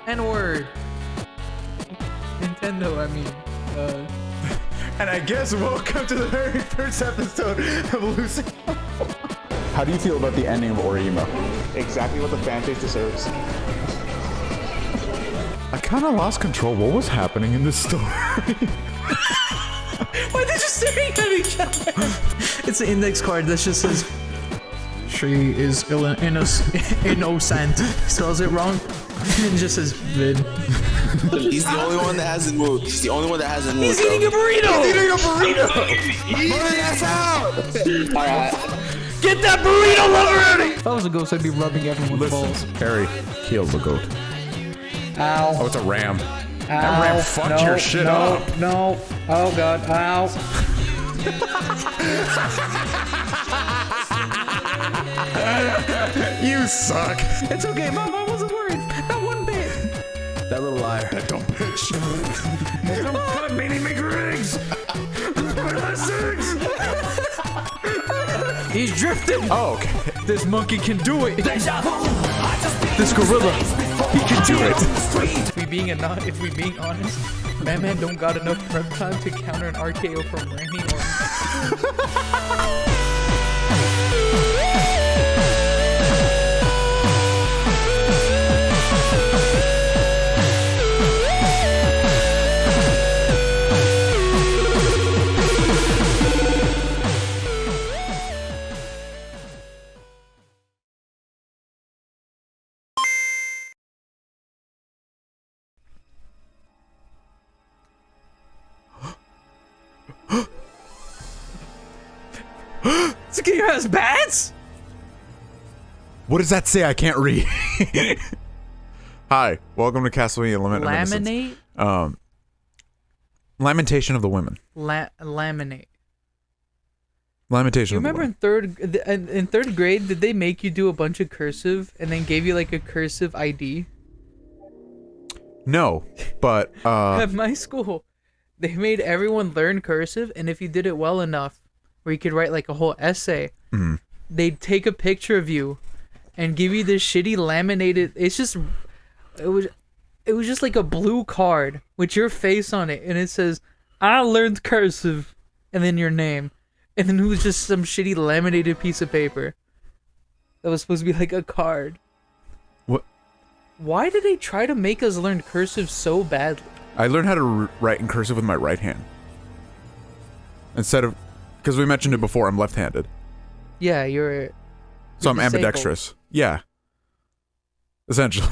N-word. Nintendo, I mean. And I guess welcome to the very first episode of Loos Harlock. How do you feel about the ending of Orimo? Exactly what the fanpage deserves. I kind of lost control. What was happening in this story? Why are they just staring at each other? It's an index card that just says, she is innocent. Spells it wrong. And it just says vid. He's the only one that hasn't moved. He's the only one that hasn't moved. He's eating a burrito! He's eating a burrito! That's out! Alright. Get that burrito lover ready! If I was a ghost, I'd be rubbing everyone's balls. Harry, kill the goat. Ow. Oh, it's a ram. Ow. That ram fucked your shit up. No. Oh god. Ow. You suck. It's okay, Mom. I wasn't worried. Not one bit. That little liar. That dumb bitch. Come on, baby, make rings. He's drifting. Oh, okay. This monkey can do it. This gorilla, he can do it. If we being honest, man don't got enough prep time to counter an RKO from Randy Orton. This game has bats? What does that say? I can't read. Hi, welcome to Castlevania Lament of Innocence. Laminate? Lamentation of the Women. Laminate. Lamentation You of the remember Women. in third grade, did they make you do a bunch of cursive and then gave you like a cursive ID? No, but At my school, they made everyone learn cursive, and if you did it well enough, where you could write like a whole essay, they'd take a picture of you and give you this shitty laminated. It was just like a blue card with your face on it, and it says, "I learned cursive," and then your name, and then it was just some shitty laminated piece of paper that was supposed to be like a card. What? Why did they try to make us learn cursive so badly? I learned how to write in cursive with my right hand. Instead of, because we mentioned it before, I'm left-handed. Yeah, you're So I'm disabled. ambidextrous. Yeah. Essentially.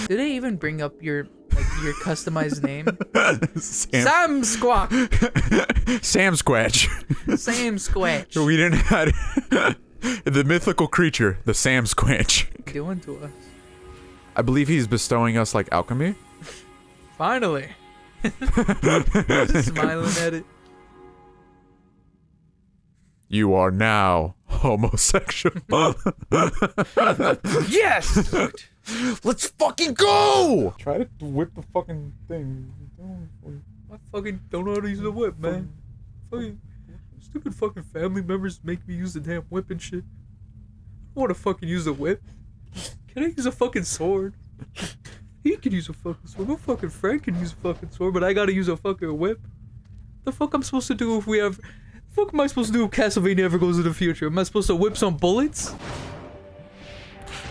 Did they even bring up your customized name? Sam Squawk. Sam Squatch. Sam Squatch. We didn't have the mythical creature, the Sam Squatch. Doing to us. I believe he's bestowing us like alchemy. Finally. Just smiling at it. You are now homosexual. Yes! Let's fucking go! Try to whip the fucking thing. I fucking don't know how to use the whip, man. Fucking stupid fucking family members make me use the damn whip and shit. I want to fucking use the whip. Can I use a fucking sword? He can use a fucking sword. My fucking friend can use a fucking sword, but I gotta use a fucking whip. The fuck I'm supposed to do if we have... The fuck am I supposed to do if Castlevania ever goes in the future? Am I supposed to whip some bullets?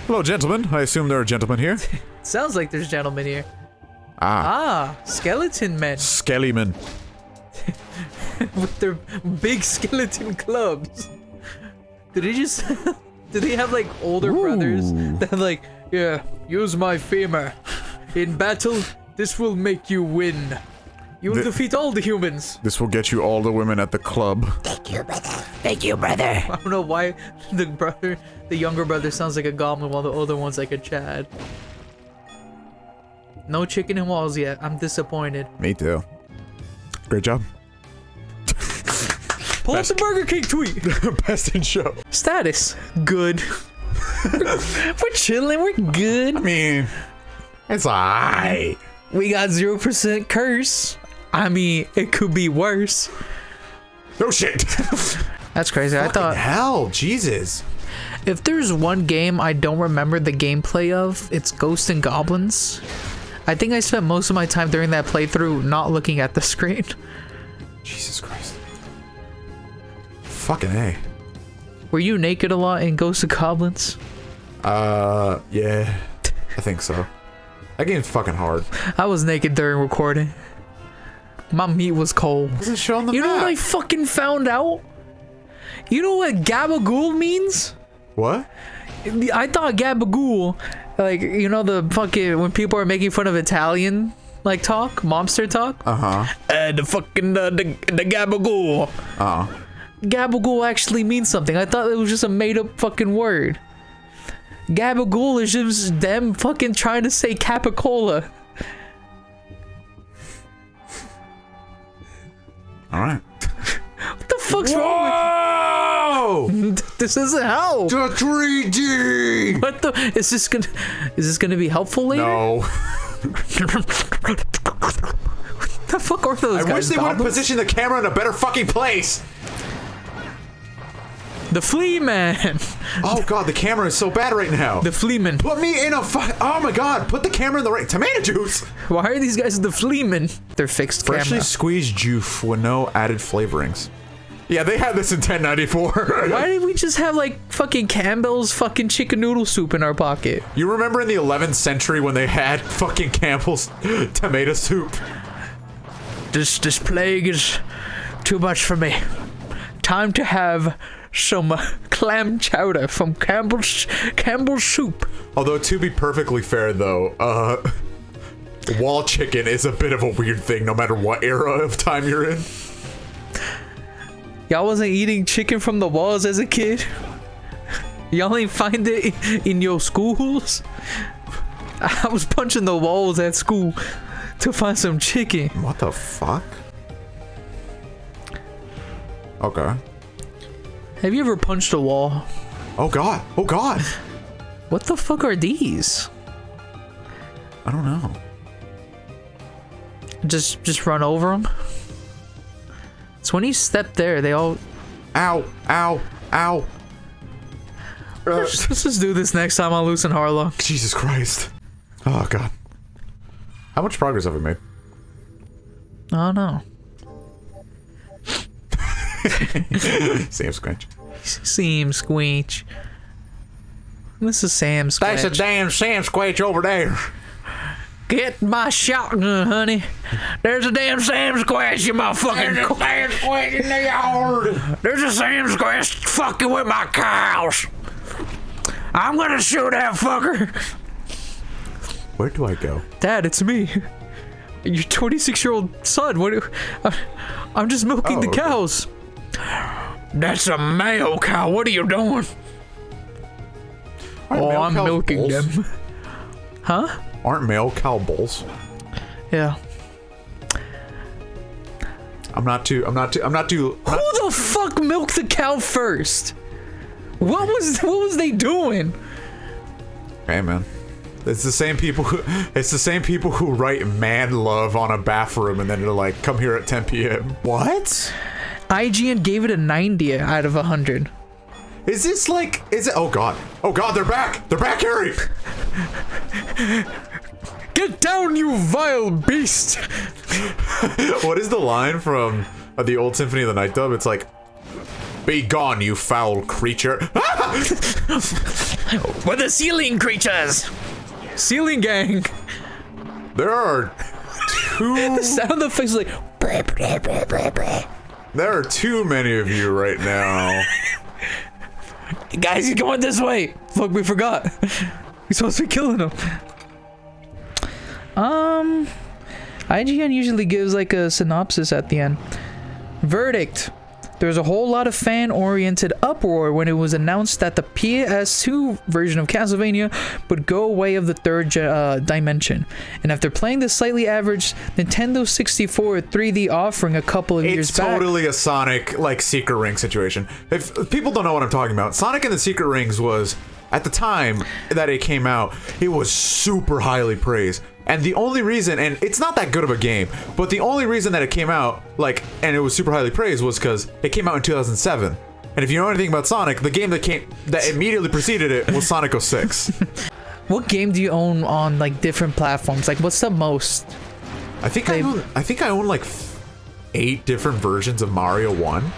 Hello, gentlemen. I assume there are gentlemen here. Sounds like there's gentlemen here. Ah, skeleton men. Skellyman. With their big skeleton clubs. Did they just... Did they have like older brothers that like, yeah, use my femur. In battle, this will make you win. You will defeat all the humans. This will get you all the women at the club. Thank you, brother. Thank you, brother. I don't know why the younger brother sounds like a goblin while the older one's like a Chad. No chicken and walls yet. I'm disappointed. Me too. Great job. Pull up the Burger King tweet. Best in show. Status. Good. We're chilling. We're good. I mean, it's alright. We got 0% curse. I mean, it could be worse. No shit. That's crazy. I thought, hell, Jesus. if there's one game I don't remember the gameplay of, it's Ghosts and Goblins. I think I spent most of my time during that playthrough not looking at the screen. Jesus Christ. Fucking A. Were you naked a lot in Ghosts of Goblins? Yeah. I think so. That game's fucking hard. I was naked during recording. My meat was cold. What's it show on the You know map? what I fucking found out? You know what gabagool means? What? I thought gabagool, like, you know, the fucking, when people are making fun of Italian, like, talk, mobster talk? Uh-huh. The fucking, the gabagool. Uh-huh. Gabagool actually means something. I thought it was just a made-up fucking word. Gabagool is just them fucking trying to say capicola. Alright. What the fuck's wrong with this? Isn't how. The 3D! What the? Is this gonna be helpful later? No. What the fuck are those guys? I wish they would have goblins? positioned the camera in a better fucking place! The Flea Man. Oh god, the camera is so bad right now. The Flea Man. Put me in a oh my god, put the camera in the right tomato juice! Why are these guys the Flea Man? They're fixed Freshly camera. squeezed juice with no added flavorings. Yeah, they had this in 1094. Why did we just have like fucking Campbell's fucking chicken noodle soup in our pocket? You remember in the 11th century when they had fucking Campbell's tomato soup? This plague is too much for me. Time to have some clam chowder from Campbell's soup. Although, to be perfectly fair though, wall chicken is a bit of a weird thing no matter what era of time you're in. Y'all wasn't eating chicken from the walls as a kid? Y'all ain't find it in your schools? I was punching the walls at school to find some chicken. What the fuck? Okay. Have you ever punched a wall? Oh god. Oh god. What the fuck are these? I don't know. Just run over them? It's when you step there, they all... Ow. Ow. Ow. Let's just do this next time on Loos Harlock. Jesus Christ. Oh god. How much progress have we made? Oh no. Sam Squinch. Sam Squinch. This is Sam Squinch. That's a damn Sam Squinch over there. Get my shotgun, honey. There's a damn Sam Squinch in my fucking... There's a Sam Squinch in the yard. There's a Sam Squinch fucking with my cows. I'm gonna shoot that fucker. Where do I go? Dad, it's me. Your 26-year-old son. I'm just milking the okay. cows. That's a male cow. What are you doing? I'm cows milking bulls? them. Huh? Aren't male cow bulls? Yeah. I'm not too. Who the fuck milked the cow first? What was they doing? Hey man. It's the same people who write man love on a bathroom and then they're like, come here at 10 p.m. What? IGN gave it a 90 out of 100. Is it? Oh god, they're back, Harry! Get down, you vile beast! What is the line from the old Symphony of the Night dub? It's like, be gone, you foul creature. We're the ceiling creatures! Ceiling gang! There are The sound effects is like... There are too many of you right now. Guys, you're going this way! Fuck, we forgot. We're supposed to be killing them. IGN usually gives like a synopsis at the end. Verdict. There's a whole lot of fan-oriented uproar when it was announced that the PS2 version of Castlevania would go away of the third dimension. And after playing the slightly average Nintendo 64 3D offering a couple of years back... It's totally a Sonic, like, Secret Ring situation. If people don't know what I'm talking about, Sonic and the Secret Rings was, at the time that it came out, it was super highly praised. And the only reason, and it's not that good of a game, but the only reason that it came out, like, and it was super highly praised was because it came out in 2007. And if you know anything about Sonic, the game that immediately preceded it was Sonic 06. What game do you own on like different platforms? Like, what's the most? I think I own like 8 different versions of Mario 1.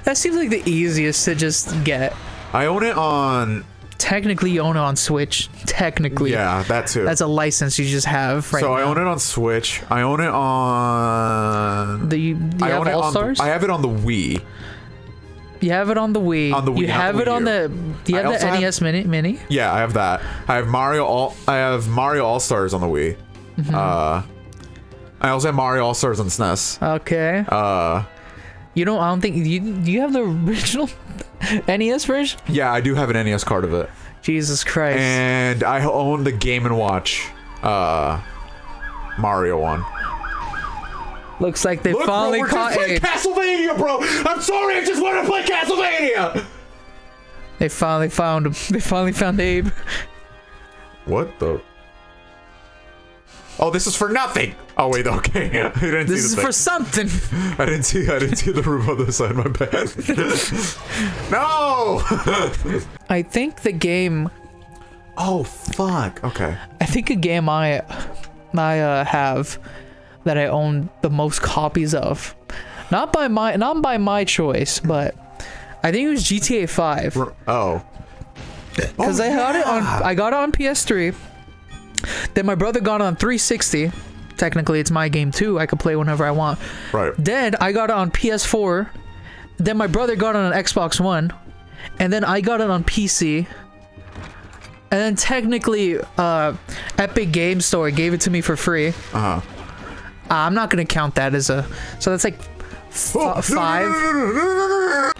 That seems like the easiest to just get. I own it on. Technically, you own it on Switch. Technically, Yeah, that too. that's a license you just have right So now. I own it on Switch. I own it on. Do you I have own it All on. Stars? I have it on the Wii. You have it on the Wii. On the Wii, You not have the it Wii on U. the. Do you I have also the have- NES Mini? Yeah, I have that. I have Mario All Stars on the Wii. Mm-hmm. I also have Mario All Stars on SNES. Okay. You don't. I don't think do you have the original NES version? Yeah, I do have an NES card of it, Jesus Christ. and I own the Game and Watch Mario one. Looks like they Look, finally bro, we're caught just playing Abe. Castlevania, bro. I'm sorry, I just want to play Castlevania. They finally found him. They finally found Abe. What the? Oh, this is for nothing. Oh wait, okay. I didn't This see is the for thing. something. I didn't see the room on the side. My bad. No. I think the game. Oh fuck. Okay. I think a game I have that I own the most copies of, not by my choice, but I think it was GTA 5 Oh. because I got it on PS3. Then my brother got it on 360. Technically, it's my game too. I could play whenever I want. Right. Then I got it on PS4. Then my brother got it on Xbox One, and then I got it on PC. And then technically, Epic Game Store gave it to me for free. Uh huh. I'm not gonna count that as a. So that's like Oh, 5.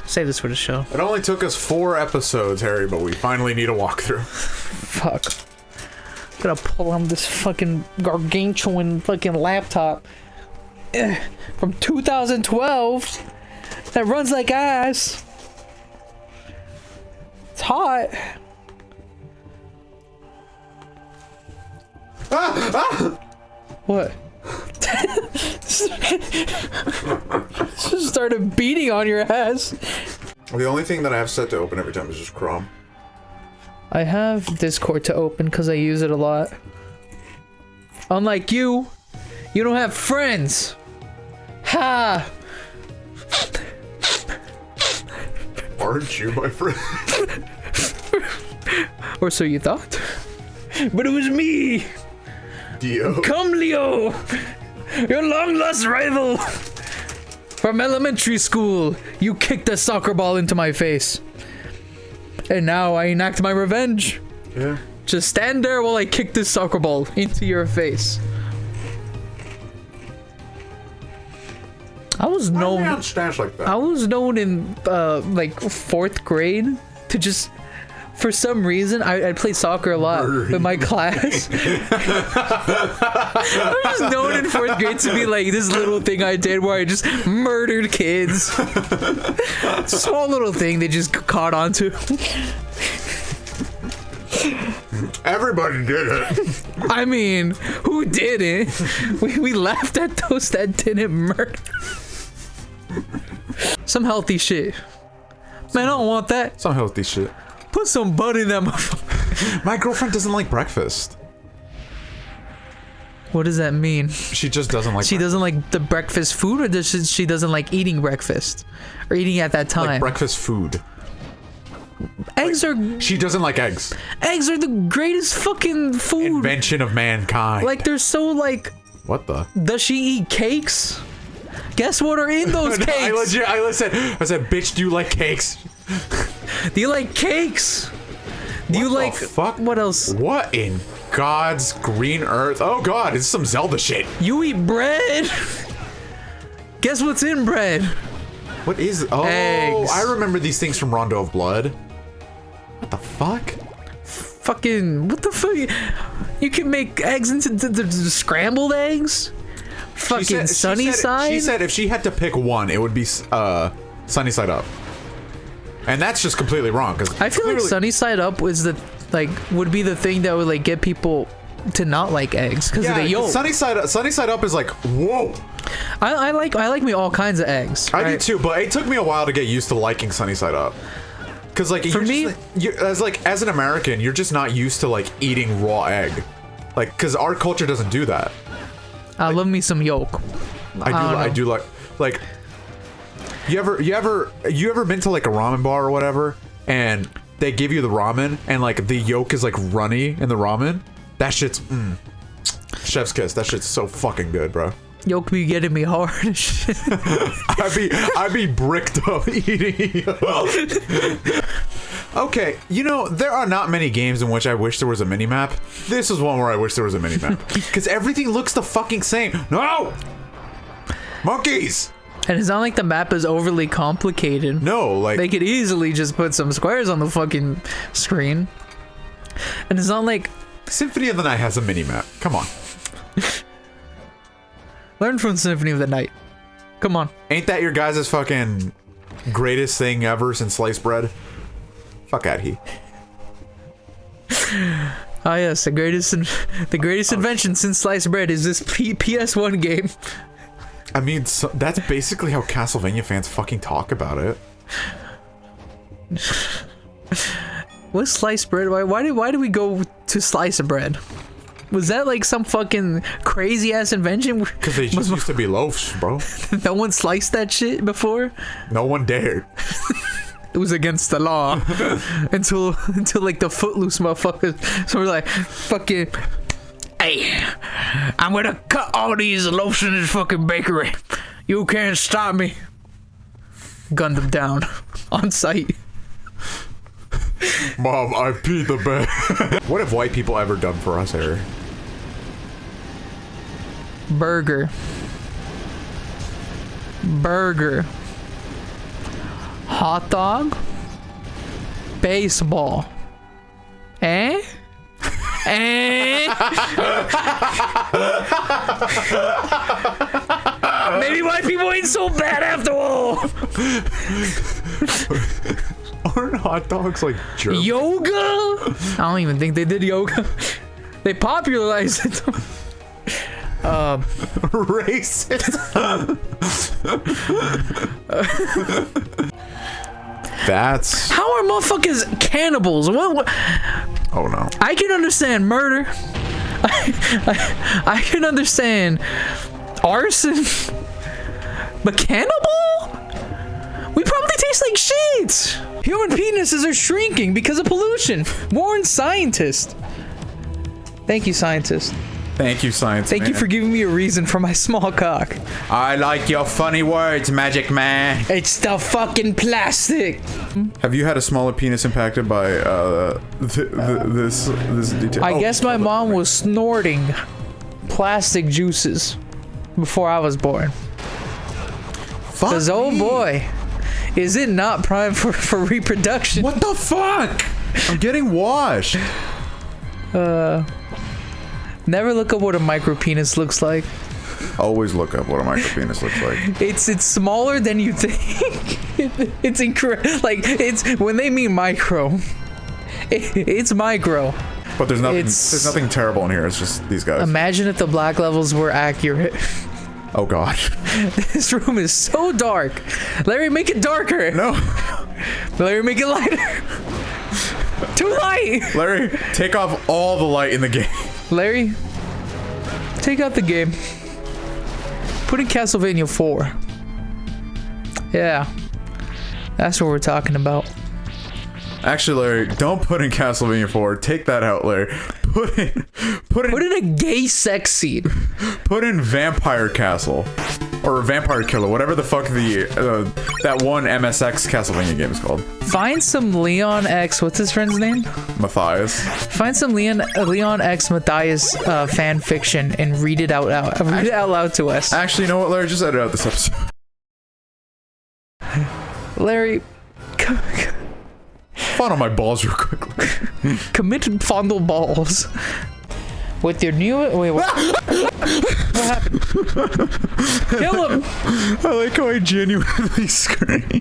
Save this for the show. It only took us 4 episodes, Harry, but we finally need a walkthrough. Fuck. Gotta pull on this fucking gargantuan fucking laptop from 2012 that runs like ass. It's hot. What? Just started beating on your ass. The only thing that I have set to open every time is just Chrome. I have Discord to open because I use it a lot. Unlike you, you don't have friends. Ha! Aren't you, my friend? Or so you thought. But it was me! Dio. Come, Leo! Your long lost rival! From elementary school, you kicked a soccer ball into my face. And now I enact my revenge. Yeah. Just stand there while I kick this soccer ball into your face. I was Why known. are we on stash like that? I was known in like 4th grade to just, for some reason, I'd play soccer a lot with my class. I was just known in 4th grade to be like this little thing I did where I just murdered kids. Small little thing they just caught onto. Everybody did it. I mean, who didn't? We laughed at those that didn't murder. Some healthy shit. Man, I don't want that. Some healthy shit. Put some butt in that motherfucker. My girlfriend doesn't like breakfast. What does that mean? She just doesn't like She doesn't like the breakfast food, or does she doesn't like eating breakfast? Or eating at that time? like breakfast food. Eggs are She doesn't like eggs. the greatest fucking food. Invention of mankind. Like they're so like. What the? Does she eat cakes? Guess what are in those cakes? I said, bitch, do you like cakes? Do you like cakes? Do you What the like fuck? what else? What in God's green earth? Oh God, it's some Zelda shit. You eat bread? Guess what's in bread? What is? Oh, Eggs. I remember these things from Rondo of Blood. What the fuck? Fucking what the fuck? You can make eggs into the scrambled eggs. Fucking sunny side. She said if she had to pick one, it would be sunny side up. And that's just completely wrong because I feel like sunny side up was would be the thing that would like get people to not like eggs because of the yolk. Sunny side up is like whoa. I like me all kinds of eggs. I do right? too, but it took me a while to get used to liking sunny side up. Because like For me- as an American, you're just not used to like eating raw egg, like because our culture doesn't do that. I love me some yolk. I do like. You ever been to like a ramen bar or whatever, and they give you the ramen and like the yolk is like runny in the ramen? That shit's chef's kiss. That shit's so fucking good, bro. Yolk be getting me hard. I'd be bricked up eating yolk. Okay, you know, there are not many games in which I wish there was a mini-map. This is one where I wish there was a mini-map. Because everything looks the fucking same. No! Monkeys! And it's not like the map is overly complicated. No, like... They could easily just put some squares on the fucking screen. And it's not like... Symphony of the Night has a mini-map. Come on. Learn from Symphony of the Night. Come on. Ain't that your guys' fucking greatest thing ever since sliced bread? Fuck out he. Ah yes, the greatest invention since sliced bread is this PS1 game. I mean, that's basically how Castlevania fans fucking talk about it. What's sliced bread? Why did we go to slice of bread? Was that like some fucking crazy ass invention? Because they just used to be loaves, bro. No one sliced that shit before? No one dared. It was against the law until like the footloose motherfuckers. So we're like, fucking, hey, I'm gonna cut all these loaves in this fucking bakery. You can't stop me. Gunned them down on sight. Mom, I peed the bed. What have white people ever done for us, Harry? Burger. Hot dog. Baseball. Eh? Maybe white people ain't so bad after all. Aren't hot dogs like German? Yoga? I don't even think they did yoga. They popularized it. Racist. That's... How are motherfuckers cannibals? What? Oh no. I can understand murder. I can understand arson. But cannibal? We probably taste like shit. Human penises are shrinking because of pollution. Warn scientists. Thank you, scientists. Thank you, science. Thank you for giving me a reason for my small cock. I like your funny words, Magic Man. It's the fucking plastic. Have you had a smaller penis impacted by this detail? I guess my mom was snorting plastic juices before I was born. Because, oh boy, is it not prime for reproduction. What the fuck? I'm getting washed. Never look up what a micro penis looks like. Always look up what a micro penis looks like. It's smaller than you think. It's incredible. Like, it's when they mean micro, it's micro. But there's nothing terrible in here. It's just these guys. Imagine if the black levels were accurate. Oh god. This room is so dark. Larry, make it darker. No. Larry, make it lighter. Too light. Larry, take off all the light in the game. Larry, take out the game. Put in Castlevania 4. Yeah. That's what we're talking about. Actually, Larry, don't put in Castlevania 4. Take that out, Larry. Put in a gay sex scene. Put in Vampire Castle. Or Vampire Killer, whatever the fuck that one MSX Castlevania game is called. Find some Leon X, what's his friend's name? Matthias. Find some Leon X Matthias fan fiction and read it out loud. Read it out loud to us. Actually, you know what, Larry? Just edit out this episode. Larry, fondle my balls real quickly. Commit fondle balls. With your new... Wait, what? What happened? Kill him! I like how I genuinely scream.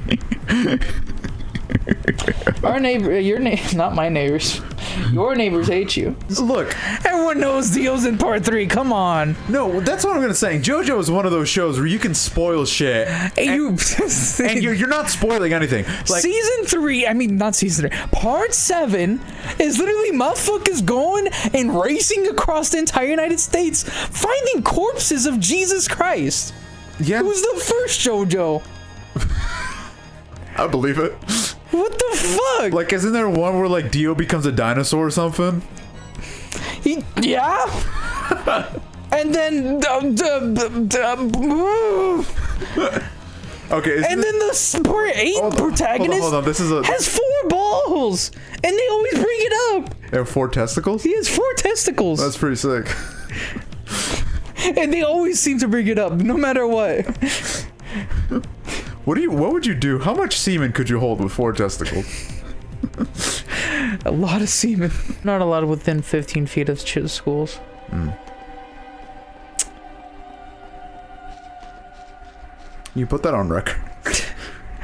Our neighbor... Your neighbor... Not my neighbors. Your neighbors hate you. Look, Everyone knows Dio's in part 3. Come on. no, that's what I'm gonna say. JoJo is one of those shows where you can spoil shit, Hey, and you're not spoiling anything. Like, season 3, I mean, not season 3, part 7 is literally motherfuckers going and racing across the entire United States finding corpses of Jesus Christ. yeah, Who's the first JoJo? I believe it. What the fuck? Like, isn't there one where like Dio becomes a dinosaur or something? Yeah? And then Okay, and then the part 8 protagonist hold on, this is a has 4 balls, and they always bring it up. they have 4 testicles. He has 4 testicles. That's pretty sick. And they always seem to bring it up, no matter what. What would you do? How much semen could you hold with 4 testicles? A lot of semen. Not a lot within 15 feet of schools. You put that on record.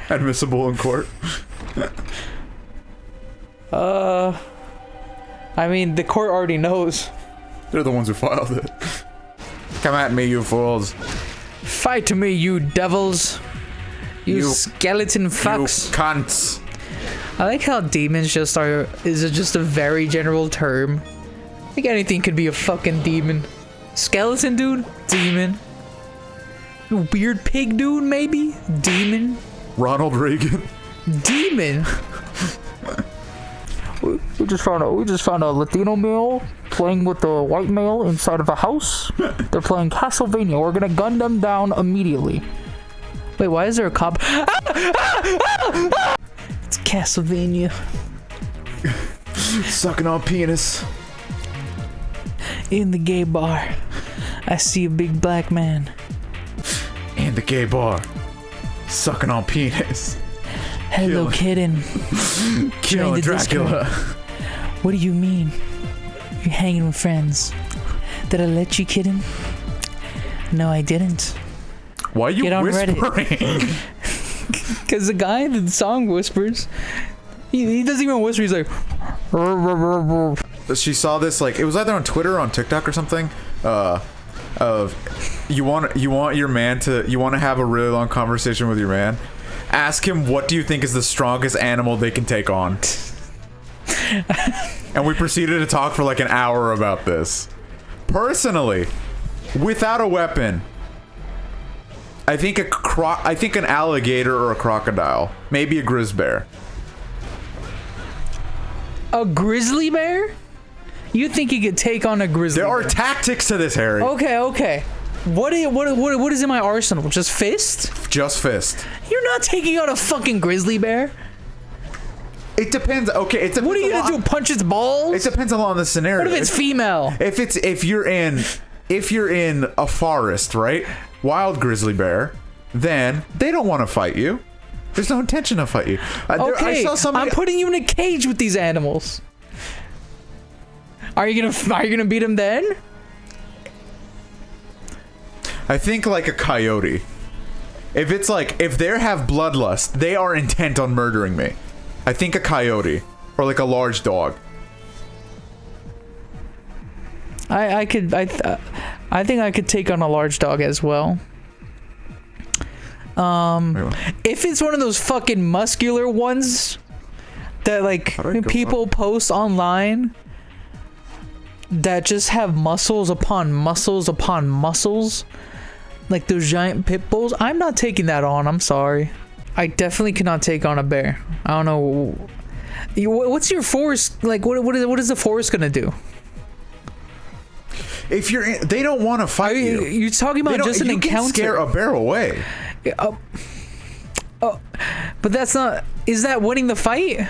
Admissible in court. I mean, the court already knows. They're the ones who filed it. Come at me, you fools. Fight to me, you devils. You skeleton fucks. You cunts. I like how demons just is just a very general term. I think anything could be a fucking demon. Skeleton dude? Demon. Weird pig dude, maybe? Demon. Ronald Reagan. Demon. We just found a Latino male playing with a white male inside of a house. They're playing Castlevania. We're gonna gun them down immediately. Wait, why is there a cop? It's Castlevania. Sucking on penis. In the gay bar, I see a big black man. In the gay bar. Sucking on penis. Hello, kitten. Killing the disco. Dracula. What do you mean? You're hanging with friends. Did I let you, kitten? No, I didn't. Why are you Get on whispering? Because the guy in the song whispers. He doesn't even whisper. He's like... She saw this, like, it was either on Twitter or on TikTok or something. Of you want your man to, you want to have a really long conversation with your man. Ask him, what do you think is the strongest animal they can take on? And we proceeded to talk for like an hour about this. Personally, without a weapon, I think an alligator or a crocodile, maybe a grizzly bear. A grizzly bear? You think he could take on a grizzly There bear? are tactics to this, Harry. Okay. What is in my arsenal? Just fist? Just fist. You're not taking out a fucking grizzly bear. It depends. Okay, it depends. What are you gonna do? Punch its balls? It depends a lot on the scenario. What if it's female? If you're in a forest, right? Wild grizzly bear, then they don't want to fight you. There's no intention to fight you. Okay, I saw somebody. I'm putting you in a cage with these animals. Are you gonna beat them then? I think like a coyote. If they have bloodlust, they are intent on murdering me. I think a coyote or like a large dog. I think I could take on a large dog as well. If it's one of those fucking muscular ones that like people post online that just have muscles upon muscles upon muscles, like those giant pit bulls, I'm not taking that on. I'm sorry. I definitely cannot take on a bear. I don't know. What's your force like? What is the force gonna do? If they don't want to fight you. You're talking about just an encounter. You can scare a bear away. But that's not. Is that winning the fight?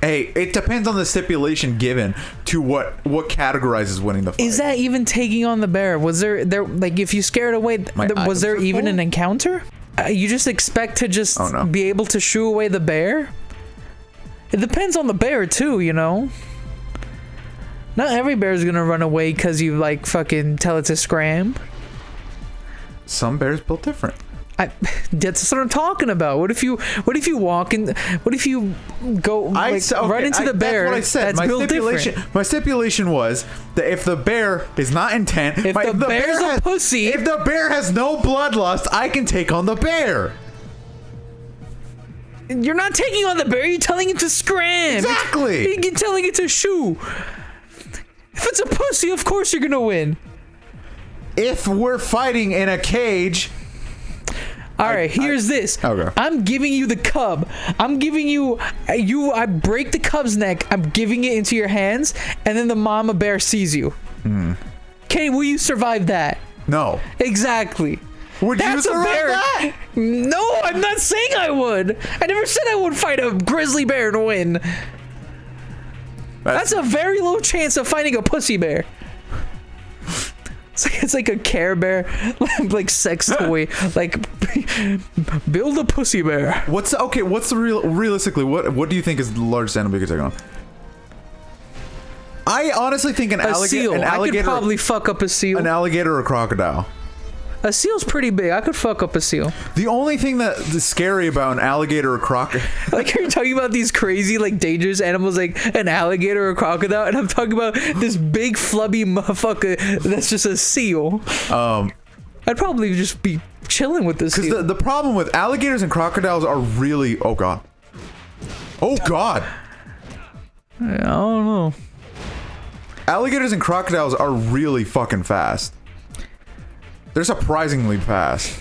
Hey, it depends on the stipulation given to what categorizes winning the fight. Is that even taking on the bear? Was there like if you scared away? Was there even an encounter? You just expect to just be able to shoo away the bear? It depends on the bear too, you know. Not every bear is gonna run away because you like fucking tell it to scram. Some bears built different. That's what I'm talking about. What if you walk in? What if you go right into the bear? That's what I said. That's built different. My stipulation was that if the bear is not intent, If the bear's a pussy, if the bear has no bloodlust, I can take on the bear. you're not taking on the bear. You're telling it to scram. Exactly. You're telling it to shoo. If it's a pussy, of course you're gonna win. If we're fighting in a cage. All right, here's this. Okay. I'm giving you the cub. I'm giving you. I break the cub's neck. I'm giving it into your hands, and then the mama bear sees you. Okay, will you survive that? No. Exactly. Would you That's a survive bear. that? No, I'm not saying I would. I never said I would fight a grizzly bear and win. That's a very low chance of fighting a pussy bear. It's like a Care Bear, like sex toy. Like, build a pussy bear. What's the realistically? What do you think is the largest animal you could take on? I honestly think an seal. alligator. I could probably fuck up a seal. An alligator or a crocodile. A seal's pretty big. I could fuck up a seal. The only thing that's scary about an alligator or a crocodile. Like, you're talking about these crazy, like, dangerous animals like an alligator or a crocodile, and I'm talking about this big flubby motherfucker that's just a seal. I'd probably just be chilling with this seal. Because the problem with alligators and crocodiles are really... Oh, God. Oh, God. I don't know. Alligators and crocodiles are really fucking fast. They're surprisingly fast.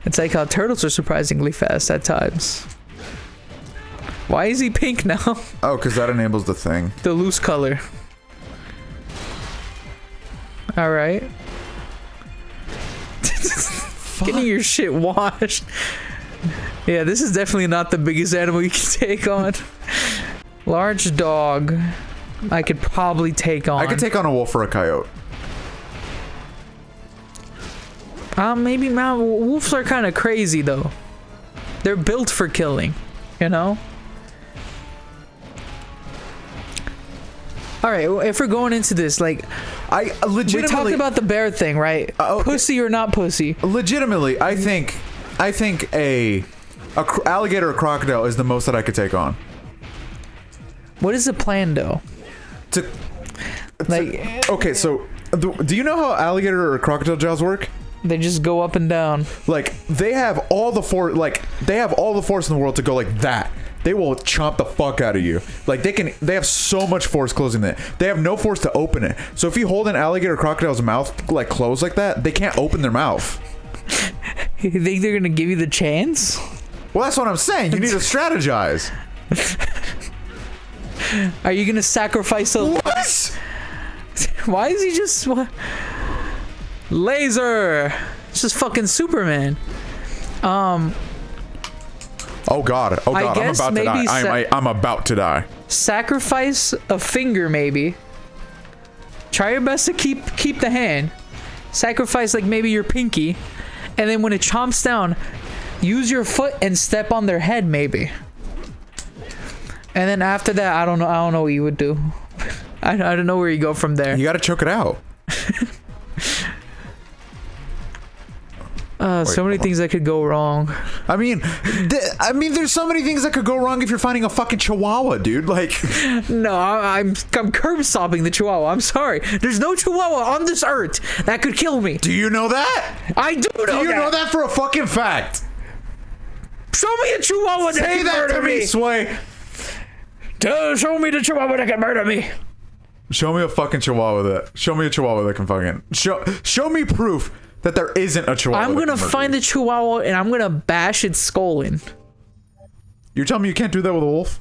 It's like how turtles are surprisingly fast at times. Why is he pink now? Oh, because that enables the thing. The loose color. Alright. Getting your shit washed. Yeah, this is definitely not the biggest animal you can take on. Large dog. I could probably take on. I could take on a wolf or a coyote. Maybe wolves are kind of crazy though. They're built for killing, you know? All right, if we're going into this, like, I legitimately... we talked about the bear thing, right? Okay. Pussy or not pussy? Legitimately, I think a alligator or crocodile is the most that I could take on. What is the plan though? Okay, so do you know how alligator or crocodile jaws work? They just go up and down. Like, they have all the force in the world to go like that. They will chomp the fuck out of you. Like, they have so much force closing it. They have no force to open it. So if you hold an alligator or crocodile's mouth like closed like that, they can't open their mouth. You think they're gonna give you the chance? Well, that's what I'm saying. You need to strategize. Are you gonna sacrifice a... What? Why is he just... What? Laser! It's just fucking Superman. Oh god. I'm guess about to die. maybe I'm about to die. Sacrifice a finger, maybe. Try your best to keep the hand. Sacrifice, like, maybe your pinky. And then when it chomps down, use your foot and step on their head, maybe. And then after that, I don't know what you would do. I don't know where you go from there. You gotta choke it out. So many things that could go wrong. I mean, there's so many things that could go wrong if you're fighting a fucking chihuahua, dude. Like, No, I'm curb stomping the chihuahua. I'm sorry. There's no chihuahua on this earth that could kill me. do you know that? I do know Do you that. know that for a fucking fact? Show me a chihuahua that Say can that murder to me, Sway. Show me the chihuahua that can murder me. Show me a fucking chihuahua that can fucking show me proof that there isn't a chihuahua. I'm gonna find the chihuahua and I'm gonna bash its skull in. You're telling me you can't do that with a wolf?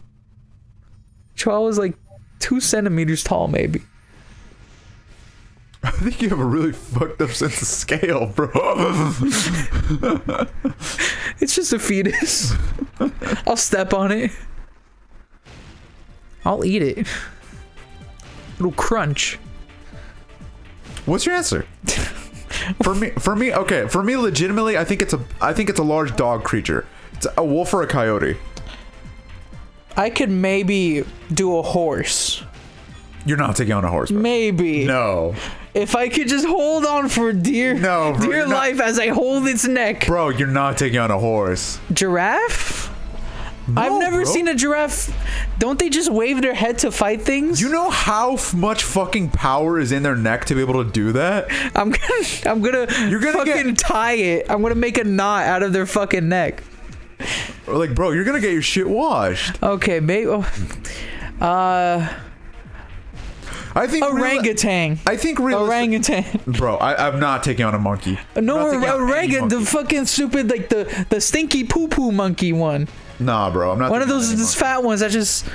Chihuahua's like 2 centimeters tall, maybe. I think you have a really fucked up sense of scale, bro. It's just a fetus. I'll step on it. I'll eat it. It'll crunch. What's your answer? For me, legitimately, I think it's a large dog creature. It's a wolf or a coyote. I could maybe do a horse. You're not taking on a horse, bro. Maybe. No. If I could just hold on for dear life as I hold its neck. Bro, you're not taking on a horse. Giraffe? No, I've never bro. seen a giraffe. Don't they just wave their head to fight things? You know how much fucking power is in their neck to be able to do that? I'm gonna fucking tie it. I'm gonna make a knot out of their fucking neck. Like, bro, you're gonna get your shit washed. Okay, maybe. I think orangutan. Orangutan. Bro, I'm not taking on a monkey. No, orangutan. The fucking stupid, like the stinky poo poo monkey one. Nah, bro, I'm not. One of those fat ones that just.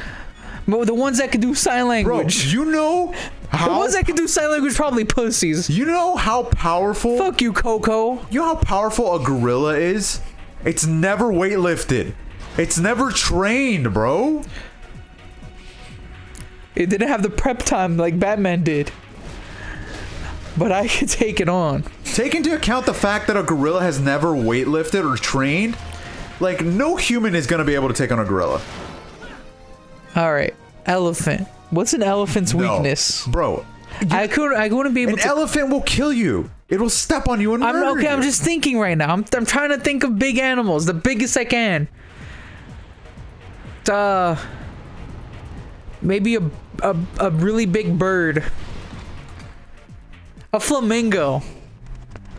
The ones that can do sign language. Bro, you know how. The ones that can do sign language probably pussies. You know how powerful. Fuck you, Coco. You know how powerful a gorilla is? It's never weightlifted. It's never trained, bro. It didn't have the prep time like Batman did. But I could take it on. Take into account the fact that a gorilla has never weightlifted or trained. Like, no human is gonna be able to take on a gorilla. Alright. Elephant. What's an elephant's weakness? Bro. I wouldn't be able to. An elephant will kill you. It will step on you and murder you. I'm just thinking right now. I'm trying to think of big animals, the biggest I can. Maybe a really big bird. A flamingo.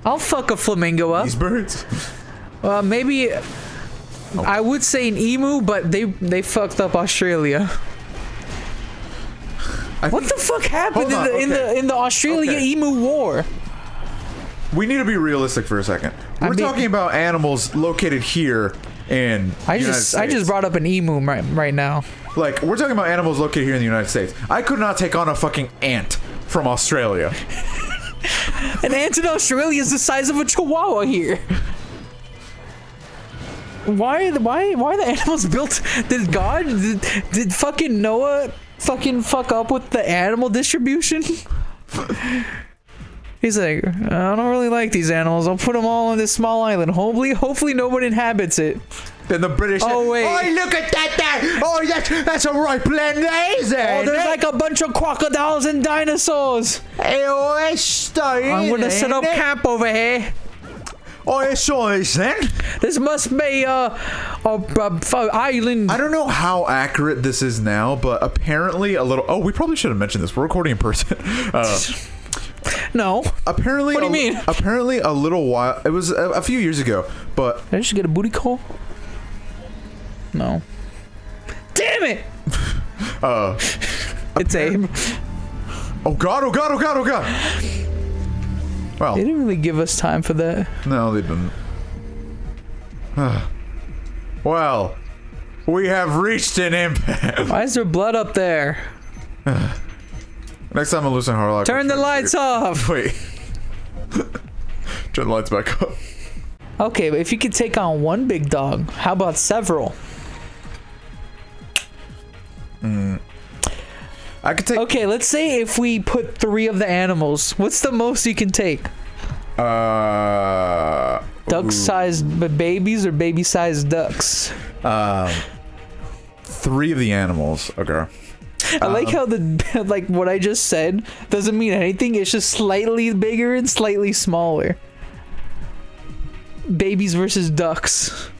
I'll fuck a flamingo up. These birds. Maybe. I would say an emu, but they fucked up Australia. What the fuck happened in the Australia emu war? We need to be realistic for a second. We're talking about animals located here in I just brought up an emu right now. Like, we're talking about animals located here in the United States. I could not take on a fucking ant from Australia. An ant in Australia is the size of a chihuahua here. Why are the animals built? Did fucking Noah fucking fuck up with the animal distribution? He's like, I don't really like these animals. I'll put them all on this small island. Hopefully nobody inhabits it. Then the British. Oh wait! Oh, look at that! Oh, that's a right blend, is it? Oh, there's like a bunch of crocodiles and dinosaurs. I'm gonna set up camp over here. Oh, it's nice then. This must be a island. I don't know how accurate this is now, but apparently a little. Oh, we probably should have mentioned this. We're recording in person. No. Apparently. What do you mean? Apparently, a little while. It was a few years ago, but. Did I just get a booty call? No. Damn it! It's Abe. Oh god! Oh god! Oh god! Oh god! Well, they didn't really give us time for that. No, they didn't. Well, we have reached an impasse. Why is there blood up there? Next time I'm Loos Harlock. Turn the lights off. Wait. Turn the lights back up. Okay, but if you could take on one big dog, how about several? I could take. Okay, let's say if we put 3 of the animals, what's the most you can take? Duck-sized babies or baby-sized ducks? 3 of the animals. Okay. I like how like what I just said doesn't mean anything. It's just slightly bigger and slightly smaller. Babies versus ducks.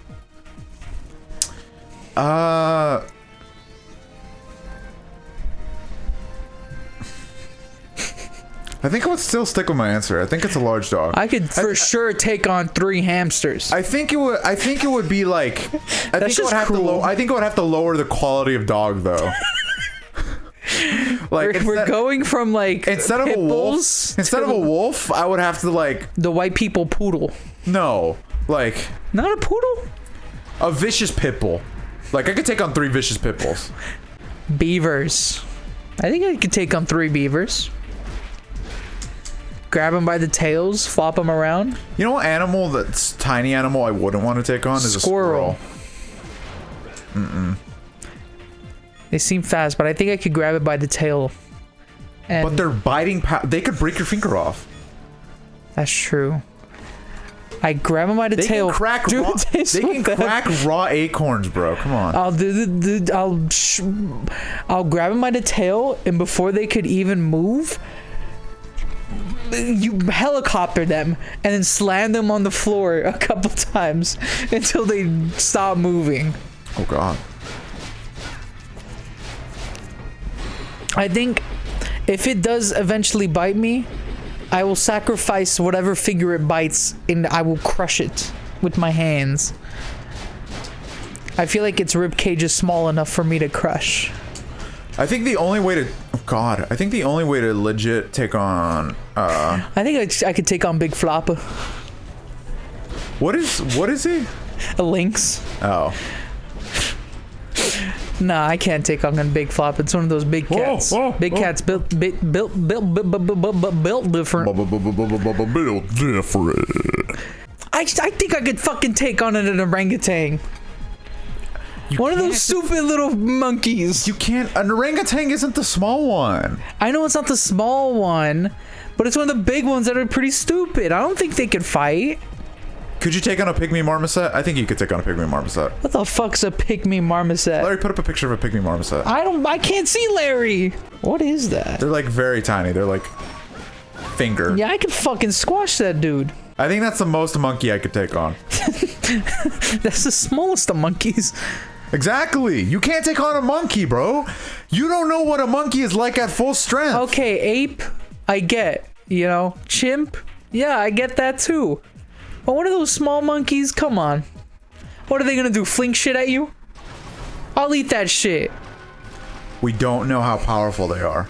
I think I would still stick with my answer. I think it's a large dog. I could for sure take on 3 hamsters. I think it would be like. I think it would have to lower the quality of dog though. Like we're going from like instead of a wolf, I would have to like the white people poodle. No, like not a poodle. A vicious pit bull. Like I could take on 3 vicious pit bulls. Beavers. I think I could take on 3 beavers. Grab them by the tails, flop them around. You know what animal that's tiny animal I wouldn't want to take on is a squirrel. They seem fast, but I think I could grab it by the tail. But they're biting. They could break your finger off. That's true. I grab him by the They tail. can crack do raw, this they can with them. crack raw acorns, bro. Come on. I'll grab him by the tail, and before they could even move, you helicopter them and then slam them on the floor a couple times until they stop moving. Oh god. I think if it does eventually bite me, I will sacrifice whatever figure it bites and I will crush it with my hands. I feel like its rib cage is small enough for me to crush. I think the only way to I think the only way to legit take on I think I could take on Big Flopper. what is he? A lynx. Oh. Nah, I can't take on a Big Flop. It's one of those big cats. Big cats built different. I think I could fucking take on an orangutan. One of those stupid little monkeys. You can't. An orangutan isn't the small one. I know it's not the small one, but it's one of the big ones that are pretty stupid. I don't think they could fight. Could you take on a pygmy marmoset? I think you could take on a pygmy marmoset. What the fuck's a pygmy marmoset? Larry, put up a picture of a pygmy marmoset. I can't see Larry. What is that? They're like very tiny. They're like finger. Yeah, I could fucking squash that dude. I think that's the most monkey I could take on. That's the smallest of monkeys. Exactly. You can't take on a monkey, bro. You don't know what a monkey is like at full strength. Okay, ape, I get. You know, chimp, yeah, I get that too. But one of those small monkeys, come on. What are they gonna do, fling shit at you? I'll eat that shit. We don't know how powerful they are.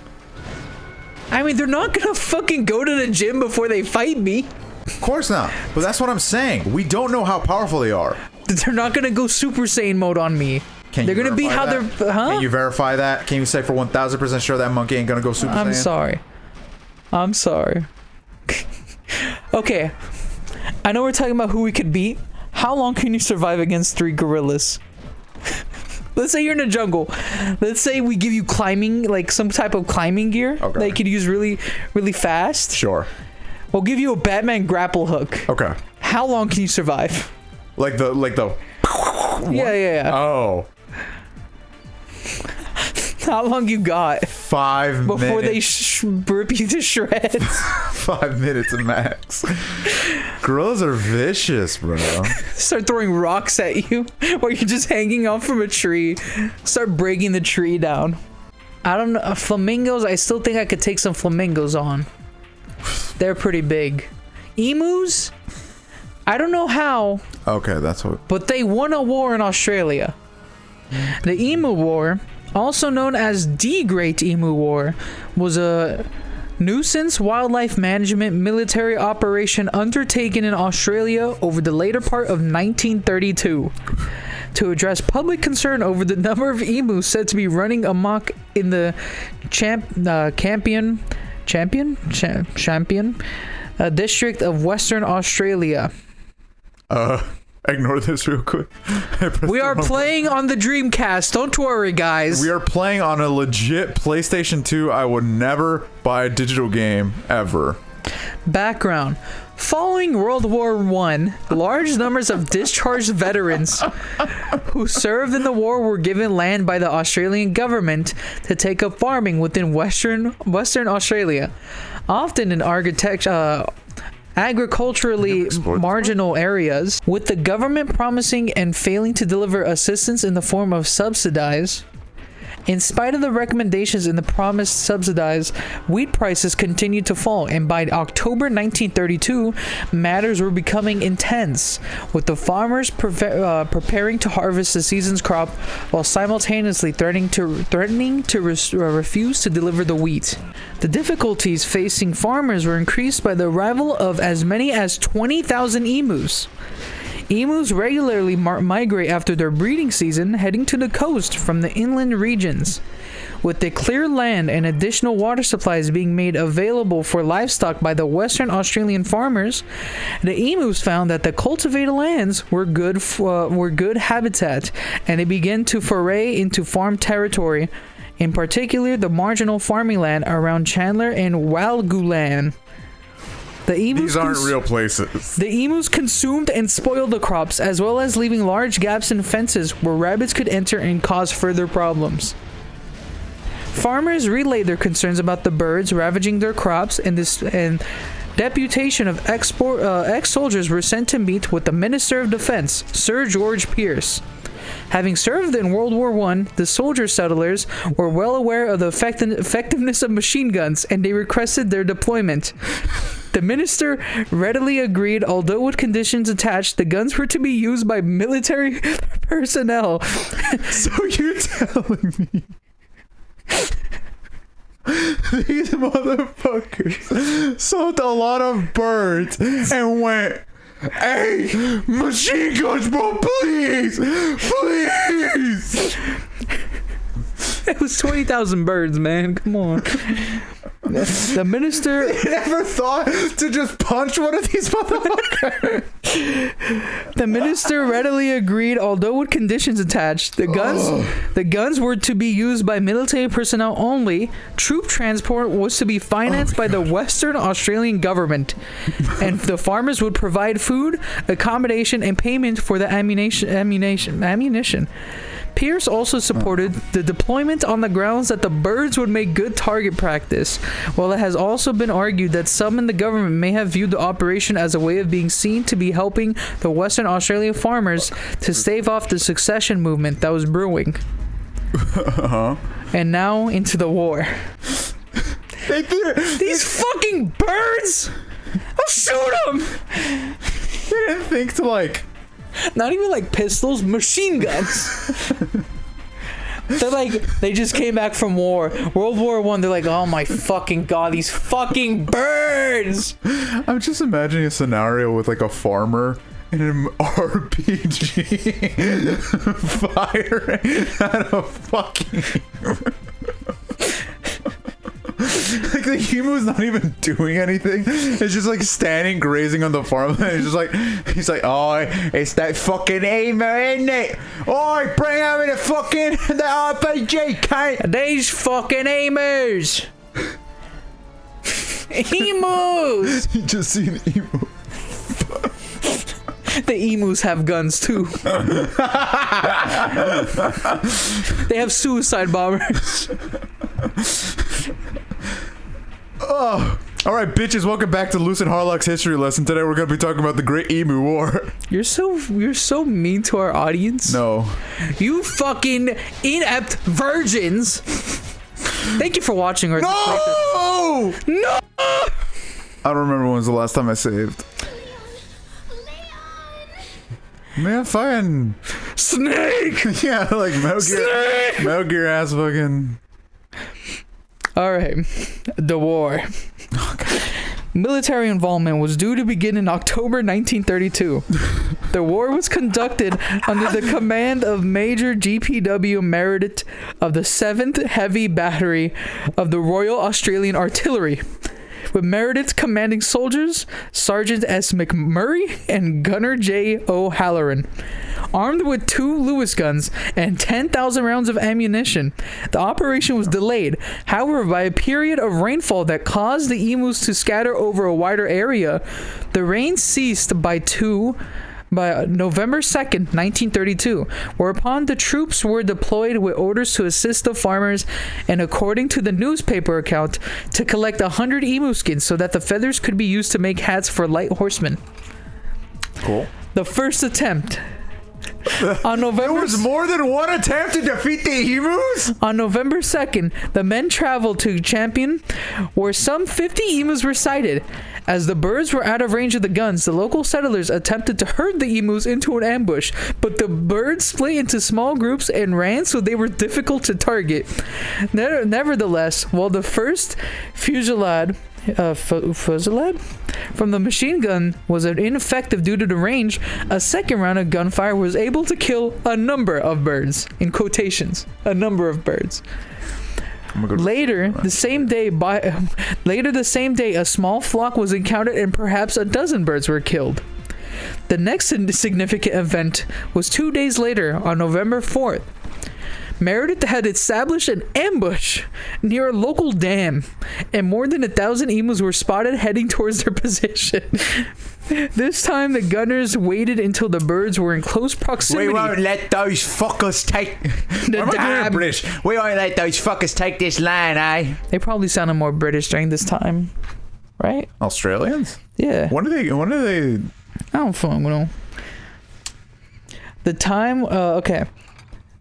I mean, they're not gonna fucking go to the gym before they fight me. Of course not. But that's what I'm saying. We don't know how powerful they are. They're not gonna go Super Saiyan mode on me. Can They're you gonna be how verify they're, that? huh? Can you verify that? Can you say for 1000% sure that monkey ain't gonna go Super Saiyan? I'm sorry. Okay. I know we're talking about who we could beat. How long can you survive against 3 gorillas? Let's say you're in a jungle. Let's say we give you climbing, like some type of climbing gear that you could use really, really fast. Sure. We'll give you a Batman grapple hook. Okay. How long can you survive? Like the Yeah. Oh. How long you got 5 minutes. before they rip you to shreds? 5 minutes max. Gorillas are vicious, bro. Start throwing rocks at you while you're just hanging off from a tree. Start breaking the tree down. I don't know. Flamingos, I still think I could take some flamingos on. They're pretty big. Emus? I don't know how, Okay, that's what. but they won a war in Australia. The Emu War, also known as the Great Emu War, was a nuisance wildlife management military operation undertaken in Australia over the later part of 1932 to address public concern over the number of emus said to be running amok in the Champion district of Western Australia. Ignore this real quick. We are playing on the Dreamcast. Don't worry, guys. We are playing on a legit PlayStation 2. I would never buy a digital game ever. Background. Following World War I, large numbers of discharged veterans who served in the war were given land by the Australian government to take up farming within Western Australia, often in agriculturally marginal areas, with the government promising and failing to deliver assistance in the form of subsidies. In spite of the recommendations and the promised subsidies, wheat prices continued to fall, and by October 1932, matters were becoming intense, with the farmers preparing to harvest the season's crop while simultaneously threatening to refuse to deliver the wheat. The difficulties facing farmers were increased by the arrival of as many as 20,000 emus. Emus regularly migrate after their breeding season, heading to the coast from the inland regions. With the clear land and additional water supplies being made available for livestock by the Western Australian farmers, the emus found that the cultivated lands were good habitat, and they began to foray into farm territory, in particular the marginal farming land around Chandler and Walgulan. These aren't real places. The emus consumed and spoiled the crops, as well as leaving large gaps in fences where rabbits could enter and cause further problems. Farmers relayed their concerns about the birds ravaging their crops, and deputation of ex-soldiers were sent to meet with the Minister of Defense, Sir George Pierce. Having served in World War I, the soldier settlers were well aware of the effectiveness of machine guns, and they requested their deployment. The minister readily agreed, although with conditions attached. The guns were to be used by military personnel. So you're telling me these motherfuckers sold a lot of birds and went, "Hey, machine guns, bro, please, please." It was 20,000 birds, man. Come on. The minister never thought to just punch one of these motherfuckers. The minister readily agreed, although with conditions attached. The guns were to be used by military personnel only. Troop transport was to be financed by the Western Australian government, and the farmers would provide food, accommodation, and payment for the ammunition. Pierce also supported the deployment on the grounds that the birds would make good target practice, while it has also been argued that some in the government may have viewed the operation as a way of being seen to be helping the Western Australian farmers to stave off the secession movement that was brewing. And now into the war. These fucking birds! I'll shoot them! They didn't think to not even like pistols, machine guns. They're like, they just came back from war. World War I, they're like, oh my fucking god, these fucking birds! I'm just imagining a scenario with like a farmer in an RPG firing at a fucking... Like the emu's not even doing anything. It's just like standing grazing on the farmland. He's like, oh, it's that fucking emu, isn't it? Oh, bring over the fucking the RPG, cunt. These fucking emus. Emus. You just see an emu. The emus have guns too. They have suicide bombers. Oh, all right, bitches. Welcome back to Loos Harlock's history lesson. Today we're gonna be talking about the Great Emu War. You're so mean to our audience. No, you fucking inept virgins. Thank you for watching. No! No! I don't remember when was the last time I saved. Man, fucking Snake. Yeah, like Metal Gear ass fucking. All right, the war. Military involvement was due to begin in October 1932. The war was conducted under the command of Major GPW Meredith of the 7th Heavy Battery of the Royal Australian Artillery, with Meredith commanding soldiers Sergeant S. McMurray and Gunner J. O'Halloran. Armed with 2 Lewis guns and 10,000 rounds of ammunition, the operation was delayed, however, by a period of rainfall that caused the emus to scatter over a wider area. The rain ceased by November 2nd, 1932, whereupon the troops were deployed with orders to assist the farmers and, according to the newspaper account, to collect 100 emu skins so that the feathers could be used to make hats for light horsemen. Cool. The first attempt. On November, there was more than one attempt to defeat the emus? On November 2nd, the men traveled to Champion, where some 50 emus were sighted. As the birds were out of range of the guns, the local settlers attempted to herd the emus into an ambush, but the birds split into small groups and ran, so they were difficult to target. Nevertheless, while the first fusillade from the machine gun was ineffective due to the range, a second round of gunfire was able to kill a number of birds. In quotations, a number of birds. Later the same day, a small flock was encountered and perhaps a dozen birds were killed. The next significant event was 2 days later, on November 4th. Meredith had established an ambush near a local dam, and more than 1,000 emus were spotted heading towards their position. This time, the gunners waited until the birds were in close proximity. We won't let those fuckers take... The dam. British. We won't let those fuckers take this land, eh? They probably sounded more British during this time, right? Australians? Yeah. When do they... I don't fucking know. The time, okay.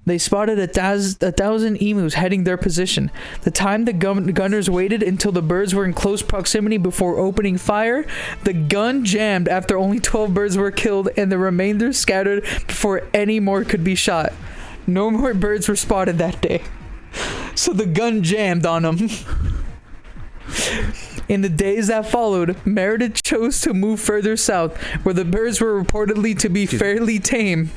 They spotted 1,000 emus heading their position. The time the gunners waited until the birds were in close proximity before opening fire, the gun jammed after only 12 birds were killed and the remainder scattered before any more could be shot. No more birds were spotted that day. So the gun jammed on them. In the days that followed, Meredith chose to move further south, where the birds were reportedly to be fairly tame.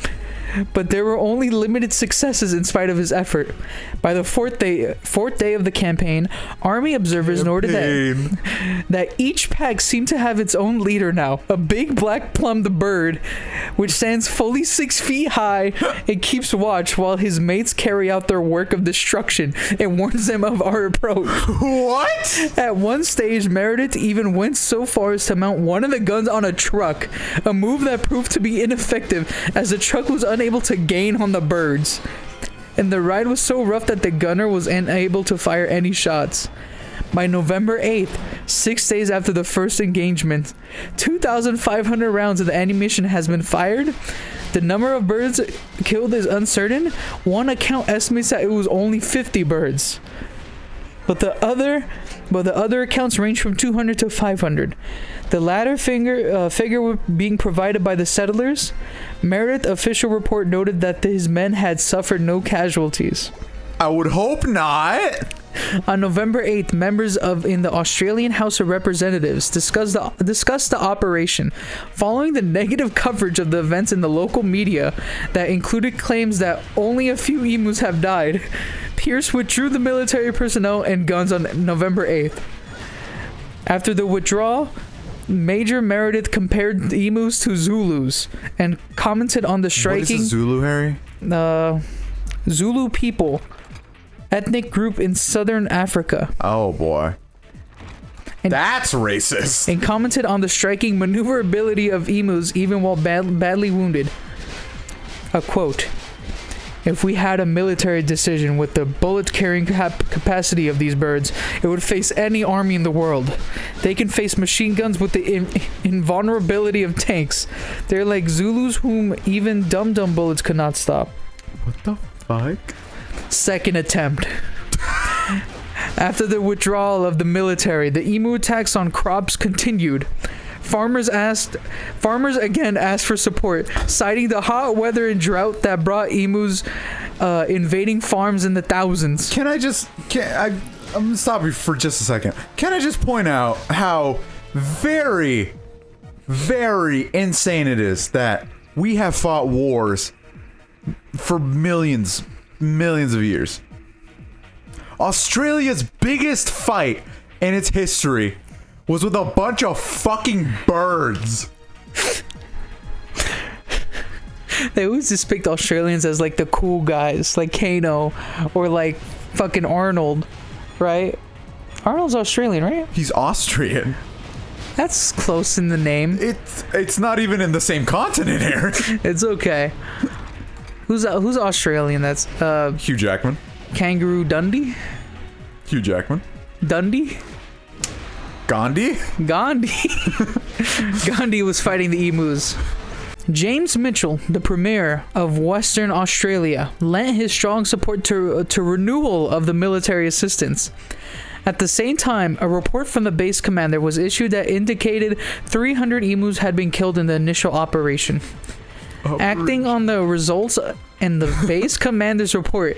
But there were only limited successes in spite of his effort. By the fourth day of the campaign, army observers noted that each pack seemed to have its own leader now. A big black plumed bird, which stands fully 6 feet high and keeps watch while his mates carry out their work of destruction and warns them of our approach. What? At one stage, Meredith even went so far as to mount one of the guns on a truck, a move that proved to be ineffective as the truck was unable to gain on the birds, and the ride was so rough that the gunner was unable to fire any shots. By November 8th, 6 days after the first engagement, 2,500 rounds of the ammunition has been fired. The number of birds killed is uncertain. One account estimates that it was only 50 birds, but the other accounts range from 200 to 500. The latter figure being provided by the settlers. Meredith's official report noted that his men had suffered no casualties. I would hope not. On November 8th, members in the Australian House of Representatives discussed the operation. Following the negative coverage of the events in the local media that included claims that only a few emus have died, Pierce withdrew the military personnel and guns on November 8th. After the withdrawal, Major Meredith compared the emus to Zulus and commented on the striking... What is a Zulu, Harry? Zulu people, ethnic group in southern Africa. Oh, boy. That's racist. And commented on the striking maneuverability of emus even while badly wounded. A quote: "If we had a military decision with the bullet-carrying capacity of these birds, it would face any army in the world. They can face machine guns with the invulnerability of tanks. They're like Zulus whom even dum-dum bullets could not stop." What the fuck? Second attempt. After the withdrawal of the military, the emu attacks on crops continued. Farmers again asked for support, citing the hot weather and drought that brought emus invading farms in the thousands. I'm gonna stop you for just a second. Can I just point out how very, very insane it is that we have fought wars for millions of years. Australia's biggest fight in its history was with a bunch of fucking birds. They always depict Australians as like the cool guys, like Kano or like fucking Arnold, right? Arnold's Australian, right? He's Austrian. That's close in the name. It's not even in the same continent here. It's okay. Who's Australian? That's Hugh Jackman. Kangaroo Dundee? Hugh Jackman. Dundee? Gandhi? Gandhi was fighting the emus. James Mitchell, the Premier of Western Australia, lent his strong support to renewal of the military assistance. At the same time, a report from the base commander was issued that indicated 300 emus had been killed in the initial operation. Acting on the results and the base commander's report,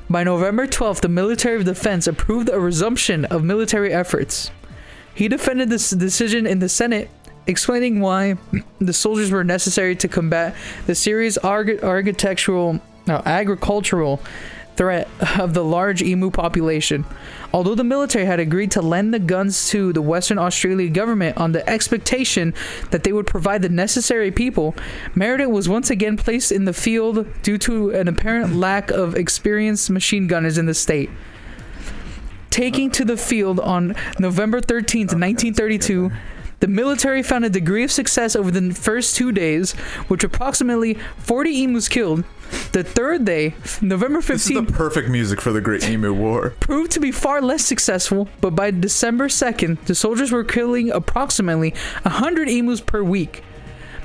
by November 12th, the Military of Defense approved a resumption of military efforts. He defended this decision in the Senate, explaining why the soldiers were necessary to combat the serious agricultural threat of the large emu population. Although the military had agreed to lend the guns to the Western Australian government on the expectation that they would provide the necessary people, Meredith was once again placed in the field due to an apparent lack of experienced machine gunners in the state. Taking to the field on November 13th, 1932, the military found a degree of success over the first 2 days, which approximately 40 emus killed. The third day, November 15th, This is the perfect music for the Great Emu War. proved to be far less successful, but by December 2nd, the soldiers were killing approximately 100 emus per week.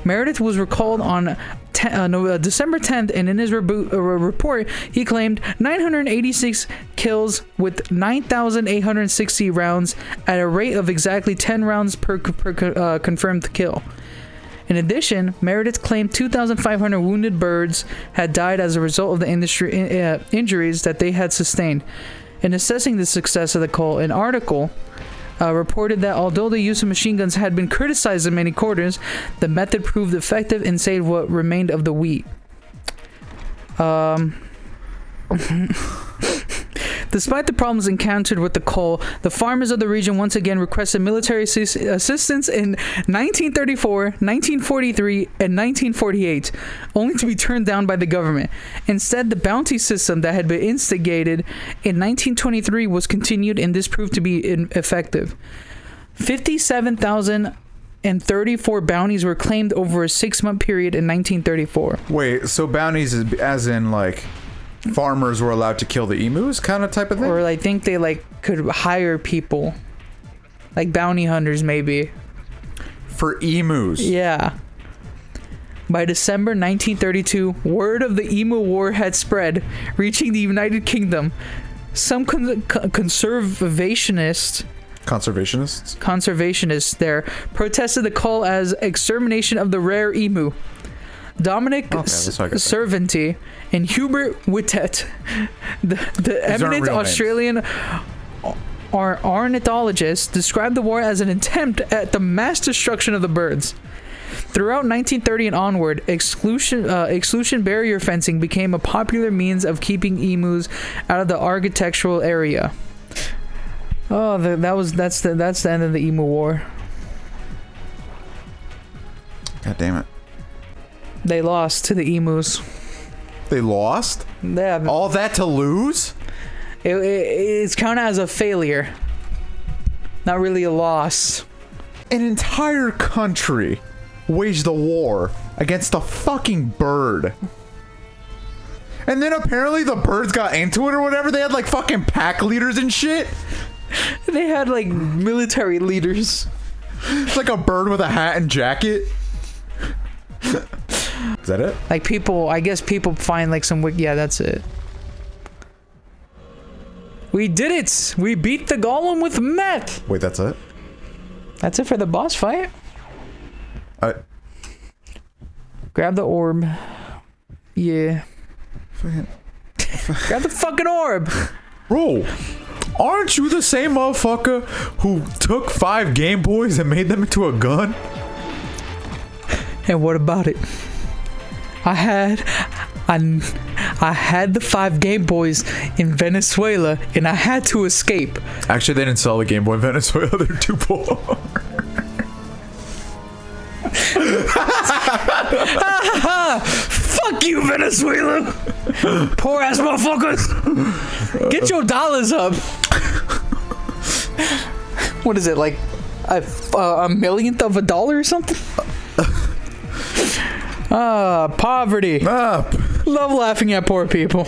Meredith was recalled on December 10th, and in his report, he claimed 986 kills with 9,860 rounds at a rate of exactly 10 rounds per confirmed kill. In addition, Meredith claimed 2,500 wounded birds had died as a result of the injuries that they had sustained. In assessing the success of the call, an article reported that although the use of machine guns had been criticized in many quarters, the method proved effective and saved what remained of the wheat. Despite the problems encountered with the coal, the farmers of the region once again requested military assistance in 1934, 1943, and 1948, only to be turned down by the government. Instead, the bounty system that had been instigated in 1923 was continued, and this proved to be effective. 57,034 bounties were claimed over a 6-month period in 1934. Wait, so bounties is as in like farmers were allowed to kill the emus kind of type of thing? Or I think they like could hire people, like bounty hunters maybe. For emus? Yeah. By December 1932, word of the Emu War had spread, reaching the United Kingdom. Some conservationists there protested the call as extermination of the rare emu. Dominic Cervanti and Hubert Whittet, the eminent Australian ornithologist, described the war as an attempt at the mass destruction of the birds. Throughout 1930 and onward, exclusion barrier fencing became a popular means of keeping emus out of the architectural area. Oh, that's the end of the Emu War. God damn it. They lost to the emus. They lost? Yeah. All that to lose? It's counted as a failure. Not really a loss. An entire country waged a war against a fucking bird. And then apparently the birds got into it or whatever. They had like fucking pack leaders and shit. They had like military leaders. It's like a bird with a hat and jacket. Is that it? Like people, I guess people find like some yeah, that's it. We did it! We beat the golem with meth! Wait, that's it? That's it for the boss fight. Grab the orb. Yeah. Grab the fucking orb! Bro, aren't you the same motherfucker who took 5 Game Boys and made them into a gun? And what about it? I had the 5 Game Boys in Venezuela, and I had to escape. Actually, they didn't sell the Game Boy in Venezuela. They're too poor. Fuck you, Venezuela! Poor ass motherfuckers! Get your dollars up! What is it, like a millionth of a dollar or something? Poverty. Love laughing at poor people.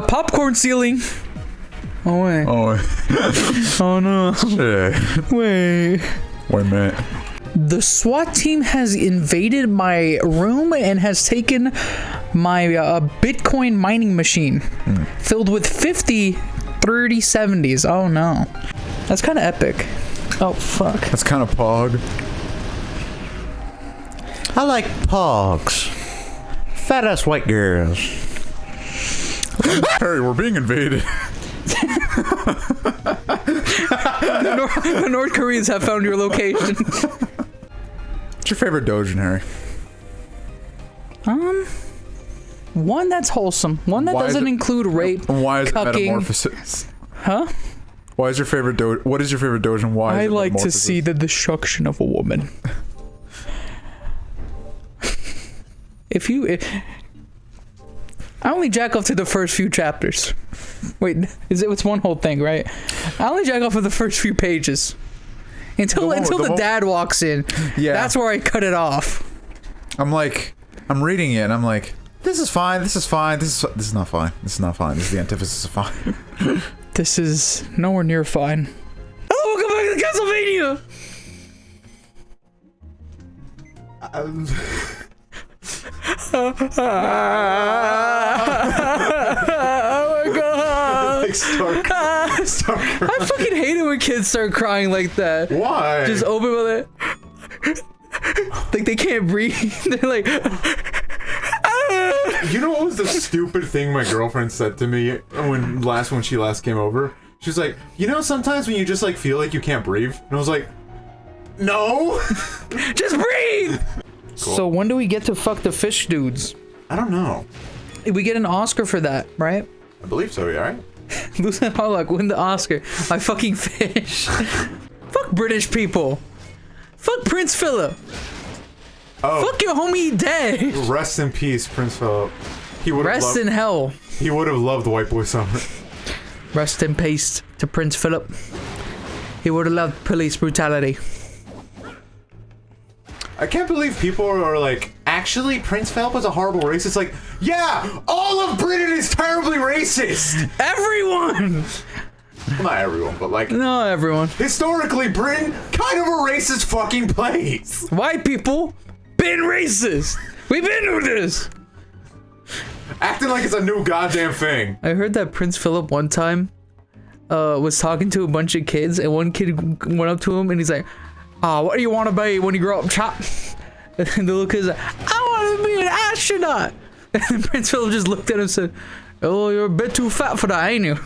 Popcorn ceiling. Oh wait. Oh no. Shit. Wait. Wait a minute. The SWAT team has invaded my room and has taken my Bitcoin mining machine filled with 50 3070s. Oh no. That's kind of epic. Oh fuck. That's kind of pog. I like pogs. Fat ass white girls. Harry, we're being invaded. The North Koreans have found your location. What's your favorite Dojin, Harry? One that's wholesome. One that Why is doesn't it- include rape, Why is it cucking. metamorphosis? Huh? Why is your favorite doge? What is your favorite doge and why? I is it like to metamorphosis? see the destruction of a woman. I only jack off to the first few chapters. Wait, it's one whole thing, right? I only jack off for the first few pages. Until the dad walks in. Yeah. That's where I cut it off. I'm reading it and I'm like, this is fine, this is fine, this is not fine, this is not fine, this is the antithesis of fine. This is nowhere near fine. Hello, welcome back to Castlevania! Oh my god! Like start crying. I fucking hate it when kids start crying like that. Why? Just open with it. Like they can't breathe. They're like. You know what was the stupid thing my girlfriend said to me when she last came over? She was like, you know, sometimes when you just like feel like you can't breathe, and I was like, no. Just breathe. Cool. So when do we get to fuck the fish dudes? I don't know. We get an Oscar for that, right? I believe so. Yeah, right? Loos Harlock win the Oscar. I fucking fish. Fuck British people. Fuck Prince Philip. Oh, Fuck your homie dead. rest in peace, Prince Philip. He would Rest in hell. He would have loved White Boy Summer. Rest in peace to Prince Philip. He would have loved police brutality. I can't believe people are like, actually, Prince Philip was a horrible racist. Like, yeah, all of Britain is terribly racist. Everyone! Well, not everyone, but like, No, everyone. historically, Britain kind of a racist fucking place. White people been racist. We've been through this. Acting like it's a new goddamn thing. I heard that Prince Philip one time was talking to a bunch of kids, and one kid went up to him and he's like, what do you want to be when you grow up, chop? And the little kid's like, I want to be an astronaut. And then Prince Philip just looked at him and said, oh, you're a bit too fat for that, ain't you?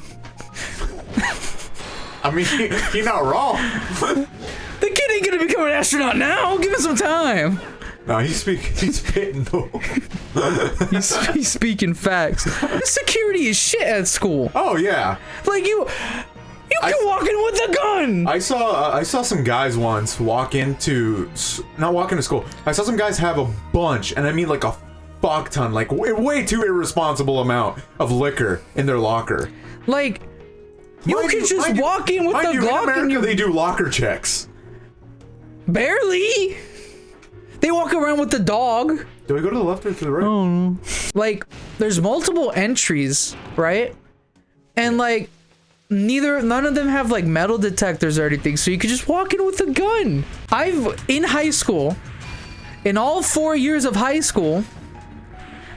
I mean, he's not wrong. The kid ain't gonna become an astronaut now. Give him some time. No, he's spitting though. He's speaking facts. The security is shit at school. Oh yeah. Like you can walk in with a gun. I saw some guys once not walk into school. I saw some guys have a bunch, and I mean like a fuck ton, like way too irresponsible amount of liquor in their locker. Like you can just walk in with the in Glock America, and you they do locker checks. barely. They walk around with the dog. Do we go to the left or to the right? Like there's multiple entries, right? And like none of them have like metal detectors or anything, so you could just walk in with a gun. In high school, in all 4 years of high school,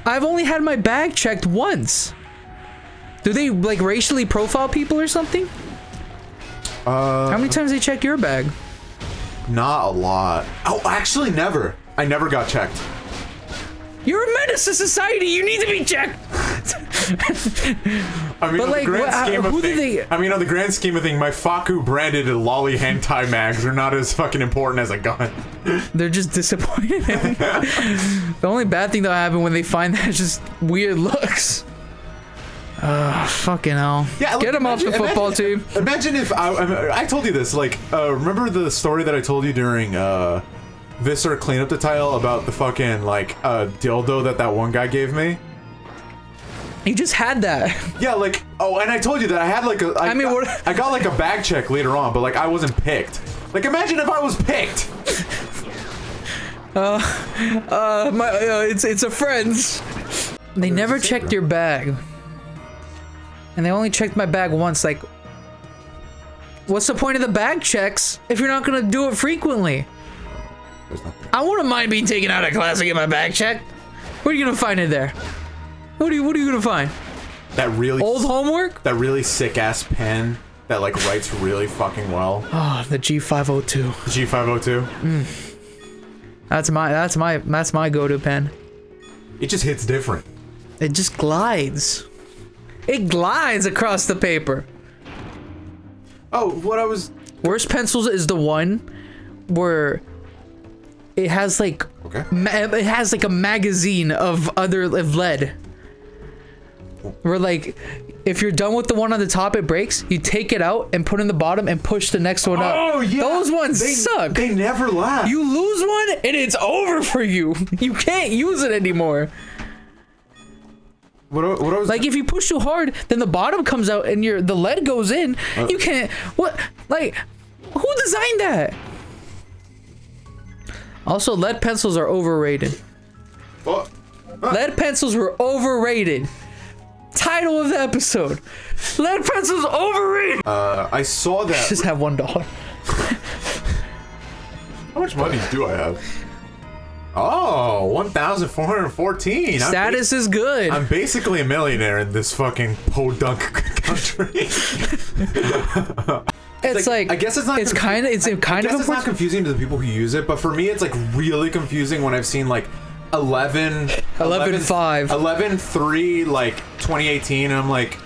I've only had my bag checked once. Do they like racially profile people or something? How many times they check your bag? Not a lot. Oh, actually, never. I never got checked. You're a menace to society. You need to be checked. I mean, But, on like, the grand scheme of who do things, they- on the grand scheme of things, my Faku branded lolly hentai mags are not as fucking important as a gun. They're just disappointed. The only bad thing that happened when they find that is just weird looks. Fucking hell. Yeah, look, Get him off the football team. Imagine if I told you this. Like, remember the story that I told you during Viscera cleanup the tile about the fucking like dildo that one guy gave me? You just had that. Yeah, like, oh, and I told you that I had like I got like a bag check later on, but like I wasn't picked. Like, imagine if I was picked. It's a friend's. They never checked your bag. And they only checked my bag once. Like, what's the point of the bag checks if you're not gonna do it frequently? I wouldn't mind being taken out of class to get my bag checked. What are you gonna find in there? What are you gonna find? That really Old homework? That really sick ass pen that like writes really fucking well. Oh, the G502. G502. That's my go-to pen. It just hits different. It just glides. It glides across the paper. Oh, what I was. Worst pencils is the one where it has like Okay. it has like a magazine of lead. Where like, if you're done with the one on the top, it breaks. You take it out and put in the bottom and push the next one up. Oh yeah, those ones suck. They never last. You lose one and it's over for you. You can't use it anymore. What I was Like if you push too hard, then the bottom comes out and the lead goes in. You can't. What? Like, who designed that? Also, lead pencils are overrated. What? Lead pencils were overrated. Title of the episode: lead pencils overrated. I saw that. Just have $1. How much money do I have? Oh, 1,414. Status is good. I'm basically a millionaire in this fucking podunk country. It's like I guess it's not. It's kind of. It's kind of. I guess it's not confusing to the people who use it, but for me, it's like really confusing when I've seen like 11-5, 11-3, like 2018. And I'm like,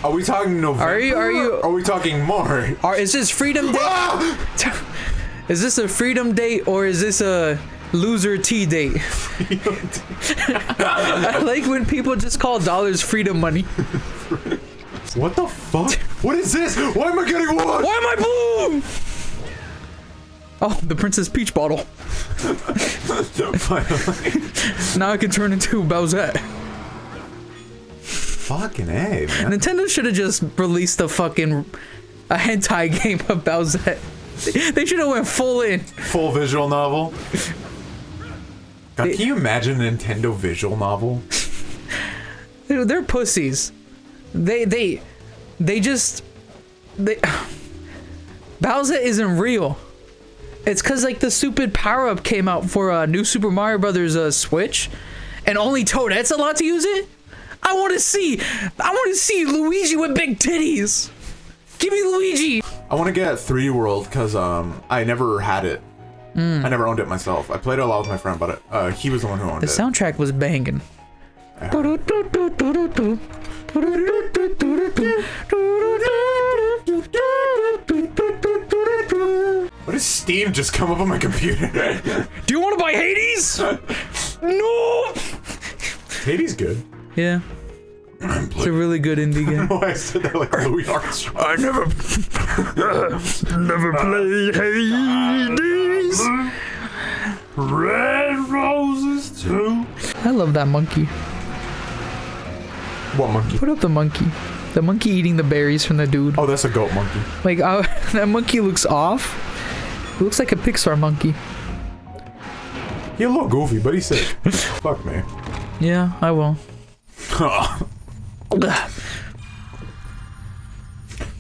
are we talking November? Are we talking March? Is this Freedom Day? Is this a Freedom Day or is this a loser tea date? I like when people just call dollars freedom money. What the fuck? What is this? Why am I getting one? Why am I blue? Oh, the Princess Peach bottle. Now I can turn into Bowsette. Fucking A, man. Nintendo should have just released a hentai game of Bowsette. They should have went full in. Full visual novel. God, can you imagine a Nintendo visual novel? They're pussies. Bowsette isn't real. It's cause like the stupid power-up came out for New Super Mario Brothers Switch, and only Toadette's allowed to use it. I want to see Luigi with big titties. Give me Luigi. I want to get 3D World because I never had it. I never owned it myself. I played it a lot with my friend, but he was the one who owned it. The soundtrack was banging. What does Steam just come up on my computer? Do you want to buy Hades? No. Hades good. Yeah. It's a really good indie game. Why I said that like Louis Armstrong. I never played Hades. Red Roses too. I love that monkey. What monkey? Put up the monkey. The monkey eating the berries from the dude. Oh, that's a goat monkey. Like, that monkey looks off. It looks like a Pixar monkey. He a little goofy, but he's sick. Fuck me. Yeah, I will.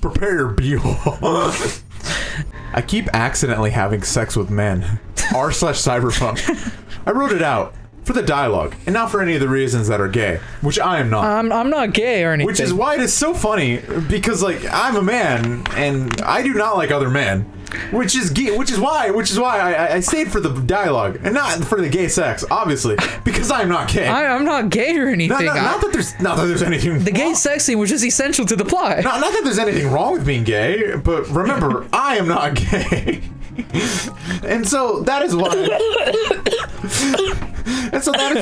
Prepare your b-hole. I keep accidentally having sex with men. r/cyberpunk. I wrote it out for the dialogue, and not for any of the reasons that are gay, which I am not. I'm not gay or anything. Which is why it is so funny, because like I'm a man and I do not like other men. Which is why I stayed for the dialogue and not for the gay sex, obviously, because I'm not gay. I'm not gay or anything. Not that there's anything. The gay sex scene was just essential to the plot. Not that there's anything wrong with being gay, but remember, I am not gay. And so that is why. And so that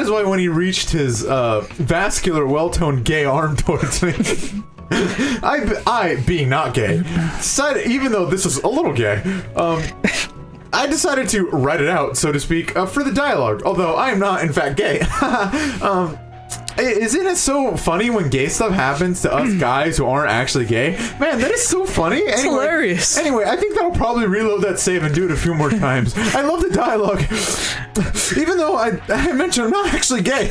is why when he reached his vascular, well-toned gay arm towards me, I being not gay, decided, even though this was a little gay, I decided to write it out, so to speak, for the dialogue. Although I am not, in fact, gay. Isn't it so funny when gay stuff happens to us guys who aren't actually gay? Man, that is so funny. It's hilarious. Anyway, I think that'll probably reload that save and do it a few more times. I love the dialogue. Even though I mentioned I'm not actually gay.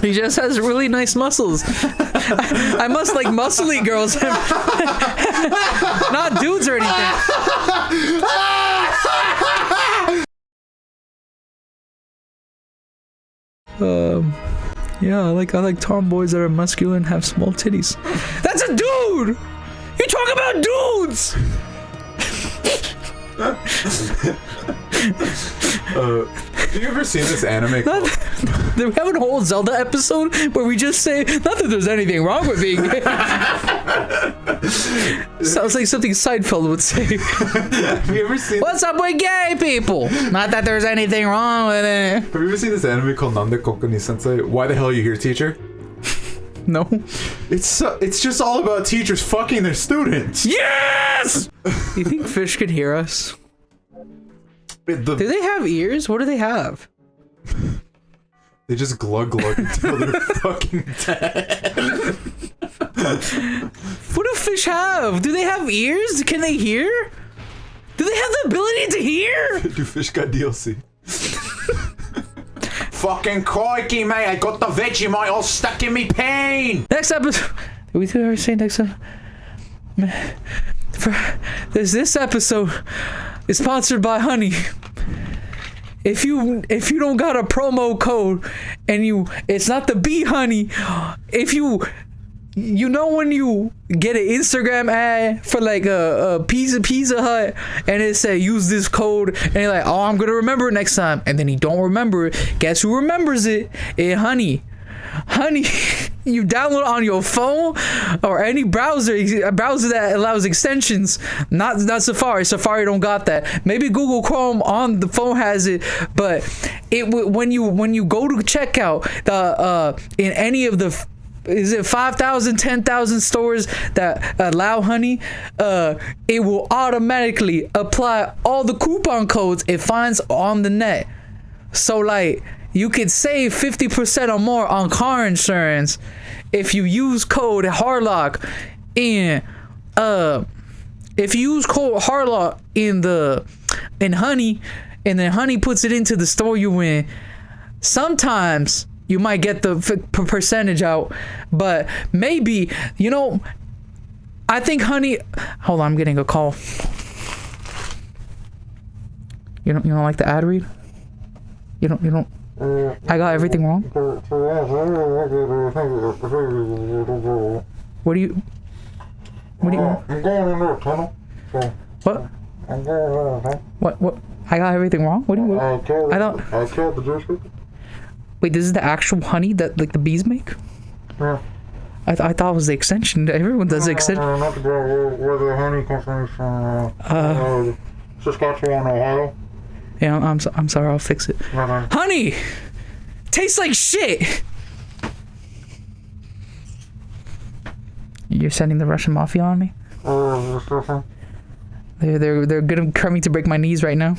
He just has really nice muscles. I must like muscly girls. Not dudes or anything. Yeah, I like tomboys that are muscular and have small titties. That's a dude! You talk about dudes! Have you ever seen this anime? We have a whole Zelda episode where we just say, not that there's anything wrong with being gay. Sounds like something Seinfeld would say. Have you ever seen? What's up with gay people? Not that there's anything wrong with it. Have you ever seen this anime called Nande Kokuni Sensei? Why the hell are you here, teacher? No. It's just all about teachers fucking their students. Yes! You think fish could hear us? Do they have ears? What do they have? They just glug until they're fucking dead. What do fish have? Do they have ears? Can they hear? Do they have the ability to hear? Do fish got DLC? Fucking crikey, mate! I got the Vegemite all stuck in me pain. Next episode. Did we ever say next episode? This episode is sponsored by Honey. If you don't got a promo code and it's not the Bee Honey, if you when you get an Instagram ad for like a Pizza Hut and it say use this code and you're like, oh, I'm gonna remember it next time, and then you don't remember it. Guess who remembers it? Honey. You download it on your phone or any browser that allows extensions. Not Safari. Safari don't got that. Maybe Google Chrome on the phone has it, but when you go to checkout in any of the 5,000, 10,000 stores that allow Honey, it will automatically apply all the coupon codes it finds on the net. So like, you could save 50% or more on car insurance if you use code Harlock in in Honey, and then Honey puts it into the store you in. Sometimes you might get the percentage out, but maybe, I think Honey. Hold on, I'm getting a call. You don't like the ad read? You don't. I got everything wrong? What do you want? I'm going into a tunnel. What? I'm going into a tunnel. What? I got everything wrong? What do you want? I don't. I killed the juice people. Wait, this is the actual honey that like the bees make? Yeah. I thought it was the extension. Everyone does the extension. Not the where the honey comes from. Saskatchewan, Ohio. Yeah, I'm sorry. I'll fix it. Honey tastes like shit. You're sending the Russian mafia on me? They're coming to break my knees right now.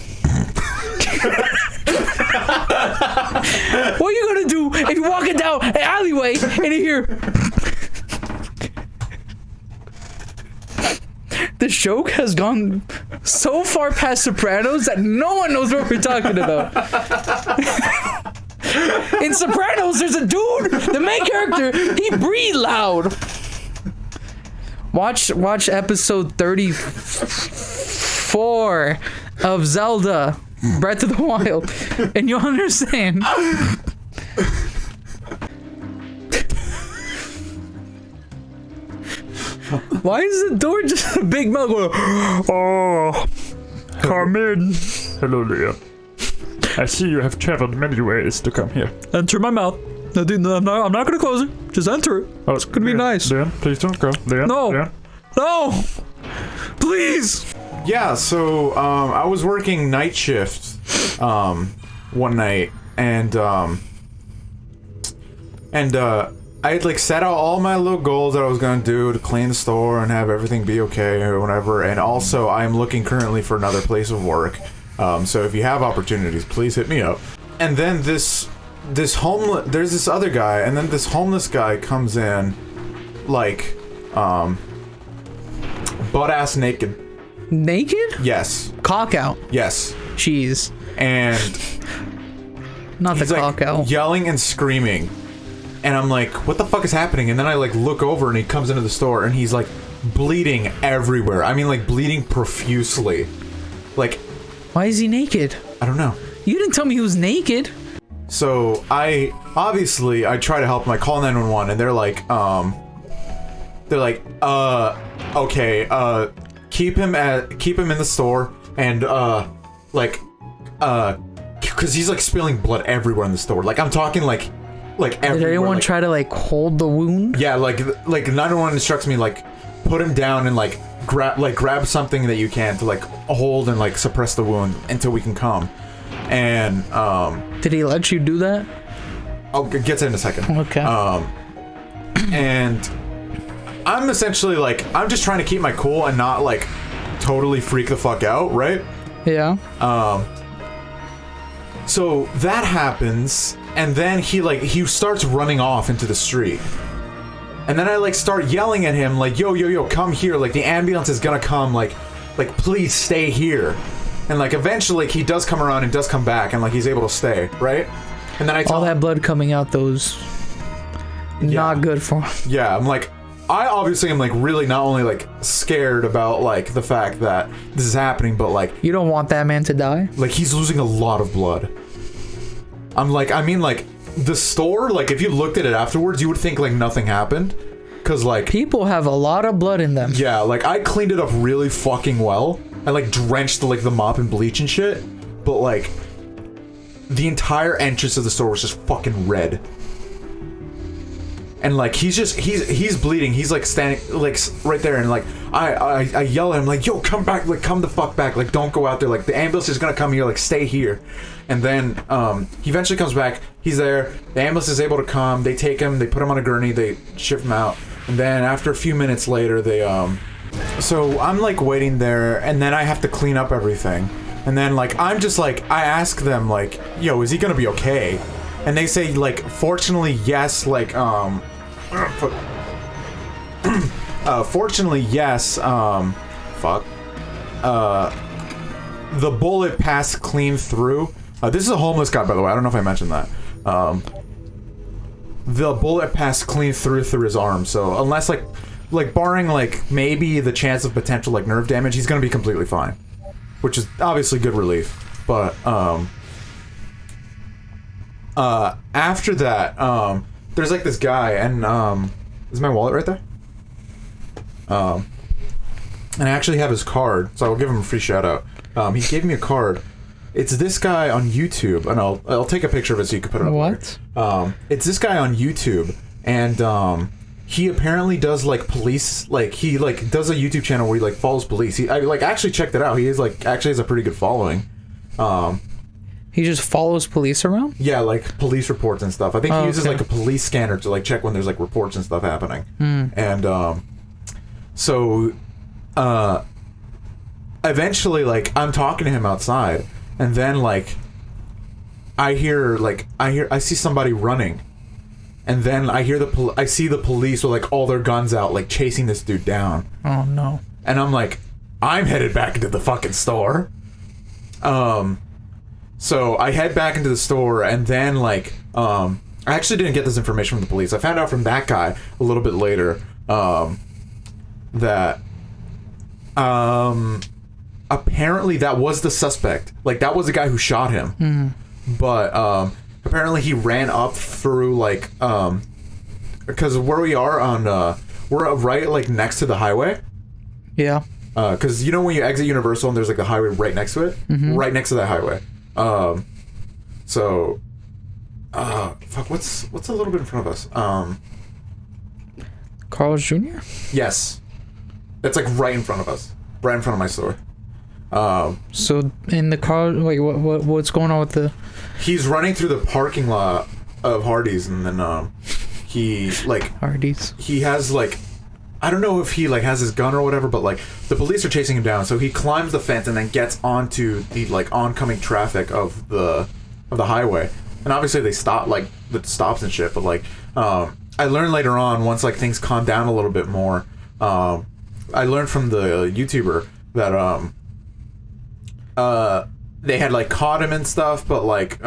What are you gonna do if you're walking down an alleyway and you hear? This joke has gone so far past Sopranos that no one knows what we're talking about. In Sopranos, there's a dude, the main character, he breathes loud. Watch episode 34 of Zelda Breath of the Wild, and you'll understand. Why is the door just a big mouth going, oh, come in. Hello, Leon. I see you have traveled many ways to come here. Enter my mouth. I'm not going to close it. Just enter it. Oh, it's going to be nice. Leon, please don't go. Leon, no. Leon. No. Please. Yeah, so I was working night shift one night, and I had like set out all my little goals that I was gonna do to clean the store and have everything be okay or whatever. And also, I'm looking currently for another place of work. So if you have opportunities, please hit me up. And then there's this other guy, and then this homeless guy comes in, like, butt ass naked. Naked? Yes. Cock out. Yes. Jeez. And not the cock like out. Yelling and screaming. And I'm like, what the fuck is happening? And then I like look over and he comes into the store and he's like bleeding everywhere. I mean, like bleeding profusely. Like, why is he naked? I don't know. You didn't tell me he was naked. So I try to help him. I call 911 and they're like, okay, keep him in the store and because he's like spilling blood everywhere in the store. Like I'm talking like everywhere. Did anyone like, try to like hold the wound? Yeah, like 911 instructs me like put him down and like grab something that you can to like hold and like suppress the wound until we can come. And did he let you do that? I'll get to it in a second. Okay. And I'm essentially like, I'm just trying to keep my cool and not like totally freak the fuck out, right? Yeah. So that happens, and then he starts running off into the street. And then I like start yelling at him like, yo, come here, like the ambulance is gonna come, like please stay here. And like eventually he does come around and does come back, and like he's able to stay, right? And then I tell all that blood coming out, those not good for him. Yeah, I'm like, I obviously am like really not only like scared about like the fact that this is happening, but like you don't want that man to die. Like he's losing a lot of blood. I'm like, I mean like the store, like if you looked at it afterwards, you would think like nothing happened, cause like people have a lot of blood in them. Yeah, like I cleaned it up really fucking well. I like drenched like the mop in bleach and shit, but like the entire entrance of the store was just fucking red. And like he's bleeding. He's like standing like right there, and like I yell at him like, yo, come back, like come the fuck back, like don't go out there, like the ambulance is gonna come here, like stay here. And then he eventually comes back. He's there. The ambulance is able to come. They take him. They put him on a gurney. They shift him out. And then after a few minutes later, they so I'm like waiting there, and then I have to clean up everything. And then like I'm just like, I ask them like, yo, is he gonna be okay? And they say like, fortunately yes, like fortunately yes, the bullet passed clean through. This is a homeless guy, by the way. I don't know if I mentioned that. The bullet passed clean through his arm. So unless like barring like maybe the chance of potential like nerve damage, he's gonna be completely fine, which is obviously good relief. But after that, there's like this guy, and is my wallet right there? And I actually have his card, so I'll give him a free shout out. He gave me a card. It's this guy on YouTube, and I'll take a picture of it so you can put it up. What? There. It's this guy on YouTube, and he apparently does like police, like he like does a YouTube channel where he like follows police. I like actually checked it out. He is like actually has a pretty good following. He just follows police around? Yeah, like police reports and stuff. I think he uses like a police scanner to like check when there's like reports and stuff happening. And so eventually like I'm talking to him outside, and then like I see somebody running, and then I see the police with like all their guns out, like chasing this dude down. Oh no. And I'm like, I'm headed back into the fucking store. So I head back into the store, and then like I actually didn't get this information from the police. I found out from that guy a little bit later that apparently that was the suspect. Like that was the guy who shot him. But apparently he ran up through like because where we are on we're right like next to the highway. Yeah. Because you know when you exit Universal and there's like the highway right next to it, right next to that highway. So fuck, what's a little bit in front of us? Carl's Jr.? Yes, that's like right in front of us, right in front of my store. So in the car, like what's going on with the? He's running through the parking lot of Hardee's, and then he like Hardee's. He has like, I don't know if he like has his gun or whatever, but like the police are chasing him down, so he climbs the fence and then gets onto the like oncoming traffic of the highway, and obviously they stop like the stops and shit. But like I learned later on, once like things calm down a little bit more, I learned from the YouTuber that they had like caught him and stuff, but like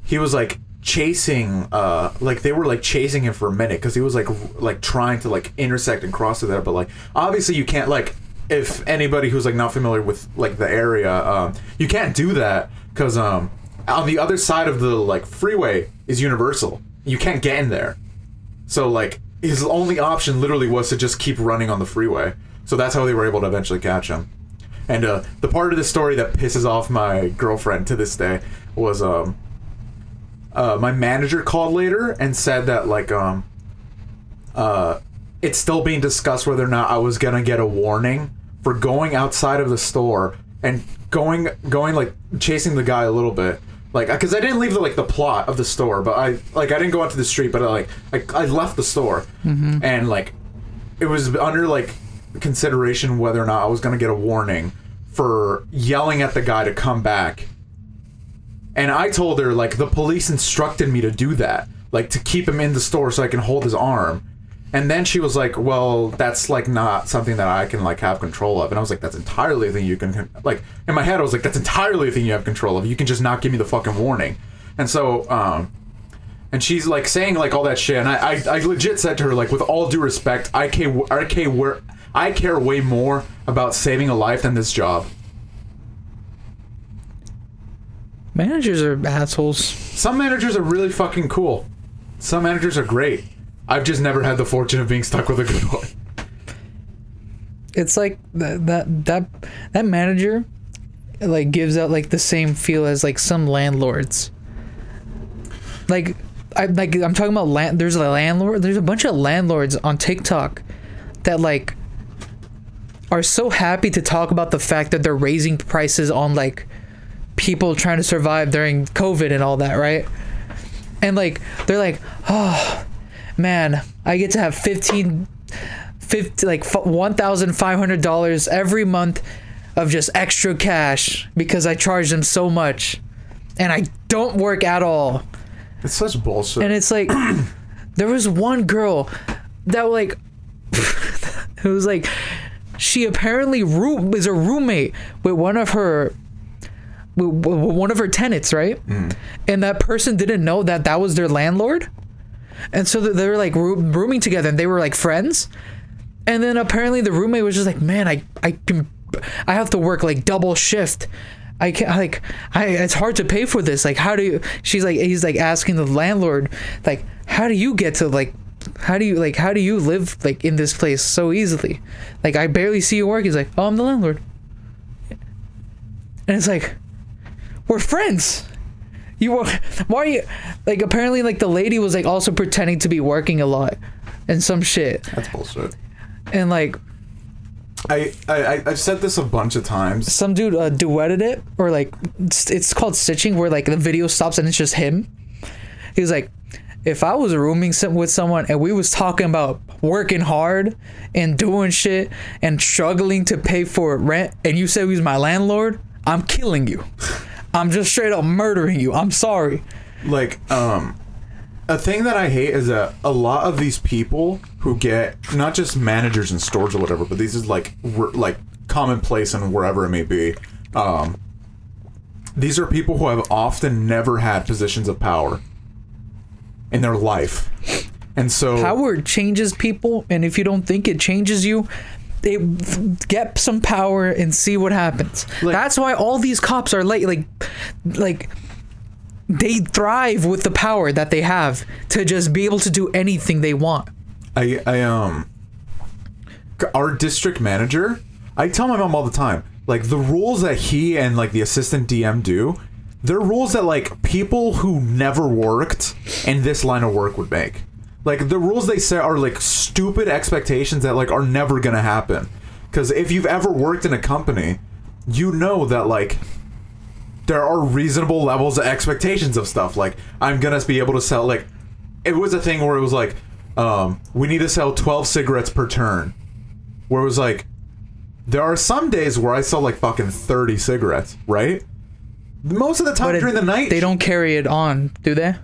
he was like chasing like they were like chasing him for a minute because he was like trying to like intersect and cross to there, but like obviously you can't, like if anybody who's like not familiar with like the area, you can't do that because on the other side of the like freeway is Universal. You can't get in there, so like his only option literally was to just keep running on the freeway. So that's how they were able to eventually catch him. And the part of the story that pisses off my girlfriend to this day was my manager called later and said that like it's still being discussed whether or not I was gonna get a warning for going outside of the store and going like chasing the guy a little bit, like because I didn't leave the plot of the store, but I didn't go out to the street, but I left the store, and like it was under like consideration whether or not I was gonna get a warning for yelling at the guy to come back. And I told her, like, the police instructed me to do that, like, to keep him in the store so I can hold his arm. And then she was like, well, that's, like, not something that I can, like, have control of. And I was like, that's entirely a thing you can, like, in my head, I was like, that's entirely a thing you have control of. You can just not give me the fucking warning. And so, and she's, like, saying, like, all that shit. And I legit said to her, like, with all due respect, I care way more about saving a life than this job. Managers are assholes. Some managers are really fucking cool. Some managers are great. I've just never had the fortune of being stuck with a good one. It's like that manager like gives out like the same feel as like some landlords. I'm talking about there's a landlord. There's a bunch of landlords on TikTok that like are so happy to talk about the fact that they're raising prices on like people trying to survive during COVID and all that, right? And like they're like, oh man, I get to have $1,500 every month of just extra cash because I charge them so much and I don't work at all. It's such bullshit. And it's like there was one girl that like it was like she apparently is a roommate with one of her tenants, right? And that person didn't know that was their landlord, and so they were like rooming together and they were like friends. And then apparently the roommate was just like, man, I have to work like double shift. I can't, it's hard to pay for this. Like, he's like asking the landlord, like, how do you live like in this place so easily? Like, I barely see you work. He's like, oh, I'm the landlord. And it's like, we're friends. Why are you like? Apparently, like the lady was like also pretending to be working a lot, and some shit. That's bullshit. And like, I've said this a bunch of times. Some dude duetted it, or like it's called stitching, where like the video stops and it's just him. He was like, if I was rooming with someone and we was talking about working hard and doing shit and struggling to pay for rent, and you said he was my landlord, I'm killing you. I'm just straight up murdering you. I'm sorry. Like, a thing that I hate is that a lot of these people who get not just managers in stores or whatever, but these is like commonplace and wherever it may be. These are people who have often never had positions of power in their life, and so power changes people. And if you don't think it changes you, they get some power and see what happens. Like, that's why all these cops are like they thrive with the power that they have to just be able to do anything they want. Our district manager, I tell my mom all the time, like the rules that he and like the assistant DM do, they're rules that like people who never worked in this line of work would make. Like, the rules they set are, like, stupid expectations that, like, are never gonna happen. Because if you've ever worked in a company, you know that, like, there are reasonable levels of expectations of stuff. Like, I'm gonna be able to sell, like, it was a thing where it was like, we need to sell 12 cigarettes per turn. Where it was like, there are some days where I sell, like, fucking 30 cigarettes, right? Most of the time during the night... They don't carry it on, do they?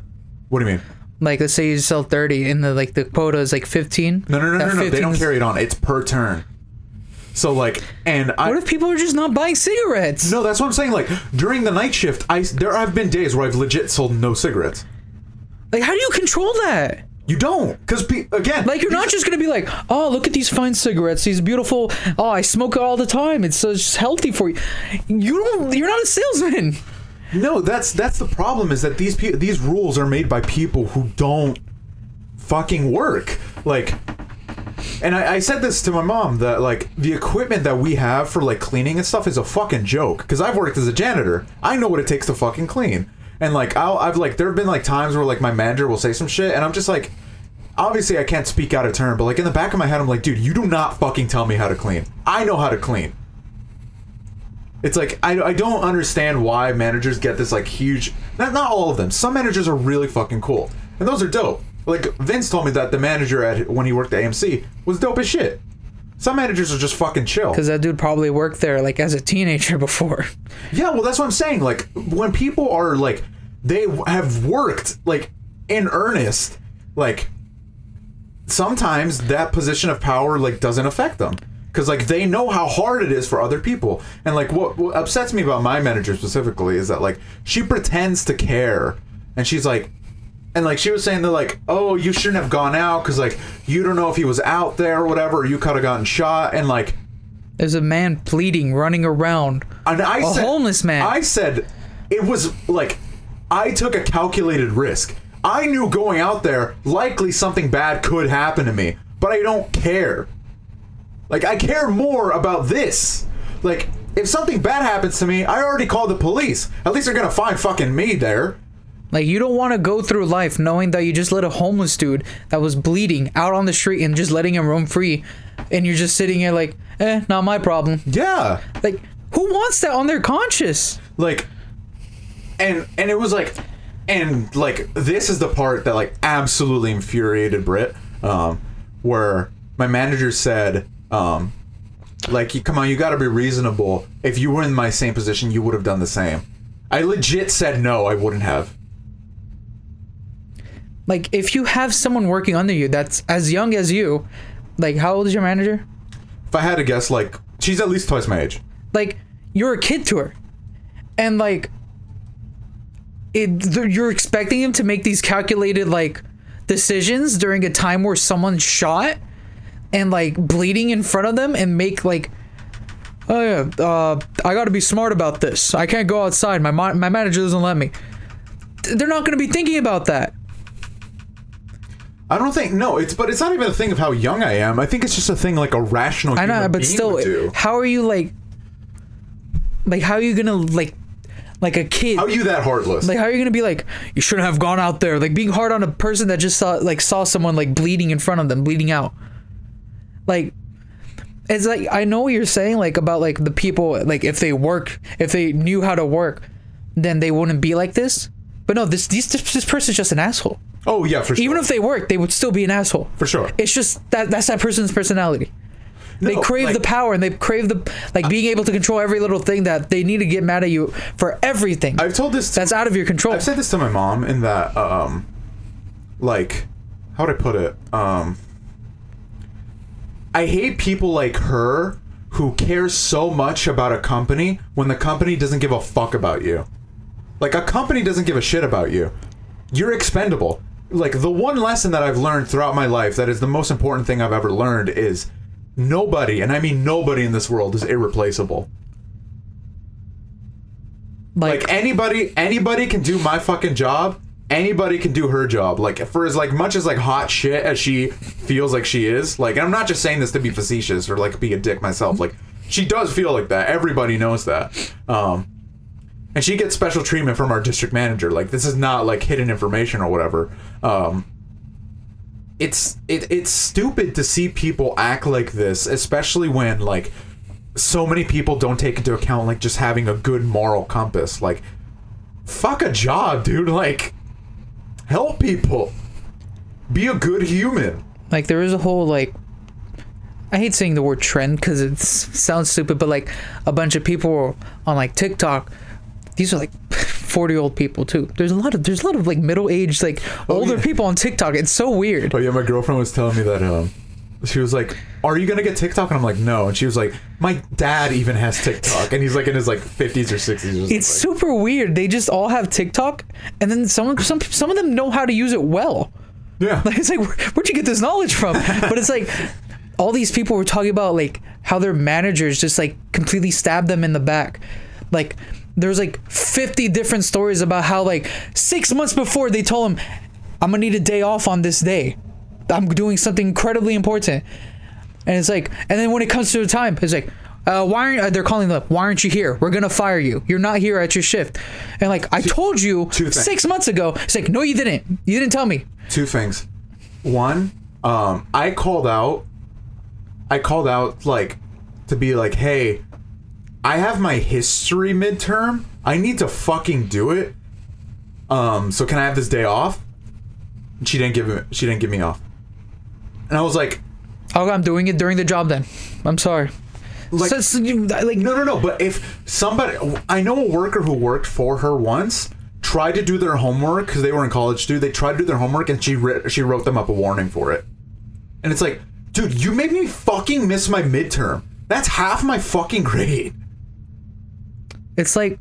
What do you mean? Like, let's say you sell 30 and the quota is like 15. No. They don't carry it on. It's per turn. So like, what if people are just not buying cigarettes? No, that's what I'm saying. Like during the night shift, there have been days where I've legit sold no cigarettes. Like, how do you control that? You don't, because again, like, you're not just gonna be like, oh, look at these fine cigarettes, these beautiful. Oh, I smoke it all the time. It's just healthy for you. You're not a salesman. No, that's the problem, is that these rules are made by people who don't fucking work. Like, and I said this to my mom, that like the equipment that we have for like cleaning and stuff is a fucking joke, because I've worked as a janitor. I know what it takes to fucking clean. And like I've like, there have been like times where like my manager will say some shit and I'm just like, obviously I can't speak out of turn, but like in the back of my head, I'm like, dude, you do not fucking tell me how to clean. I know how to clean. It's like, I don't understand why managers get this like huge, not all of them. Some managers are really fucking cool. And those are dope. Like Vince told me that the manager when he worked at AMC was dope as shit. Some managers are just fucking chill. Because that dude probably worked there like as a teenager before. Yeah, well, that's what I'm saying. Like, when people are like, they have worked like in earnest, like sometimes that position of power like doesn't affect them. Because like they know how hard it is for other people. And like what upsets me about my manager specifically is that like she pretends to care. And she's like, and like she was saying that like, oh, you shouldn't have gone out because like you don't know if he was out there or whatever, or you could have gotten shot. And like, there's a man bleeding, running around. And a homeless man. I said it was like I took a calculated risk. I knew going out there likely something bad could happen to me, but I don't care. Like, I care more about this. Like, if something bad happens to me, I already called the police. At least they're gonna find fucking me there. Like, you don't want to go through life knowing that you just let a homeless dude that was bleeding out on the street and just letting him roam free, and you're just sitting here like, not my problem. Yeah. Like, who wants that on their conscience? Like, and it was like, and like, this is the part that like absolutely infuriated Britt, where my manager said, like, come on, you gotta be reasonable. If you were in my same position, you would have done the same. I legit said no, I wouldn't have. Like, if you have someone working under you that's as young as you, like, how old is your manager? If I had to guess, like, she's at least twice my age. Like, you're a kid to her. And, like, you're expecting him to make these calculated, like, decisions during a time where someone's shot and, like, bleeding in front of them and make, like, oh, yeah, I gotta be smart about this. I can't go outside. My manager doesn't let me. They're not gonna be thinking about that. I don't think, no, but it's not even a thing of how young I am. I think it's just a thing like a rational human I know, but being still, would do. how are you like, how are you gonna, like a kid? How are you that heartless? Like, how are you gonna be like, you shouldn't have gone out there, like, being hard on a person that just saw someone, like, bleeding in front of them, bleeding out. Like, it's like, I know what you're saying, like, about, like, the people, like, if they knew how to work, then they wouldn't be like this. But no, this person's just an asshole. Oh, yeah, for sure. Even if they worked, they would still be an asshole. For sure. It's just that's that person's personality. No, they crave the power, and they crave the, like, being able to control every little thing, that they need to get mad at you for everything. I've told this that's out of your control. I've said this to my mom in that, like, how would I put it? I hate people like her who care so much about a company when the company doesn't give a fuck about you. Like, a company doesn't give a shit about you. You're expendable. Like, the one lesson that I've learned throughout my life that is the most important thing I've ever learned is nobody, and I mean nobody in this world, is irreplaceable. Like anybody can do my fucking job. Anybody can do her job. Like, for as like much as like hot shit as she feels like she is, like, and I'm not just saying this to be facetious or like be a dick myself. Like, she does feel like that. Everybody knows that. And she gets special treatment from our district manager. Like, this is not like hidden information or whatever. It's stupid to see people act like this, especially when like so many people don't take into account like just having a good moral compass. Like, fuck a job, dude. Like, help people. Be a good human. Like, there is a whole, like, I hate saying the word trend because it sounds stupid, but like a bunch of people on like TikTok. These are like 40-year-old people too. There's a lot of like middle-aged, like older people on TikTok. It's so weird. Oh yeah, my girlfriend was telling me that she was like, "Are you gonna get TikTok?" And I'm like, "No." And she was like, "My dad even has TikTok," and he's like in his like 50s or 60s. It's super weird. They just all have TikTok, and then some of them know how to use it well. Yeah. Like, it's like, where'd you get this knowledge from? But it's like, all these people were talking about like how their managers just like completely stabbed them in the back. Like, there's like 50 different stories about how like 6 months before they told him, I'm gonna need a day off on this day. I'm doing something incredibly important. And it's like, and then when it comes to the time, it's like, they're calling them, why aren't you here? We're gonna fire you. You're not here at your shift. And like, I told you 6 months ago. It's like, no, you didn't. You didn't tell me. Two things. One, I called out like to be like, hey, I have my history midterm. I need to fucking do it. So can I have this day off? And she didn't give me off. And I was like, oh, I'm doing it during the job then. I'm sorry. Like, no. But if somebody, I know a worker who worked for her once tried to do their homework because they were in college too. They tried to do their homework and she wrote them up a warning for it. And it's like, dude, you made me fucking miss my midterm. That's half my fucking grade. It's like,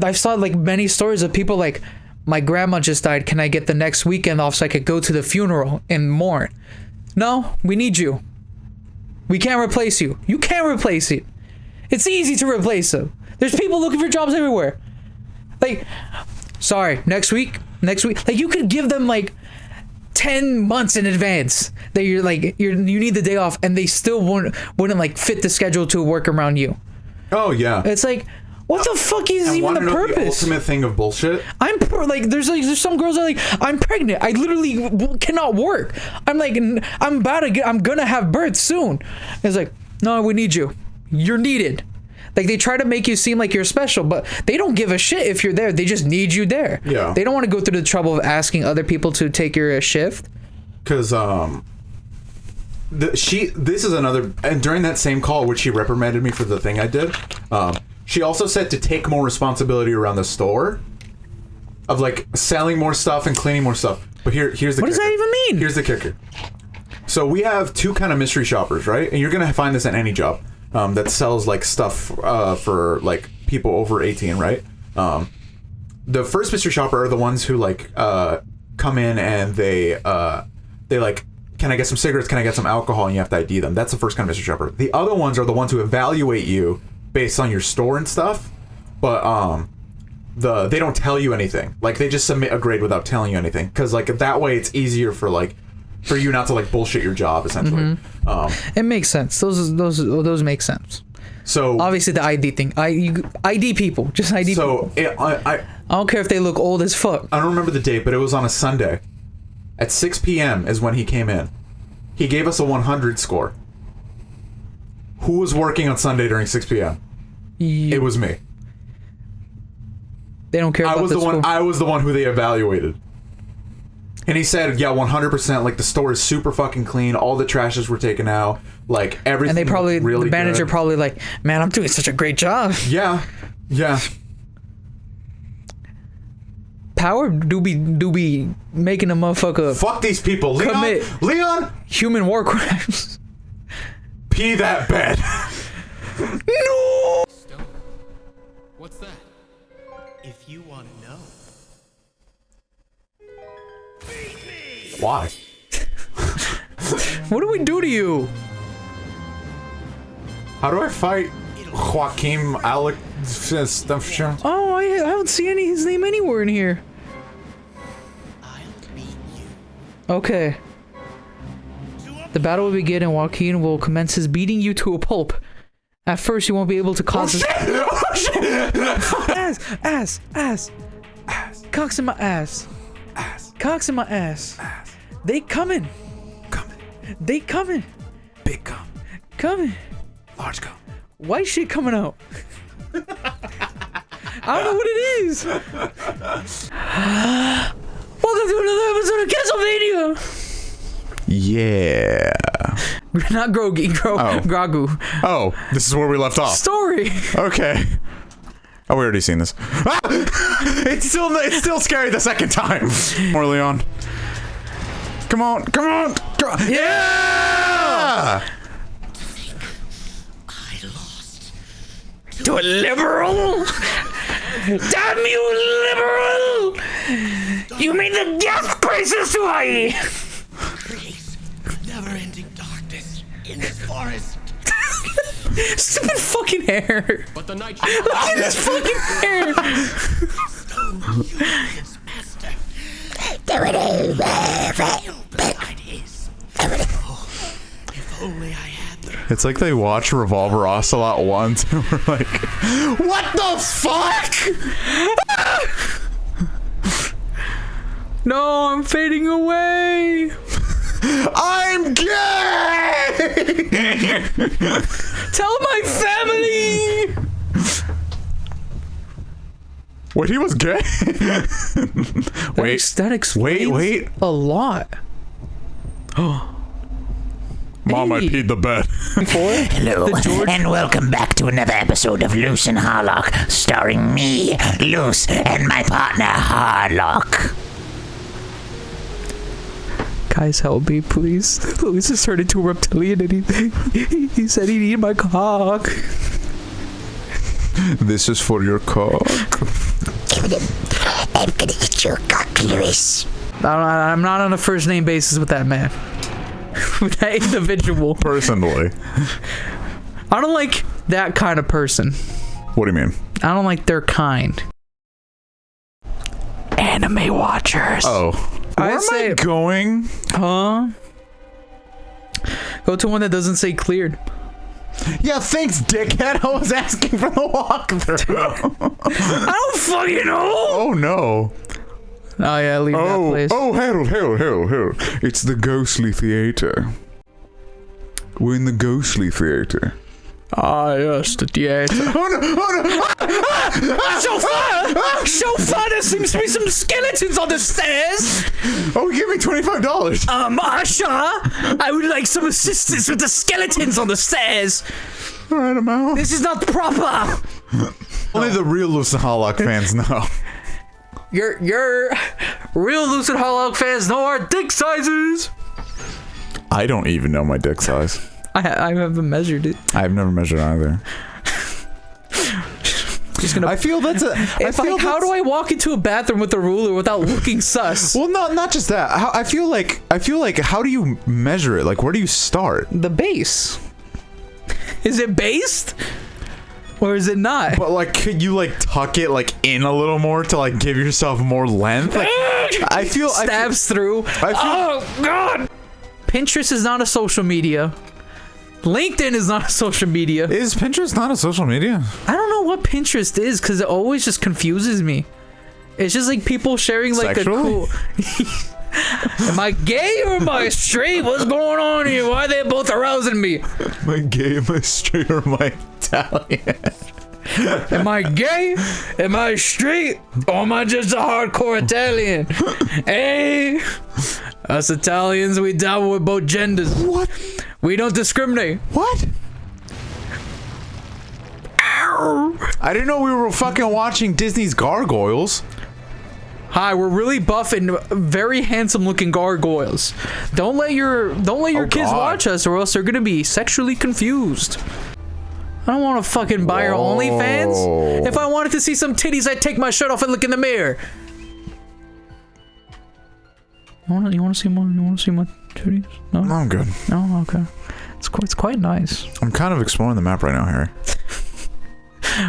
I saw like many stories of people like, my grandma just died. Can I get the next weekend off so I could go to the funeral and mourn? No, we need you. We can't replace you. You can't replace it. It's easy to replace them. There's people looking for jobs everywhere. Like, sorry, next week. Like, you could give them like 10 months in advance that you're like, you need the day off, and they still wouldn't like fit the schedule to work around you. Oh yeah. It's like, what the fuck is even the purpose? The ultimate thing of bullshit. There's some girls that are like, I'm pregnant. I literally cannot work. I'm like, I'm gonna have birth soon. It's like, no, we need you. You're needed. Like, they try to make you seem like you're special, but they don't give a shit if you're there. They just need you there. Yeah. They don't want to go through the trouble of asking other people to take your shift. Because this is another, and during that same call, which she reprimanded me for the thing I did. She also said to take more responsibility around the store, of like selling more stuff and cleaning more stuff. But here's the kicker. What does that even mean? Here's the kicker. So we have two kind of mystery shoppers, right? And you're gonna find this at any job that sells like stuff for like people over 18, right? The first mystery shopper are the ones who like come in and they like, can I get some cigarettes? Can I get some alcohol? And you have to ID them. That's the first kind of mystery shopper. The other ones are the ones who evaluate you based on your store and stuff, but they don't tell you anything. Like, they just submit a grade without telling you anything, because like that way it's easier for you not to like bullshit your job essentially. It makes sense. Those make sense. So obviously the ID thing, ID people, just ID people. I don't care if they look old as fuck. I don't remember the date, but it was on a Sunday at 6 p.m. is when he came in. He gave us a 100 score. Who was working on Sunday during 6 p.m.? It was me. They don't care about the school. I was the one who they evaluated. And he said, yeah, 100%, like, the store is super fucking clean. All the trashes were taken out. Like, everything. And they probably, really, the manager good. Probably like, man, I'm doing such a great job. Yeah. Yeah. Power do be making a motherfucker. Fuck these people. Leon! Human war crimes. Pee that bed. No! What's that? If you want to know. Why? What do we do to you? How do I fight Joaquin Alec stuff? Oh, I don't see his name anywhere in here. I'll beat you. Okay. The battle will begin and Joaquin will commence his beating you to a pulp. At first, you won't be able to cause ass. Cocks in my ass. Cocks in my ass. They coming. They coming. Big cum. Coming. Large cum. White shit coming out. I don't know what it is. Welcome to another episode of Castlevania. Yeah. Not Grogu. Grogu. Oh, this is where we left off. Story. Okay. Oh, we already seen this. Ah! It's still scary the second time. More Leon. Come on. Yeah! I lost. To a liberal? Damn you, liberal! You made the death crisis too high! Create never-ending darkness in this forest. Stupid fucking hair. But the night Look at his fucking hair. Stone its master. Beside his. Oh, if only I had the. It's like they watch Revolver Ocelot once and we're like, what the fuck? No, I'm fading away. I'm gay! Tell my family. Wait, he was gay? Wait. That explains wait. a lot. Mom, I Hey. peed the bed. Hello, and welcome back to another episode of Loos and Harlock, starring me, Loos, and my partner, Harlock. Guys, help me, please. Luis has turned into a reptilian and he said he'd eat my cock. This is for your cock. I'm gonna eat your cock, Lewis. I'm not on a first name basis with that man. With that individual. Personally. I don't like that kind of person. What do you mean? I don't like their kind. Anime watchers. Oh. Where am I going? Huh? Go to one that doesn't say cleared. Yeah, thanks, dickhead. I was asking for the walkthrough. I don't fucking know. Oh, no. Oh, yeah, leave that place. Oh, Harold. It's the Ghostly Theater. We're in the Ghostly Theater. Ah, yes, the theater. Oh, no. Chauffeur, there seems to be some skeletons on the stairs. Oh, give me $25. Asha, I would like some assistance with the skeletons on the stairs. All right, I'm out. This is not proper. Only the real Loos and Harlock fans know. Your real Loos and Harlock fans know our dick sizes. I don't even know my dick size. I haven't measured it. I've never measured either. Just gonna. I feel that's a. How do I walk into a bathroom with a ruler without looking sus? Well, not just that. I feel like. How do you measure it? Like, where do you start? The base. Is it based? Or is it not? But like, could you like tuck it like in a little more to like give yourself more length? Like, I feel stabs through. Oh God! Pinterest is not a social media. LinkedIn is not a social media. Is Pinterest not a social media? I don't know what Pinterest is because it always just confuses me. It's just like people sharing like Sexually? a cool. Am I gay or am I straight? What's going on here? Why are they both arousing me? Am I gay? Am I straight? Or am I Italian? Am I gay? Am I straight? Or am I just a hardcore Italian? Hey, us Italians, we dabble with both genders. What? We don't discriminate. What? Ow! I didn't know we were fucking watching Disney's Gargoyles. Hi, we're really buff and very handsome looking gargoyles. Don't let your kids God. watch us or else they're gonna be sexually confused. I don't want to fucking buy your OnlyFans. If I wanted to see some titties, I'd take my shirt off and look in the mirror. You want to see more? You want to see my titties? No, I'm good. no, okay. It's quite nice. I'm kind of exploring the map right now, Harry.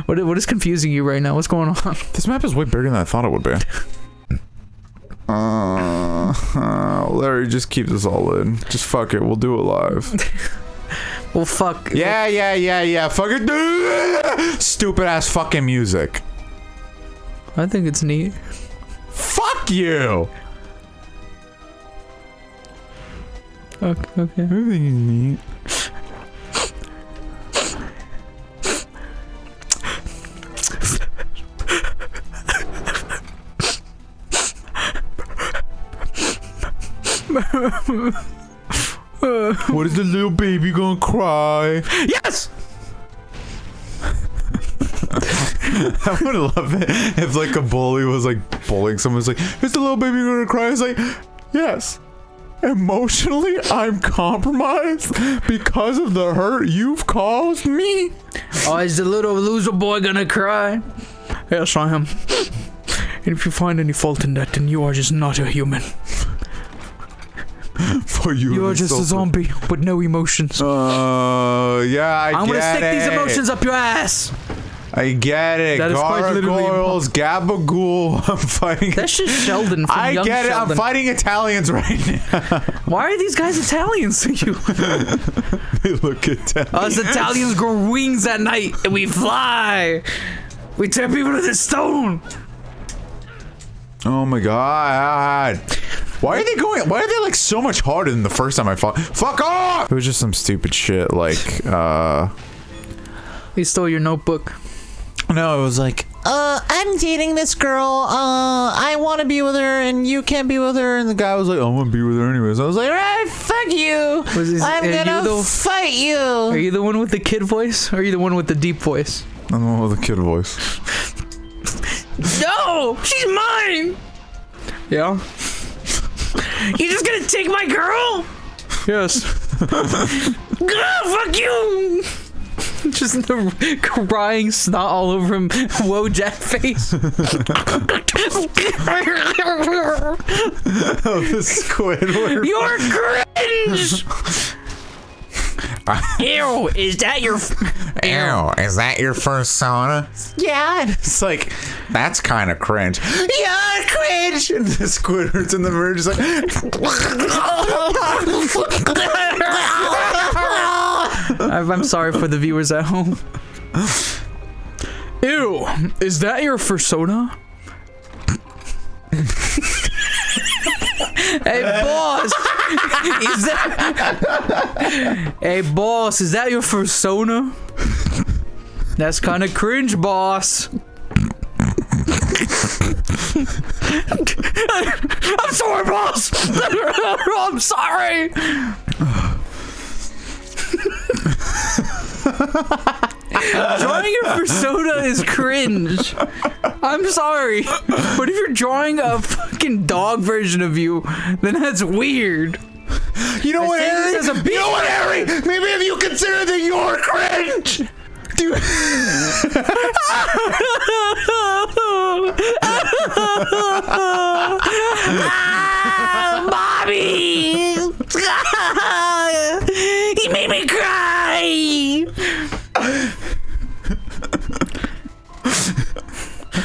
What is confusing you right now? What's going on? This map is way bigger than I thought it would be. Larry, just keep this all in. Just fuck it. We'll do it live. Well, fuck. Yeah. Fuck it. Stupid ass fucking music. I think it's neat. Fuck you. Okay. Everything is neat. What is the little baby gonna cry? Yes. I would love it if like a bully was like bullying someone. It's like, is the little baby gonna cry? It's like, yes. Emotionally, I'm compromised because of the hurt you've caused me. Oh, is the little loser boy gonna cry? Yes, I am. And if you find any fault in that, then you are just not a human. For you, You are just a zombie with no emotions. Yeah, I'm gonna stick these emotions up your ass. I get it. That is quite literally Gargoyles, Gabagool. I'm fighting. That's just Sheldon from I Young get it. Sheldon. I'm fighting Italians right now. Why are these guys Italians to you? They look Italian. Us Italians grow wings at night and we fly. We turn people to stone. Oh my god. Why are they like so much harder than the first time I fought? Fuck off! It was just some stupid shit like, He stole your notebook. no, it was like, I'm dating this girl. I want to be with her, and you can't be with her. and the guy was like, I want to be with her anyways. I was like, Alright, fuck you. I'm gonna fight you. Are you the one with the kid voice? Or are you the one with the deep voice? I'm the one with the kid voice. No! She's mine! Yeah? You just gonna take my girl? Yes. Fuck you! Just the crying snot all over him. Whoa, Jack face. Oh, the Squidward. You're cringe! Ew, is that your... Ew, is that your first sauna? Yeah. It's like, that's kind of cringe. You're cringe! And the Squidward's in the mirror just like... I'm sorry for the viewers at home. Ew, is that your fursona? Hey boss, is that? Hey boss, is that your fursona? That's kind of cringe, boss. I'm sorry, boss. I'm sorry. Drawing your persona is cringe. I'm sorry, but if you're drawing a fucking dog version of you, then that's weird. You know what, Harry? You know what, Harry? Maybe if you consider that you're cringe. Dude. Bobby! He made me cry!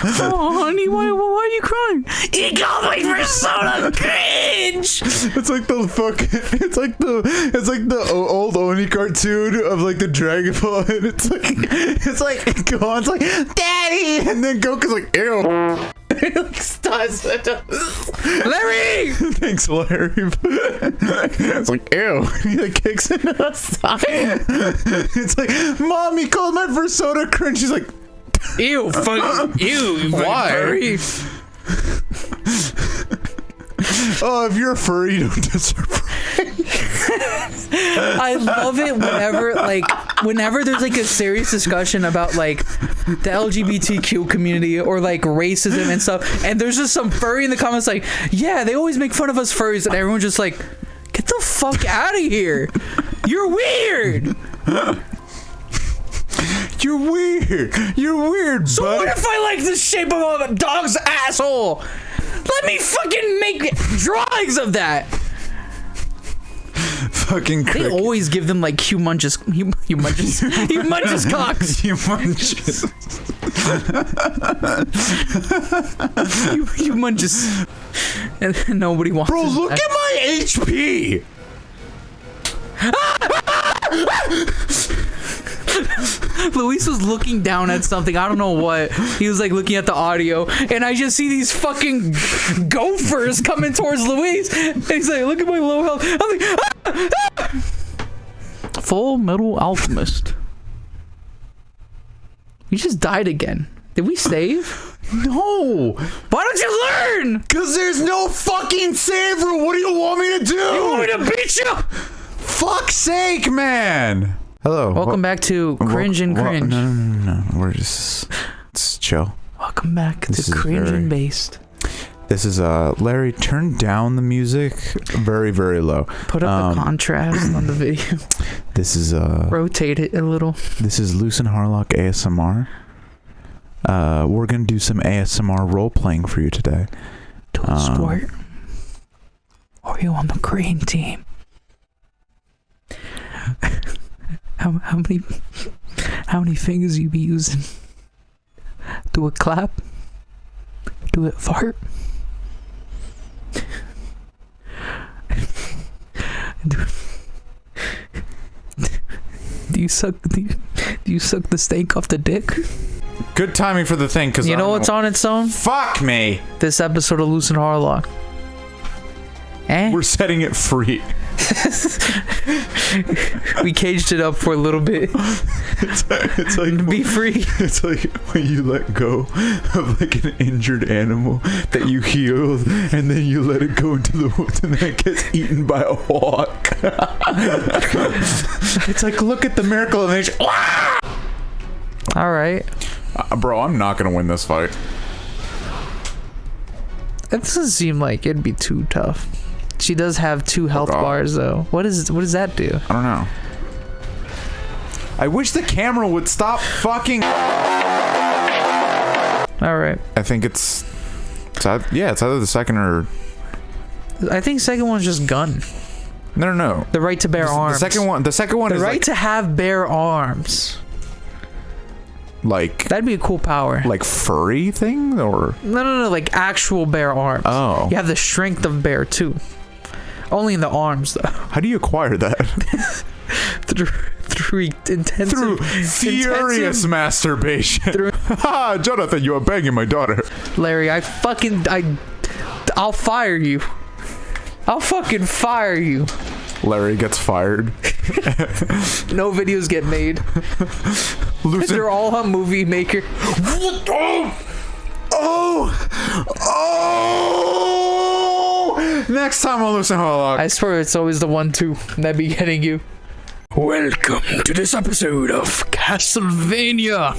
Oh, honey, why are you crying? He called my persona cringe! It's like the old Oni cartoon of like the Dragon Ball, and it's like Gohan's like, Daddy, and then Goku's like, ew. Larry! Thanks, Larry. It's like, ew. He like kicks into the side. It's like, Mom, he called my persona cringe. She's like, ew, fuck, ew. Why? Furry. Oh, if you're a furry, you don't deserve. I love it whenever there's like a serious discussion about like the LGBTQ community or like racism and stuff, and there's just some furry in the comments like, yeah, they always make fun of us furries, and everyone's just like, get the fuck out of here. You're weird. You're weird. You're weird, So buddy. what if I like the shape of a dog's asshole? Let me fucking make drawings of that. Fucking They cricket. always give them like humongous cocks. Humongous. Humongous. And nobody wants Bro, it. look at my HP. Luis was looking down at something. I don't know what. He was like looking at the audio, and I just see these fucking gophers coming towards Luis. And he's like, "Look at my low health." I'm like, ah! Full Metal Alchemist. We just died again. Did we save? No. Why don't you learn? Because there's no fucking save rule. What do you want me to do? You want me to beat you? Fuck's sake, man. Hello. Welcome back to Cringe and Cringe. No. We're just chill. Welcome back This to is Cringe very- and Based. This is Larry. Turn down the music very, very low. Put up the contrast on the video. This is Rotate it a little. This is Loos Harlock ASMR. We're gonna do some ASMR role playing for you today. Do it, sport. Or are you on the green team? How many fingers you be using? Do it clap? Do it fart? Do you suck the steak off the dick? Good timing for the thing, because You know what's on its own? Fuck me. This episode of Loos Harlock. We're setting it free. We caged it up for a little bit. It's like Be free. It's like when you let go of like an injured animal that you healed, and then you let it go into the woods, and then it gets eaten by a hawk. It's like, look at the miracle of nature. All right. Bro, I'm not gonna win this fight. It doesn't seem like it'd be too tough. She does have 2 health bars though. What does that do? I don't know. I wish the camera would stop fucking. All right. I think it's either the second or. I think second one's just gun. No. The right to bear arms. The second one The is right like, to have bare arms. like That'd be a cool power. like furry thing or No, like actual bare arms. Oh. You have the strength of bear too. Only in the arms though. how do you acquire that? Through intensive, Through furious intensive- masturbation. Ha, Jonathan, you are banging my daughter. Larry, I'll fire you. I'll fucking fire you. Larry gets fired. No videos get made. They're all on Movie Maker. Oh! Next time on Loos Harlock. I swear it's always the 1-2 that be getting you. Welcome to this episode of Castlevania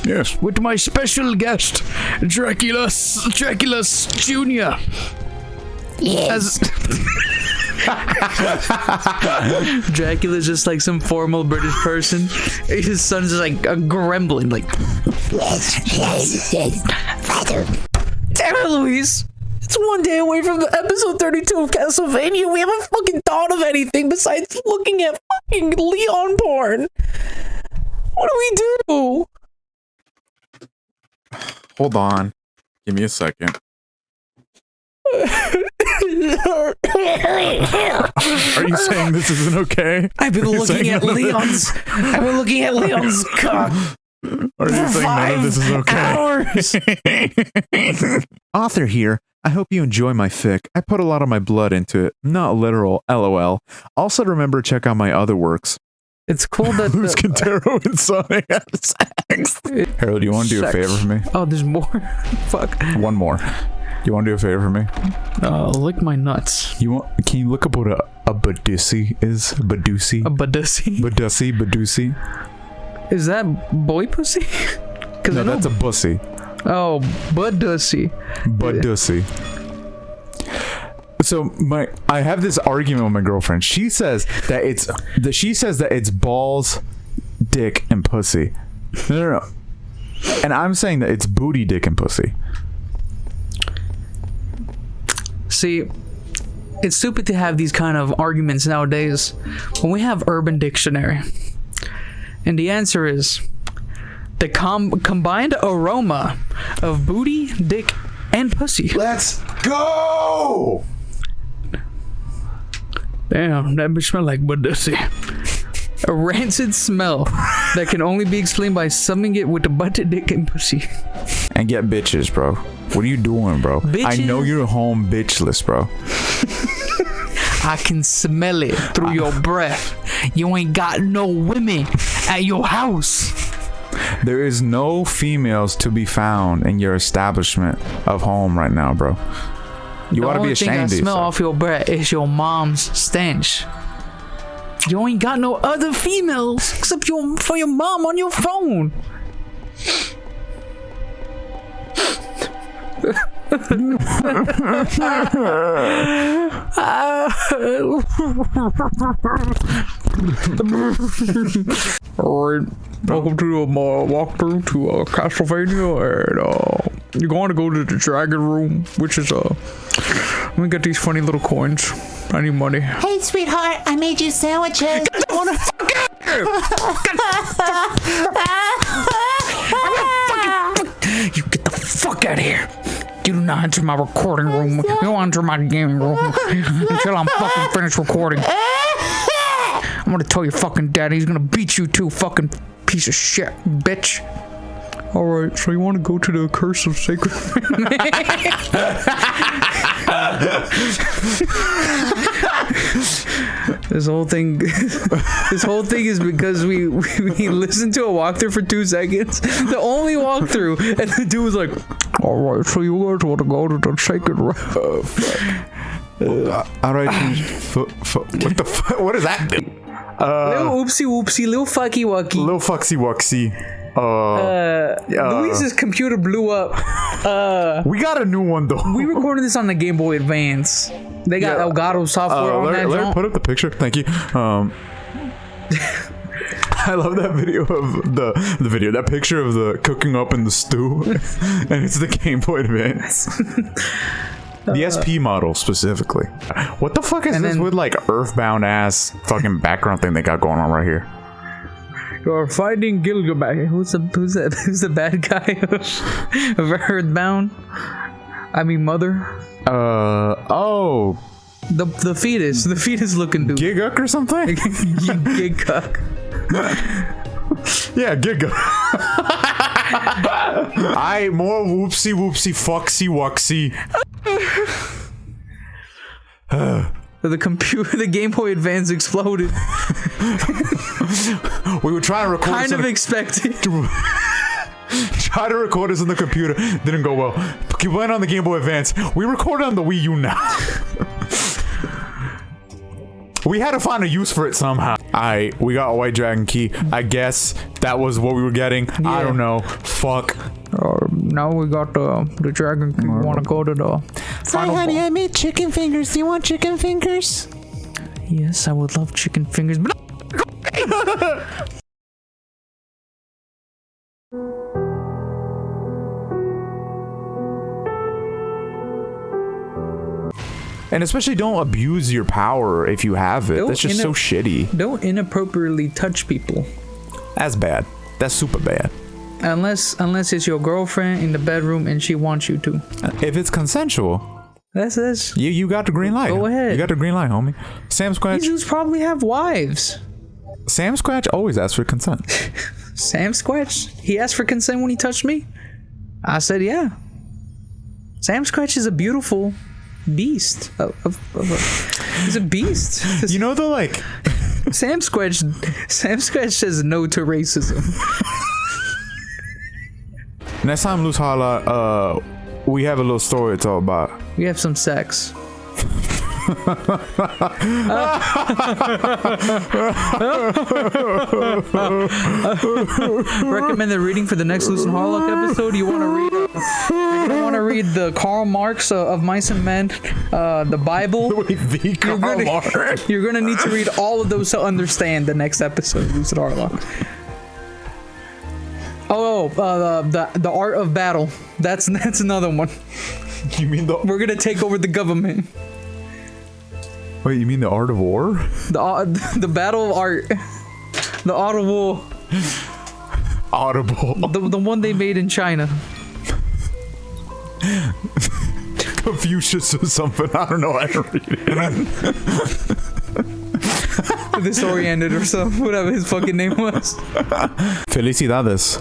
Yes. with my special guest, Draculus Jr. Yes. Dracula's just like some formal British person. His son's just like a gremlin, like. Yes. Father. Damn it, Luis! It's one day away from the episode 32 of Castlevania. We haven't fucking thought of anything besides looking at fucking Leon porn. What do we do? Hold on. Give me a second. Are you saying this isn't okay? I've been looking at Leon's cock. Are you saying none of this is okay? Hours. Author here. I hope you enjoy my fic. I put a lot of my blood into it. Not literal, LOL. Also remember to check out my other works. It's cool that Luz Quintero and Sonic have sex. Harold, do you want to do a favor for me? Oh, there's more. Fuck. One more. You want to do a favor for me? Lick my nuts. Can you look up what a badusi is? Badusi? A badusi? Badusi? Is that boy pussy? No, that's a bussy. Oh, badusi. Badusi. So I have this argument with my girlfriend. She says that it's balls, dick, and pussy. No. And I'm saying that it's booty, dick, and pussy. See, it's stupid to have these kind of arguments nowadays when we have Urban Dictionary. And the answer is the combined aroma of booty, dick, and pussy. Let's go! Damn, that bitch smell like pussy. A rancid smell that can only be explained by summing it with the butt, dick, and pussy. And get bitches, bro. What are you doing, bro? Bitches? I know you're home bitchless, bro. I can smell it through your breath. You ain't got no women at your house. There is no females to be found in your establishment of home right now, bro. You ought to be ashamed of The only thing I smell yourself. off your breath is your mom's stench. You ain't got no other females except for your mom on your phone. Alright, welcome to my walkthrough to Castlevania, and you're going to go to the dragon room, which is let me get these funny little coins. I need money. Hey, sweetheart, I made you sandwiches. You get the fuck out of here. You do not enter my recording room. You don't enter my gaming room until I'm fucking finished recording. I'm gonna tell your fucking daddy he's gonna beat you too, fucking piece of shit, bitch. All right, so you want to go to the Curse of Sacred? This whole thing is because we listened to a walkthrough for 2 seconds, the only walkthrough, and the dude was like, "All right, so you guys want to go to the sacred?" All right. What the fuck? What does that do? Little oopsie whoopsie, little fucky wucky. Little foxy wuxy. Luis's computer blew up. We got a new one though. We recorded this on the Game Boy Advance. They got Elgato software on that. Larry, put up the picture. Thank you. I love that video of that picture of the cooking up in the stew, and it's the Game Boy Advance. The SP model specifically. What the fuck is this with like earthbound ass fucking background thing they got going on right here? You're fighting Gilgamesh. Who's the bad guy of Earthbound? I mean, Mother. The fetus looking dude. Giguk or something? Giguk. Yeah, Giguk. More whoopsie whoopsie foxy wuxy. The Game Boy Advance exploded. We were trying to record. Kind of expected. Try to record this on the computer. Didn't go well. Keep playing on the Game Boy Advance. We recorded on the Wii U now. We had to find a use for it somehow. We got a White Dragon key. I guess that was what we were getting. Yeah. I don't know. Fuck. Now we got the Dragon key. We want to go to the final. Hi, honey. I made chicken fingers. Do you want chicken fingers? Yes, I would love chicken fingers. But and especially don't abuse your power if you have it. That's just so shitty. Don't inappropriately touch people. That's bad. That's super bad. Unless it's your girlfriend in the bedroom and she wants you to. If it's consensual. That's you got the green light. Go ahead. You got the green light, homie. Sam Squatch. These dudes probably have wives. Sam Squatch always asks for consent. Sam Squatch? He asked for consent when he touched me? I said yeah. Sam Squatch is a beautiful beast. He's a beast. You know the like Sam Squatch says no to racism. Next time, Loos Harlock, we have a little story to tell about. We have some sex. Recommend the reading for the next Loos Harlock episode. You want to read the Karl Marx of Mice and Men, the Bible. You're gonna need to read all of those to understand the next episode of Loos Harlock. The Art of Battle. That's another one. You mean we're gonna take over the government. Wait, you mean the Art of War? The Battle of Art. The Art of War. Audible. The one they made in China. Confucius or something. I don't know. I don't read it. Disoriented or something, whatever his fucking name was. Felicidades.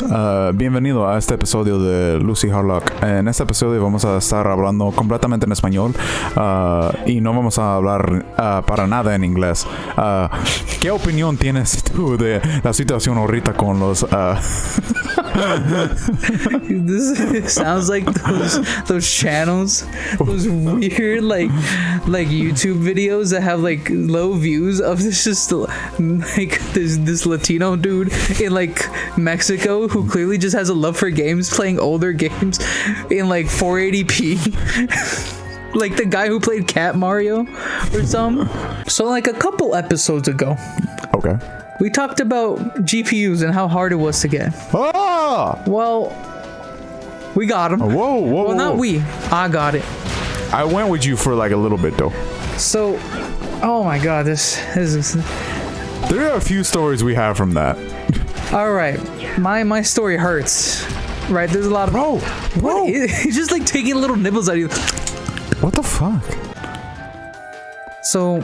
Bienvenido a este episodio de Loos Harlock. En este episodio vamos a estar hablando completamente en español y no vamos a hablar para nada en inglés. ¿Qué opinión tienes tú de la situación ahorita con los... This sounds like those channels, those weird like YouTube videos that have like low views of this Latino dude in like Mexico who clearly just has a love for games, playing older games in like 480p. Like the guy who played Cat Mario or something. So like a couple episodes ago, okay, we talked about GPUs and how hard it was to get. Oh! Well, we got them. Whoa. Well, not we. I got it. I went with you for like a little bit though. So, oh my god, this is... There are a few stories we have from that. All right, my story hurts. Right, there's a lot of... Bro. He's just like taking little nibbles out of you. What the fuck? So,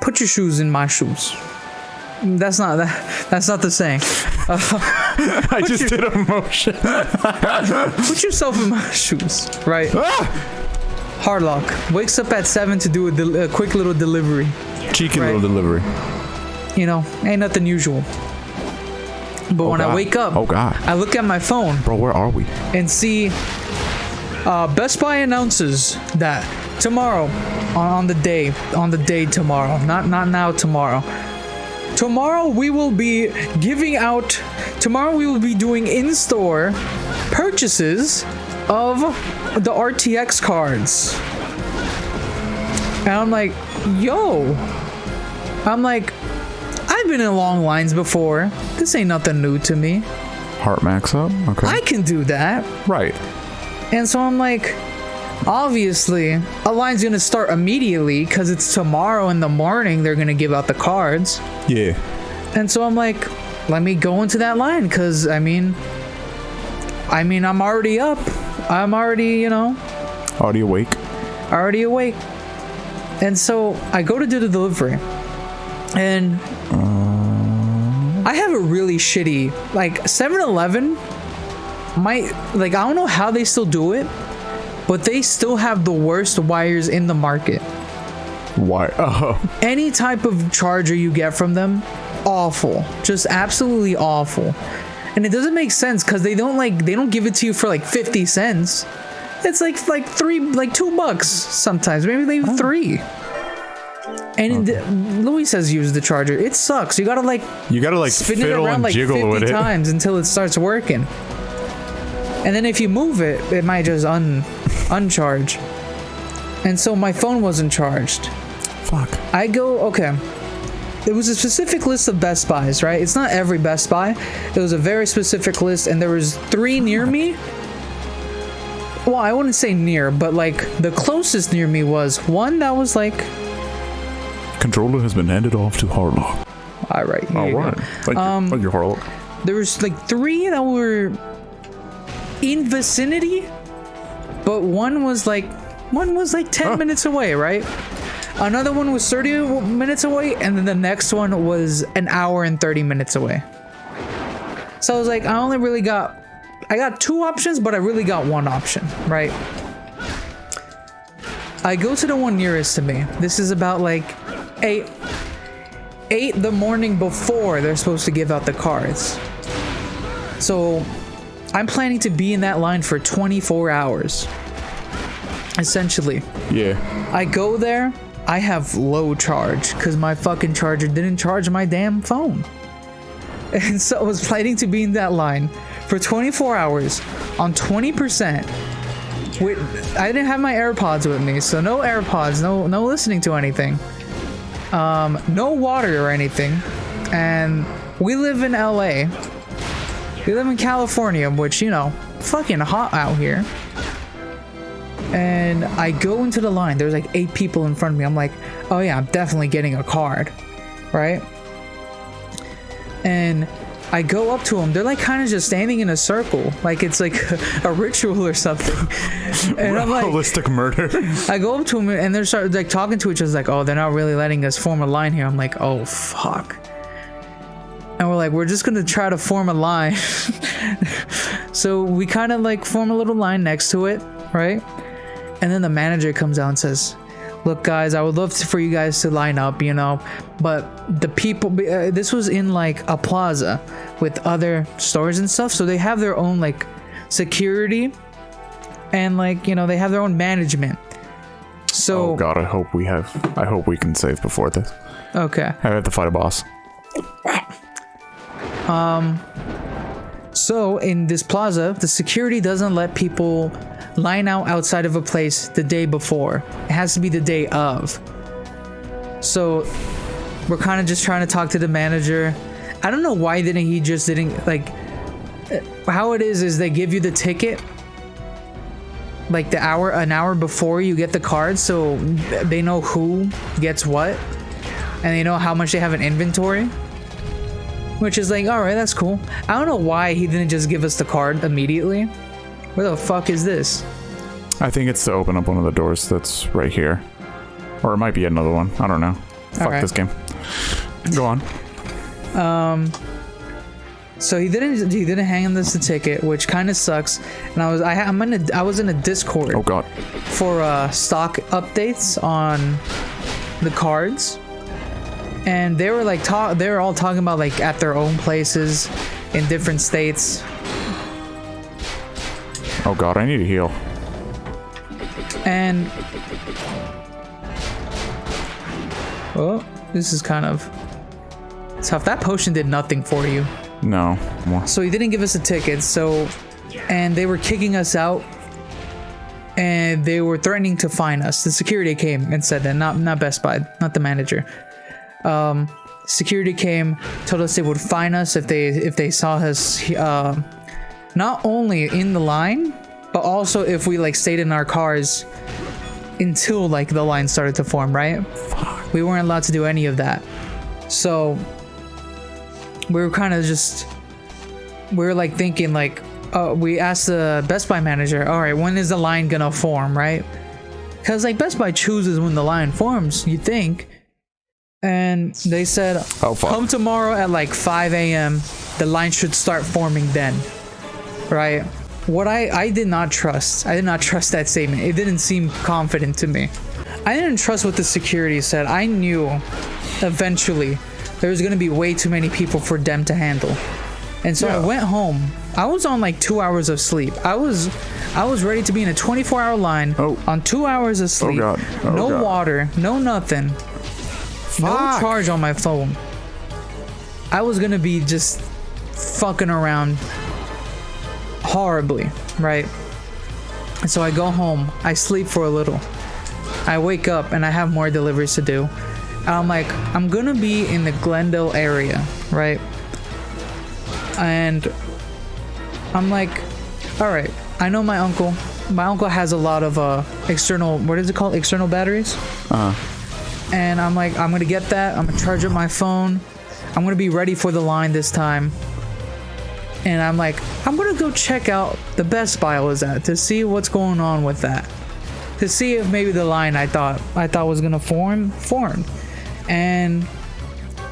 put your shoes in my shoes. That's not the saying. I just did a motion. Put yourself in my shoes, right? Harlock wakes up at 7 to do a quick little delivery. Cheeky little delivery. You know, ain't nothing usual. But when I wake up, I look at my phone. Bro, where are we? And see Best Buy announces that tomorrow, on the day tomorrow, not now, tomorrow we will be doing in-store purchases of the RTX cards. And I'm like, I've been in long lines before. This ain't nothing new to me. Heart max up? Okay. I can do that. Right. And so I'm like, obviously, a line's gonna start immediately because it's tomorrow in the morning they're gonna give out the cards. Yeah. And so I'm like, let me go into that line because, I mean, I'm already up. I'm already, Already awake. And so I go to do the delivery. And I have a really shitty, 7-Eleven I don't know how they still do it, but they still have the worst wires in the market. Why? Oh. Any type of charger you get from them, awful. Just absolutely awful. And it doesn't make sense because they don't give it to you for 50 cents. It's like $2 sometimes, maybe 3. And Luis has used the charger. It sucks. You gotta spin it around 50 times until it starts working. And then if you move it, it might just uncharge. And so my phone wasn't charged. Fuck. Okay. It was a specific list of Best Buys, right? It's not every Best Buy. It was a very specific list, and there was 3 near me. Well, I wouldn't say near, but the closest near me was one that was Controller has been handed off to Harlock. All right. Thank you, Harlock. There was 3 that were in vicinity, but one was 10 minutes away, right? Another one was 30 minutes away, and then the next one was an hour and 30 minutes away. So I was like, I got 2 options, but I really got 1 option, right? I go to the one nearest to me. This is about 8 the morning before they're supposed to give out the cards. So I'm planning to be in that line for 24 hours. Essentially. Yeah. I go there, I have low charge because my fucking charger didn't charge my damn phone. And so I was planning to be in that line for 24 hours on 20%. I didn't have my AirPods with me, so no AirPods, no listening to anything. No water or anything. And we live in LA. We live in California, which, fucking hot out here. And I go into the line. There's 8 people in front of me. I'm like, oh yeah, I'm definitely getting a card. Right? And I go up to them. They're kind of just standing in a circle. It's a ritual or something. And I'm holistic murder. I go up to them and they're talking to each other oh, they're not really letting us form a line here. I'm like, oh, fuck. And we're just going to try to form a line. So we kind of form a little line next to it, right? And then the manager comes out and says, look, guys, I would love for you guys to line up, but the people, this was in a plaza with other stores and stuff. So they have their own security and they have their own management. So, oh God, I hope we can save before this. Okay. I have to fight a boss. So in this plaza, the security doesn't let people line out outside of a place the day before. It has to be the day of. So we're kind of just trying to talk to the manager. I don't know why he just didn't how it is they give you the ticket an hour before you get the card, so they know who gets what and they know how much they have in inventory, which is all right, that's cool. I don't know why he didn't just give us the card immediately. Where the fuck is this? I think it's to open up one of the doors that's right here. Or it might be another one. I don't know. Fuck this game. Go on. So he didn't hang us a ticket, which kind of sucks. And I was in a Discord. Oh god. For stock updates on the cards, and they were like they were all talking about like at their own places in different states. Oh god, I need to heal. And oh, this is kind of tough. That potion did nothing for you. No. More. So he didn't give us a ticket. And they were kicking us out, and they were threatening to fine us. The security came and said that, not Best Buy, not the manager. Security came, told us they would fine us if they saw us not only in the line, but also if we like stayed in our cars until like the line started to form, right? Fuck. We weren't allowed to do any of that. So we were kind of like thinking like, we asked the Best Buy manager, all right, when is the line gonna form, right? Because like Best Buy chooses when the line forms, you think. And they said, oh, fuck. Come tomorrow at like 5 a.m. The line should start forming then, right? What I did not trust that statement. It didn't seem confident to me. I didn't trust what the security said. I knew eventually there was gonna be way too many people for them to handle. And so I went home. I was on like 2 hours of sleep. I was ready to be in a 24-hour line on 2 hours of sleep. Oh god. Oh, no god. water, no nothing. No charge on my phone. I was gonna be just fucking around horribly, right? And so I go home, I sleep for a little. I wake up and I have more deliveries to do. And I'm like, I'm gonna be in the Glendale area, right? And I'm like, all right, I know my uncle has a lot of external, what is it called? External batteries? And I'm like, I'm gonna get that. I'm gonna charge up my phone. I'm gonna be ready for the line this time. And I'm like, I'm gonna go check out the Best Buy I was at to see what's going on with that. To see if maybe the line I thought was gonna formed. And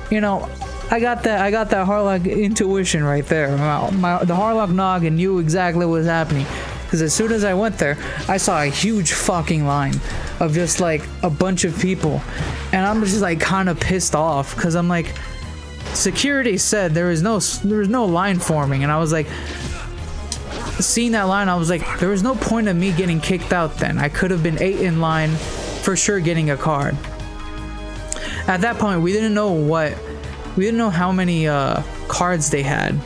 you know, I got that Harlock intuition right there. The Harlock noggin knew exactly what was happening. Because as soon as I went there, I saw a huge fucking line of just like a bunch of people. And I'm just like kind of pissed off because I'm like, security said there was no line forming. And I was like, seeing that line, I was like, there was no point of me getting kicked out then. I could have been 8 in line for sure getting a card. At that point, we didn't know how many cards they had.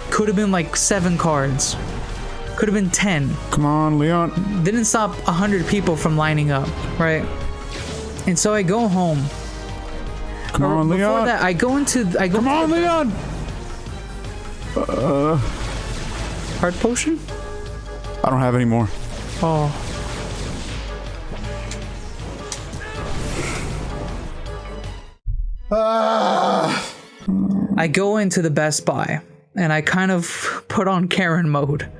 Could have been like 7 cards. Could have been 10. Come on, Leon. Didn't stop 100 people from lining up, right? And so I go home. Come on, Leon. Before that, I go into Come on, Leon. Heart potion? I don't have any more. Oh. I go into the Best Buy and I kind of put on Karen mode.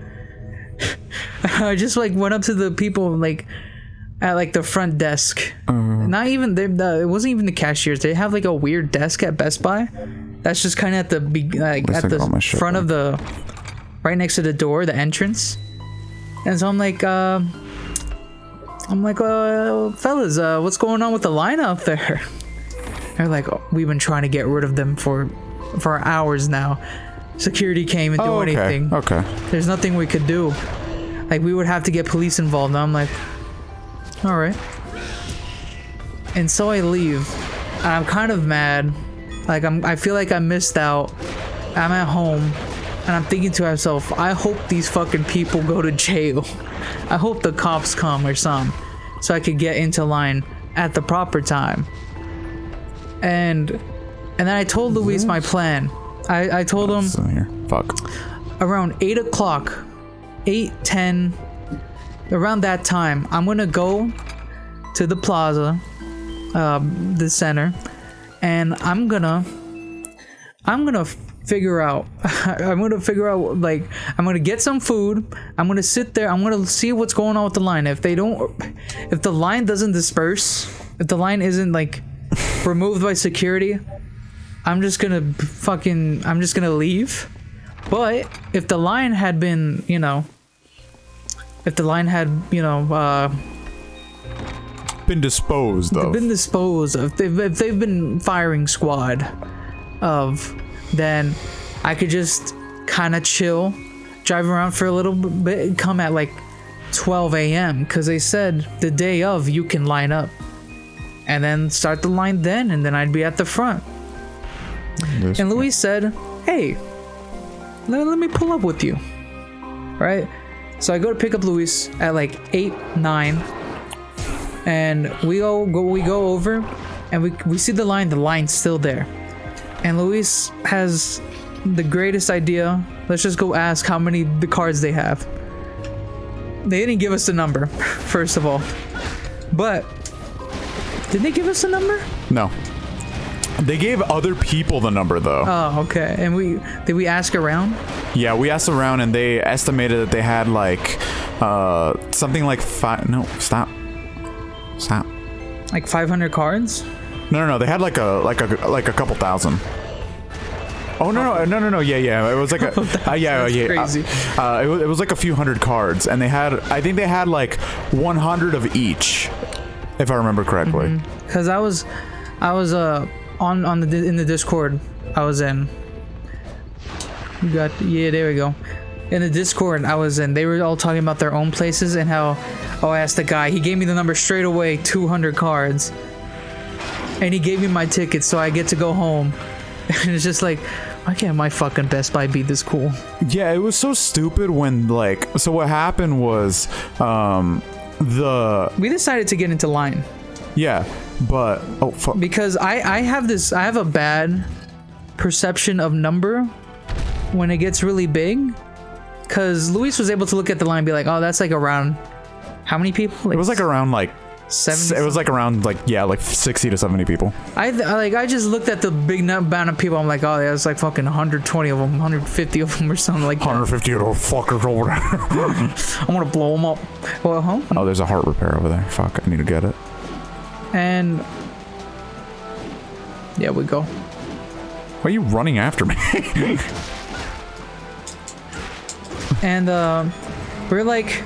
I just like went up to the people like at like the front desk. Not even it wasn't even the cashiers. They have like a weird desk at Best Buy. That's just kind of at the front of the right next to the door, the entrance. And so I'm like, fellas, what's going on with the line out there? They're like, oh, we've been trying to get rid of them for hours now. Security came and do anything. Okay. There's nothing we could do. Like, we would have to get police involved. And I'm like, all right. And so I leave. And I'm kind of mad. Like, I feel like I missed out. I'm at home. And I'm thinking to myself, I hope these fucking people go to jail. I hope the cops come or something. So I could get into line at the proper time. And then I told Luis my plan. I told him here. Fuck. Around 8 o'clock, 8:10, around that time, I'm gonna go to the plaza, the center, and I'm gonna figure out like, I'm gonna get some food. I'm gonna sit there. I'm gonna see what's going on with the line. If the line doesn't disperse, if the line isn't like removed by security, I'm just gonna leave. But if the line had been, Been disposed of. if they've been firing squad of, then I could just kind of chill, drive around for a little bit, come at like 12 a.m. because they said the day of you can line up, and then start the line then, and then I'd be at the front. And Luis said, hey, let me pull up with you, right? So I go to pick up Luis at like 8, 9, and we go over, and we see the line's still there, and Luis has the greatest idea. Let's just go ask how many the cards they have. They didn't give us the number, first of all, but did they give us the number? No. They gave other people the number though. Oh, okay. And did we ask around? Yeah, we asked around, and they estimated that they had like something like stop. Like 500 cards? No. They had like a couple thousand. Oh no! Yeah. It was like Crazy. It was like a few hundred cards, and I think they had like 100 of each, if I remember correctly. Because I was in the Discord I was in. There we go. In the Discord I was in, they were all talking about their own places and how. Oh, I asked the guy. He gave me the number straight away. 200 cards, and he gave me my ticket, so I get to go home. And it's just like, why can't my fucking Best Buy be this cool? Yeah, it was so stupid when so what happened was we decided to get into line. Yeah, but fuck. Because I have a bad perception of number when it gets really big. Because Luis was able to look at the line and be like, oh, that's like around how many people? Like, it was like around like 70. It was like around like 60 to 70 people. I just looked at the big amount of people. I'm like, oh, there's like fucking 120 of them, 150 of them, or something like that. 150 of those fuckers over there. I'm gonna blow them up. Well, huh? Oh, there's a heart repair over there. Fuck, I need to get it. And yeah, we go. Why are you running after me? And we're like,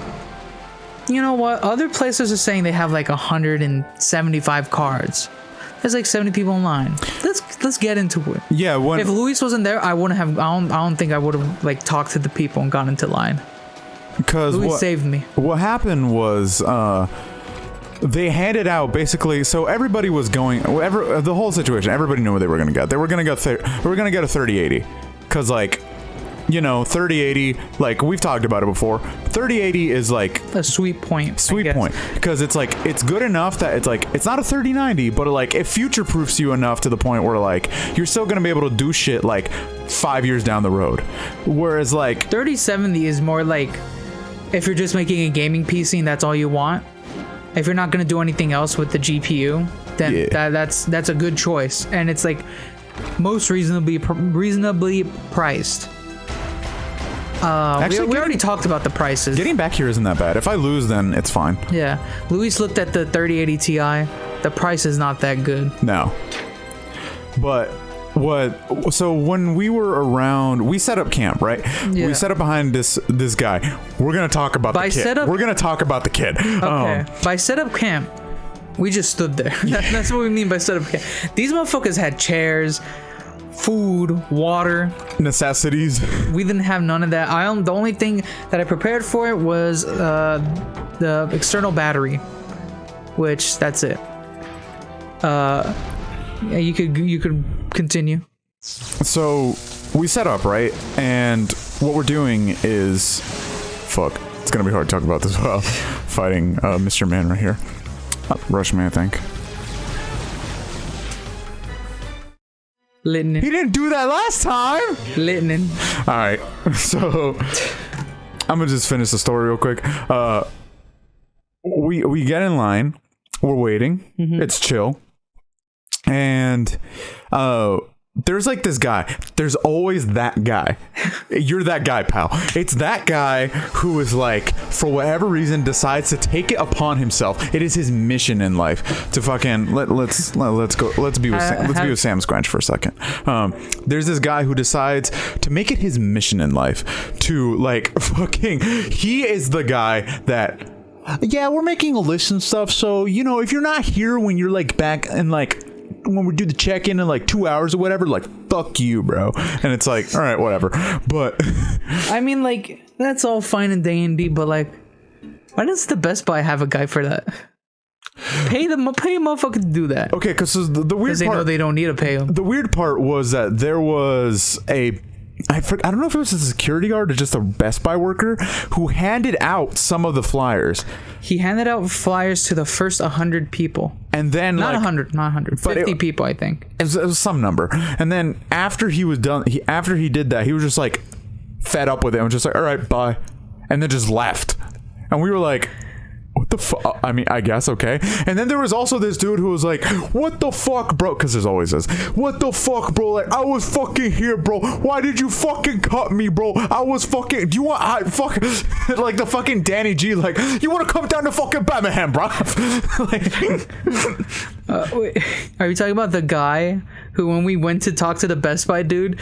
you know what? Other places are saying they have like 175 cards. There's like 70 people in line. Let's get into it. Yeah. If Luis wasn't there, I wouldn't have. I don't think I would have like talked to the people and gone into line. Because Luis saved me. What happened was they handed out basically. So everybody was going. The whole situation. Everybody knew what they were going to get. They were going to get. We were going to get a 3080. Because like. 3080, like we've talked about it before. 3080 is like a sweet point. Because it's like it's good enough that it's like it's not a 3090, but like it future proofs you enough to the point where like you're still gonna be able to do shit like 5 years down the road. Whereas like 3070 is more like if you're just making a gaming PC and that's all you want. If you're not gonna do anything else with the GPU, then that's a good choice, and it's like most reasonably priced. Actually, we already talked about the prices. Getting back here isn't that bad. If I lose, then it's fine. Yeah. Luis looked at the 3080 Ti. The price is not that good. No. But so when we were around, we set up camp, right? Yeah. We set up behind this guy. We're going to talk about the kid. We're going to talk about the kid. Okay. By set up camp, we just stood there. That's what we mean by set up camp. These motherfuckers had chairs, food, water, necessities. We didn't have none of that. The only thing that I prepared for it was the external battery, which that's it. Yeah, you could continue. So we set up, right? And what we're doing is, fuck, it's gonna be hard to talk about this while fighting Mr. Man right here. Rushman, I think. Litnin. He didn't do that last time. Litnin. All right, so I'm gonna just finish the story real quick. We get in line. We're waiting. Mm-hmm. It's chill, and there's like this guy. There's always that guy. You're that guy, pal. It's that guy who is like, for whatever reason, decides to take it upon himself. It is his mission in life to fucking let's be with Sam Squanch for a second. There's this guy who decides to make it his mission in life to like fucking. He is the guy that. Yeah, we're making a list and stuff. So if you're not here when you're like back and like. When we do the check-in in like 2 hours or whatever, like fuck you, bro. And it's like, all right, whatever. But I mean, like, that's all fine and dandy, but like, why does the Best Buy have a guy for that? Pay a motherfucker to do that. Okay, because the weird part, they know they don't need to pay him. The weird part was that there was I don't know if it was a security guard or just a Best Buy worker who handed out some of the flyers. He handed out flyers to the first 100 people. And then not 100, 50 people, I think. It was some number. And then after he was done, after he did that, he was just like fed up with it and was just like, all right, bye. And then just left. And we were like, what the fuck? I mean, I guess, okay. And then there was also this dude who was like, what the fuck, bro? Because there's always this. What the fuck, bro? Like, I was fucking here, bro. Why did you fucking cut me, bro? I was fucking. Do you want. Like the fucking Danny G, like, you want to come down to fucking Birmingham, bro? Wait, are you talking about the guy who, when we went to talk to the Best Buy dude,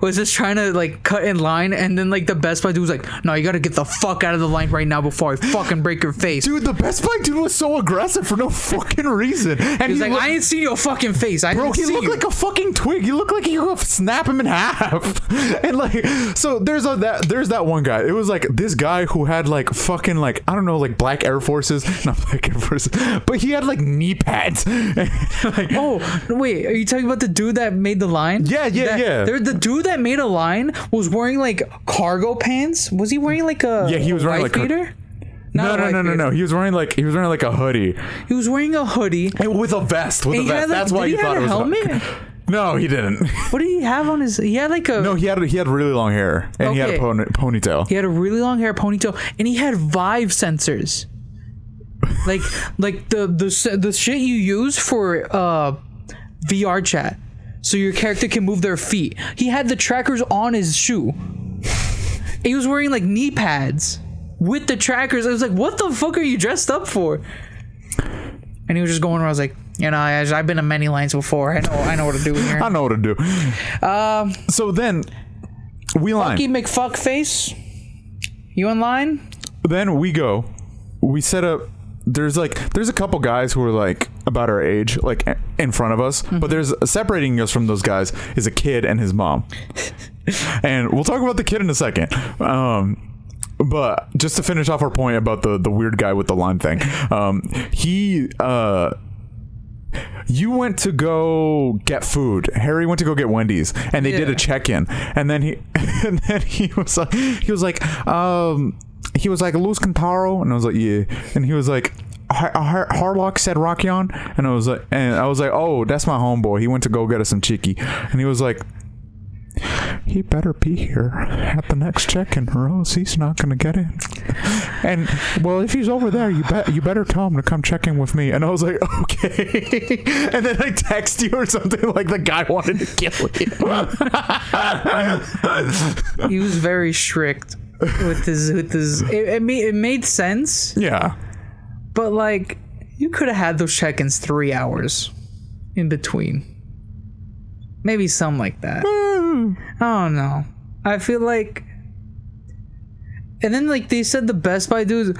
was just trying to like cut in line, and then like the Best Buy dude was like, no, you gotta get the fuck out of the line right now before I fucking break your face. Dude, the Best Buy dude was so aggressive for no fucking reason. And he was like, I ain't seen your fucking face. He looked like a fucking twig. He looked like he could snap him in half. And like, so there's that one guy. It was like this guy who had like fucking like, I don't know, like black Air Forces. Not black Air Forces, but he had like knee pads. Like, oh wait, are you talking about the dude that made the line? Yeah. The dude that made a line was wearing like cargo pants. Was he wearing like a he was wearing like beater? No. He was wearing like a hoodie. He was wearing a hoodie and with a vest. That's why you thought it was a helmet. No, he didn't. What did he have on his? He had like a. No, he had really long hair and he had a ponytail. He had a really long hair ponytail and he had Vive sensors. like the shit you use for VR chat, so your character can move their feet. He had the trackers on his shoe. He was wearing like knee pads with the trackers. I was like, what the fuck are you dressed up for? And he was just going around. I was like, I've been in many lines before. I know what to do here. I know what to do. So then we line. Fucky McFuckface, you in line? Then we go. We set up. There's a couple guys who are like about our age, like in front of us, but there's separating us from those guys is a kid and his mom. And we'll talk about the kid in a second. But just to finish off our point about the weird guy with the line thing, you went to go get food. Harry went to go get Wendy's, and they did a check-in, and then he was like, Luz Cantaro, and I was like, yeah, and he was like, Harlock said Rockion, and I was like, oh, that's my homeboy. He went to go get us some chicky, and he was like, he better be here at the next check-in, or else he's not gonna get in. And well, if he's over there, you better tell him to come check in with me. And I was like, okay. And then I text you or something like the guy wanted to kill you. He was very strict with his. It made sense. Yeah. But like, you could have had those check-ins 3 hours in between. Maybe something like that. I don't know. I feel like. And then like they said the Best Buy dude's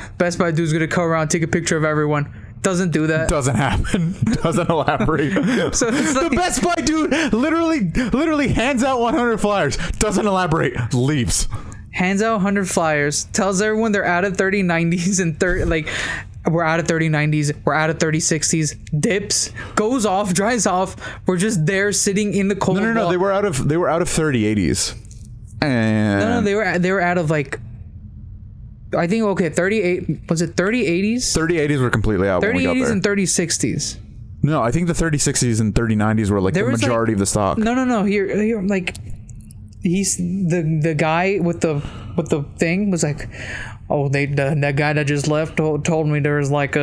gonna come around, take a picture of everyone. Doesn't do that. Doesn't happen. Doesn't elaborate. So it's like, the Best Buy dude literally hands out 100 flyers. Doesn't elaborate. Leaves. Hands out 100 flyers. Tells everyone they're out of 3090s and we're out of 3090s. We're out of 3060s. Dips. Goes off. Dries off. We're just there sitting in the cold. No. They were out of 3080s. And no. They were out of like. I think 38. Was it 3080s? 3080s were completely out. 3080s and 3060s. No, I think the 3060s and 3090s were like the majority of the stock. No. Here, like, he's the guy with the thing was like, oh, that guy that just left told me there was like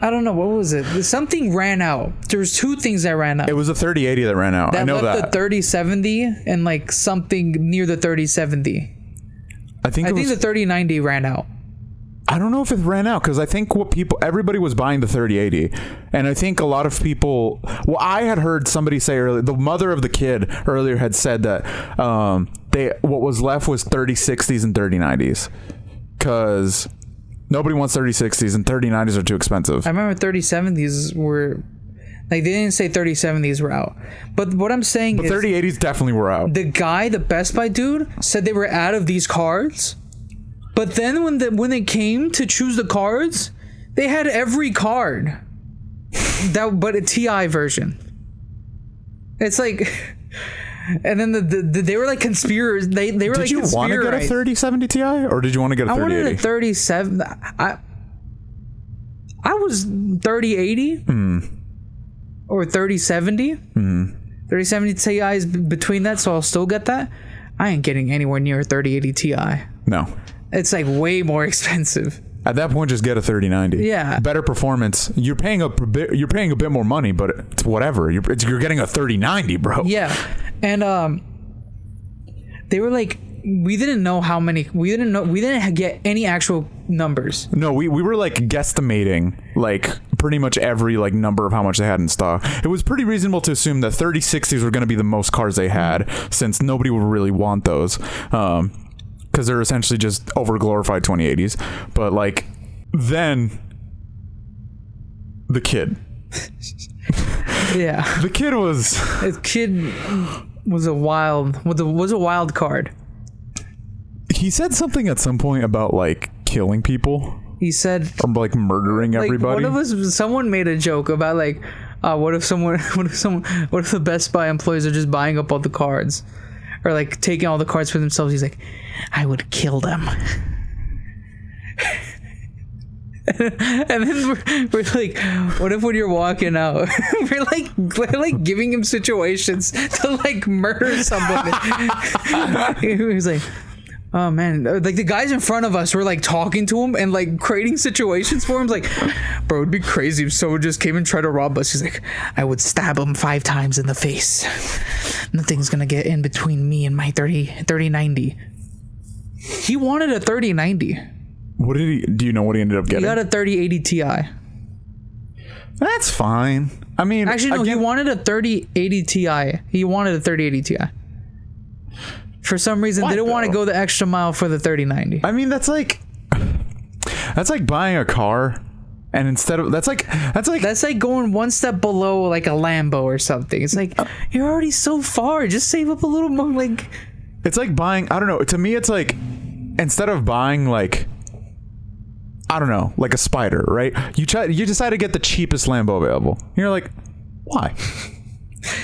I don't know, what was it? Something ran out. There was 2 things that ran out. It was a 3080 that ran out. I know left that. the 3070 and like something near the 3070. I think the 3090 ran out. I don't know if it ran out because I think everybody was buying the 3080, and I think a lot of people. Well, I had heard somebody say earlier, the mother of the kid earlier had said that what was left was 3060s and 3090s because nobody wants 3060s and 3090s are too expensive. I remember 3070s were like, they didn't say 3070s were out, but what I'm saying is 3080s definitely were out. The Best Buy dude said they were out of these cards. But then when they came to choose the cards, they had every card. But a TI version. It's like, and then they were like conspirators. They were like, did you want to get a 3070 Ti or did you want to get a 3080? I wanted a 37. I was 3080 or 3070. 3070 Ti is between that, so I'll still get that. I ain't getting anywhere near a 3080 Ti. No. It's like way more expensive. At that point, just get a 3090. Yeah, better performance. You're paying a bit more money, but it's whatever. You're getting a 3090, bro. Yeah, and they were like, we didn't know how many. We didn't get any actual numbers. No, we were like guesstimating like pretty much every like number of how much they had in stock. It was pretty reasonable to assume that 3060s were going to be the most cars they had, since nobody would really want those. Because they're essentially just over glorified 2080s. But like, then the kid. Yeah. The kid was a wild card. He said something at some point about like killing people. He said, or like murdering everybody. Someone made a joke about like, what if the Best Buy employees are just buying up all the cards? Or like taking all the cards for themselves. He's like, I would kill them. And then we're like, what if when you're walking out, we're like giving him situations to like murder somebody. He was like, oh man, like the guys in front of us were like talking to him and like creating situations for him. Like, bro, it'd be crazy if someone just came and tried to rob us. He's like, I would stab him 5 times in the face. Nothing's gonna get in between me and my 3090. He wanted a 3090. What did he? Do you know what he ended up getting? He got a 3080 Ti. That's fine. I mean, actually, no. He wanted a 3080 Ti. He wanted a 3080 Ti. For some reason, they didn't want to go the extra mile for the 3090. I mean, that's like buying a car, and instead of that's like going one step below like a Lambo or something. It's like, you're already so far. Just save up a little more. Like, it's like buying. I don't know. To me, it's like, instead of buying like, I don't know, like a Spider, right? You decide to get the cheapest Lambo available. You're like, why?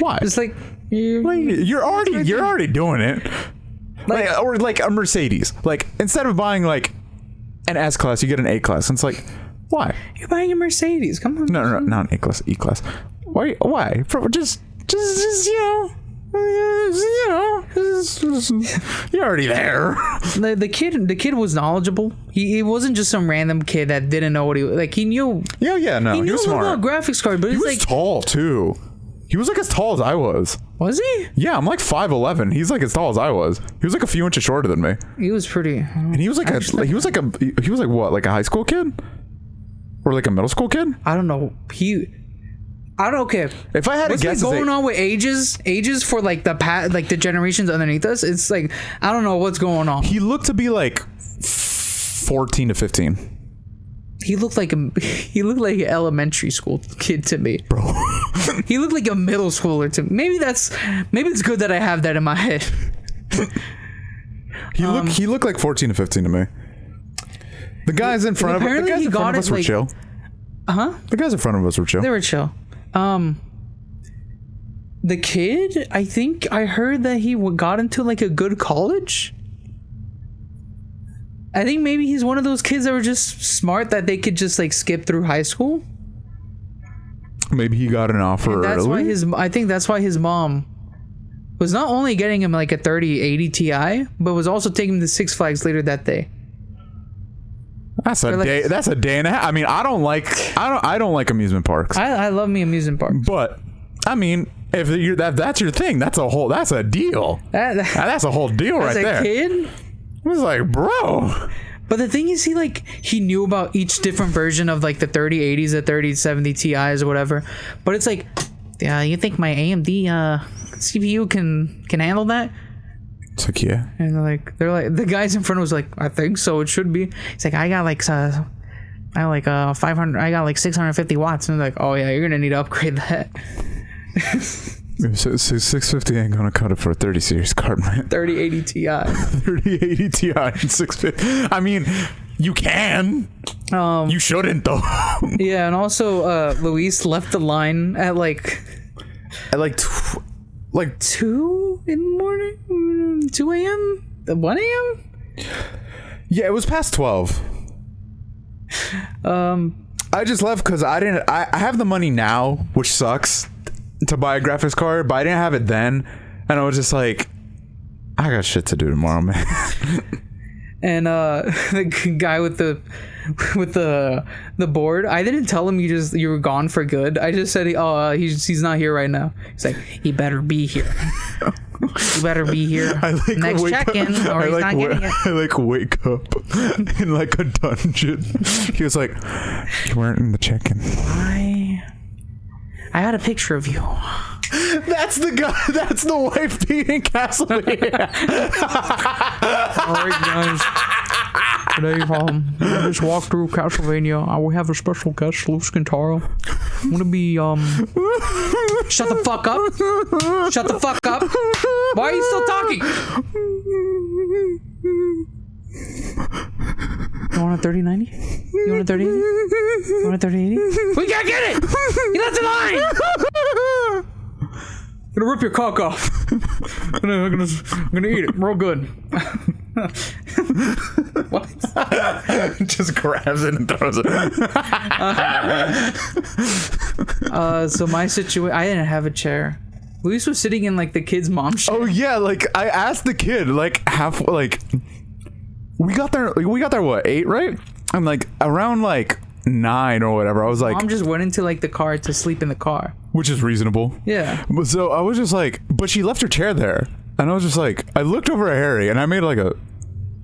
Why? It's like, you're already doing it. Like, or like a Mercedes. Like, instead of buying like an S class, you get an A class. And it's like, why? You're buying a Mercedes. Come on. No, not an A class, E class. Why? Just you're already there. The kid was knowledgeable. He wasn't just some random kid that didn't know what he like. He knew. Yeah, no, he was smart. About graphics card, but he was like tall too. He was like as tall as I was. Was he? Yeah, I'm like 5'11". He's like as tall as I was. He was like a few inches shorter than me. He was pretty. And he was like he was like what, like a high school kid, or like a middle school kid? I don't know. I don't know. Okay. If I had to guess, what's going on with ages for like the generations underneath us? It's like, I don't know what's going on. He looked to be like 14 to 15. He looked like an elementary school kid to me, bro. He looked like a middle schooler to me. Maybe it's good that I have that in my head. He looked like 14 to 15 to me. The guys in front of us were chill. The guys in front of us were chill. They were chill. The kid, I think I heard that he got into like a good college. I think maybe he's one of those kids that were just smart that they could just like skip through high school. Maybe he got an offer early. I think that's why his mom was not only getting him like a 3080 Ti, but was also taking him to Six Flags later that day. That's a day. That's a day and a half. I mean, I don't like amusement parks. I love me amusement parks. But I mean, if that's your thing, that's a deal. That's a whole deal right there. As a kid, I was like, bro. but the thing is, he knew about each different version of like the 3080s, the 3070 Ti's or whatever. But it's like, yeah, you think my AMD CPU can handle that? It's like, yeah. And they're like the guys in front was like, I think so. It should be. He's like, I got like 500. I got like 650 watts. And they're like, oh yeah, you're gonna need to upgrade that. So 650 ain't gonna cut it for a 30 series card, man. 3080 Ti. 3080 Ti and 650. I mean, you can. You shouldn't though. Yeah, and also Luis left the line at like 2 in the morning, 2 a.m., 1 a.m. Yeah, it was past 12. I just left because I have the money now, which sucks, to buy a graphics card, but I didn't have it then, and I was just like, I got shit to do tomorrow, man. And the guy with the board, I didn't tell him you were gone for good. I just said he's not here right now. He's like, he better be here. You better be here. Next check-in, or he's not getting it. I like wake up in like a dungeon. He was like, you weren't in the check-in. I had a picture of you. That's the guy. That's the wife beating Castlevania. All right, guys. Today, I just walked through Castlevania. We have a special guest, Loos Kintaro. I'm gonna be Shut the fuck up! Shut the fuck up! Why are you still talking? You want a 3090? You want a 3080? You want a 3080? We can't get it! You left the line! I'm gonna rip your cock off. I'm gonna eat it real good. What? Just grabs it and throws it. So my situation, I didn't have a chair. Luis was sitting in like the kid's mom's chair. Oh yeah, like I asked the kid like we got there what, 8, right? I'm like around like 9 or whatever. I was like, Mom just went into like the car to sleep in the car, which is reasonable. Yeah. So I was just like, but she left her chair there, and I was just like, I looked over at Harry and I made like a,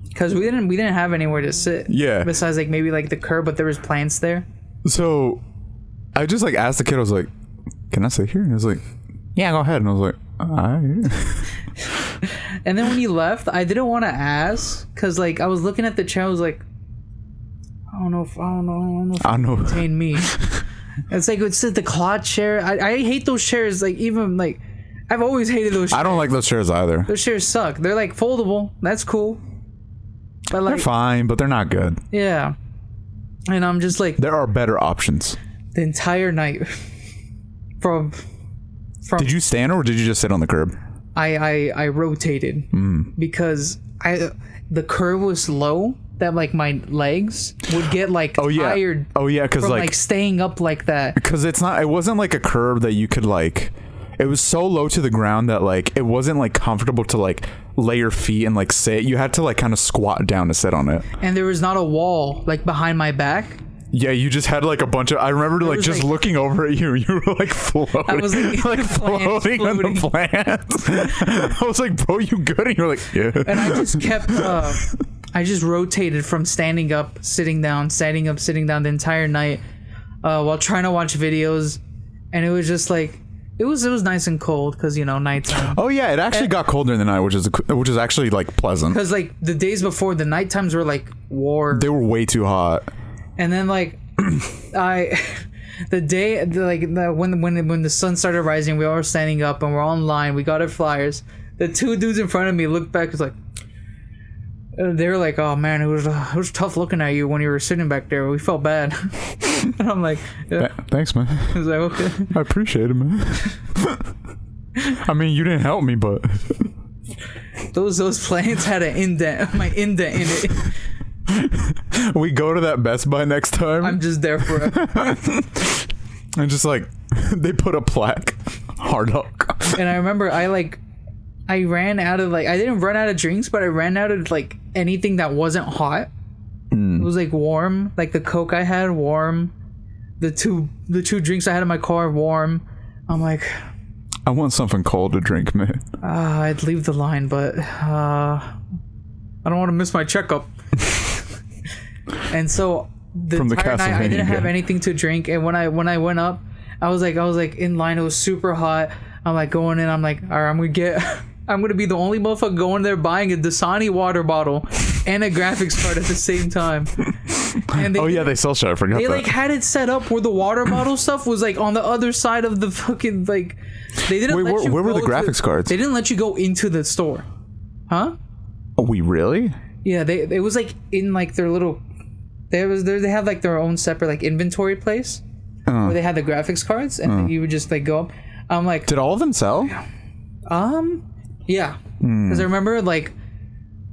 because we didn't have anywhere to sit. Yeah. Besides like maybe like the curb, but there was plants there. So I just like asked the kid, I was like, can I sit here? And he was like, yeah, go ahead. And I was like, all right. And then when he left, I didn't want to ask because like I was looking at the chair. I was like, I don't know if it contain me. It's like it's the cloth chair. I hate those chairs. Like even like I've always hated those chairs. I don't like those chairs either. Those chairs suck. They're like foldable. That's cool. But like, they're fine, but they're not good. Yeah. And I'm just like, there are better options. The entire night from Did you stand or did you just sit on the curb? I rotated because the curve was low that like my legs would get like tired. Oh yeah, because like staying up like that. Because it wasn't like a curve that you could like. It was so low to the ground that like it wasn't like comfortable to like lay your feet and like sit. You had to like kind of squat down to sit on it. And there was not a wall like behind my back. Yeah, you just had like a bunch of. I remember like just like, looking over at you. You were like floating. I was like floating on the plants. I was like, bro, you good? And you were like, yeah. And I just kept. I just rotated from standing up, sitting down, standing up, sitting down the entire night, while trying to watch videos, and it was just like. It was nice and cold because nighttime. Oh yeah, it actually got colder in the night, which is actually like pleasant. Because like the days before, the night times were like warm. They were way too hot. And then like the day when the sun started rising, we all were standing up and we're all in line. We got our flyers. The two dudes in front of me looked back. Was like. They were like, "Oh man, it was tough looking at you when you were sitting back there. We felt bad." And I'm like, yeah. "Thanks, man." I was like, "Okay." I appreciate it, man. I mean, you didn't help me, but those plants had an indent, my indent in it. We go to that Best Buy next time. I'm just there for it. And just like they put a plaque, Harlock. And I remember I ran out of I didn't run out of drinks, but I ran out of anything that wasn't hot. It was like warm. Like the Coke I had warm. The two drinks I had in my car warm. I'm like, I want something cold to drink, man. I'd leave the line, but I don't want to miss my checkup. And so the entire night I didn't have anything to drink. And when I went up, I was like in line. It was super hot. I'm like going in. I'm like, all right, I'm gonna be the only motherfucker going there buying a Dasani water bottle and a graphics card at the same time. And they sell shit. I forgot they that. like had it set up where the water bottle stuff was like on the other side of the fucking like. They didn't. Wait, where were the graphics cards? They didn't let you go into the store, huh? Oh, we really? Yeah, it was like in like their little. They have like their own separate like inventory place where they had the graphics cards, and then you would just like go up. I'm like, did all of them sell? Yeah, because I remember like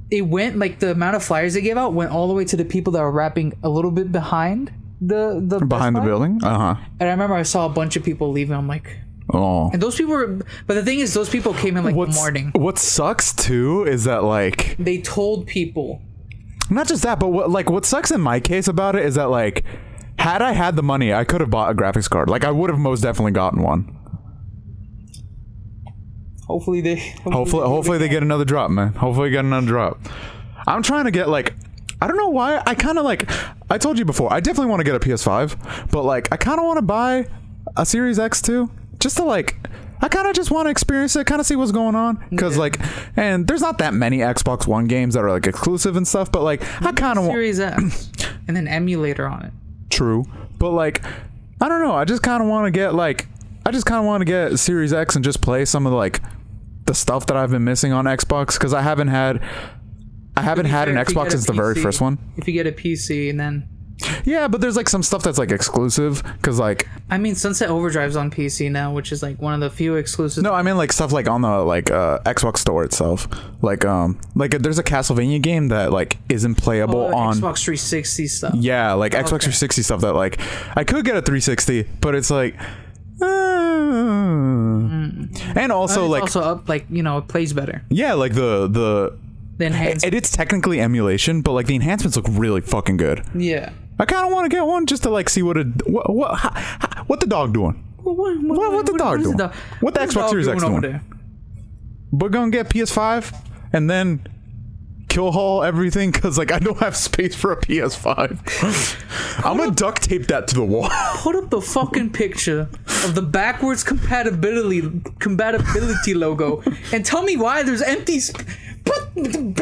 it went like the amount of flyers they gave out went all the way to the people that were wrapping a little bit behind the behind the building. And I remember I saw a bunch of people leaving. I'm like, oh. And those people were, but the thing is, those people came in like the morning. What sucks too is that like they told people. Not just that, but what sucks in my case about it is that like had I had the money, I could have bought a graphics card. Like I would have most definitely gotten one. Hopefully they get another drop, man. Hopefully get another drop. I'm trying to get like, I don't know why. I kind of like, I told you before, I definitely want to get a PS5, but like I kind of want to buy a Series X too, just to like, I kind of just want to experience it, kind of see what's going on, because like, and there's not that many Xbox One games that are like exclusive and stuff, but like I kind of want Series X and then emulator on it. True, but like I don't know. I just kind of want to get like, Series X and just play some of the stuff that I've been missing on Xbox, because I haven't had an Xbox since the very first one. If you get a PC and then yeah, but there's like some stuff that's like exclusive, because like I mean Sunset Overdrive's on PC now, which is like one of the few exclusives. No, I mean like stuff like on the Xbox store itself, like there's a Castlevania game that like isn't playable on Xbox 360 stuff. Yeah, like Xbox 360 stuff that like I could get a 360, but it's like and also it's like also up, like, you know, it plays better. Yeah, like the enhancements. It's technically emulation, but like the enhancements look really fucking good. Yeah. I kind of want to get one just to like see what the dog doing. What the dog doing? What the Xbox Series X doing? We're gonna get PS5 and then kill haul everything, because like I don't have space for a PS5. I'm gonna duct tape that to the wall. Put up the fucking picture of the backwards compatibility logo and tell me why there's empty let me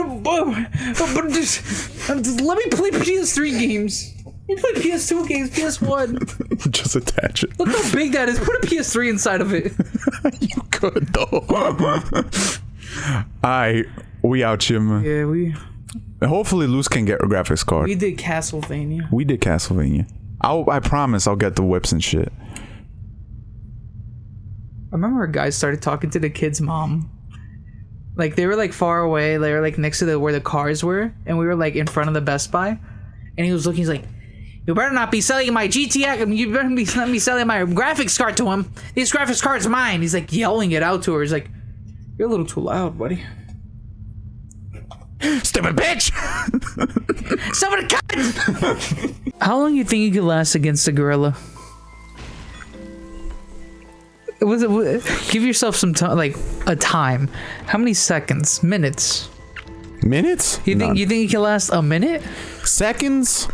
play PS3 games. Let me play PS2 games, PS1. Just attach it. Look how big that is. Put a PS3 inside of it. You could though. We out here, man. Yeah, we. Hopefully, Loos can get a graphics card. We did Castlevania. I promise I'll get the whips and shit. I remember a guy started talking to the kid's mom. Like they were like far away. They were like next to where the cars were, and we were like in front of the Best Buy. And he was looking. He's like, "You better not be selling my GTX. You better be let me selling my graphics card to him. This graphics card's mine." He's like yelling it out to her. He's like, "You're a little too loud, buddy." Stupid bitch! Somebody cut! How long do you think you could last against a gorilla? Give yourself some time, like a time. How many seconds? Minutes? Minutes? You think you can last a minute? Seconds?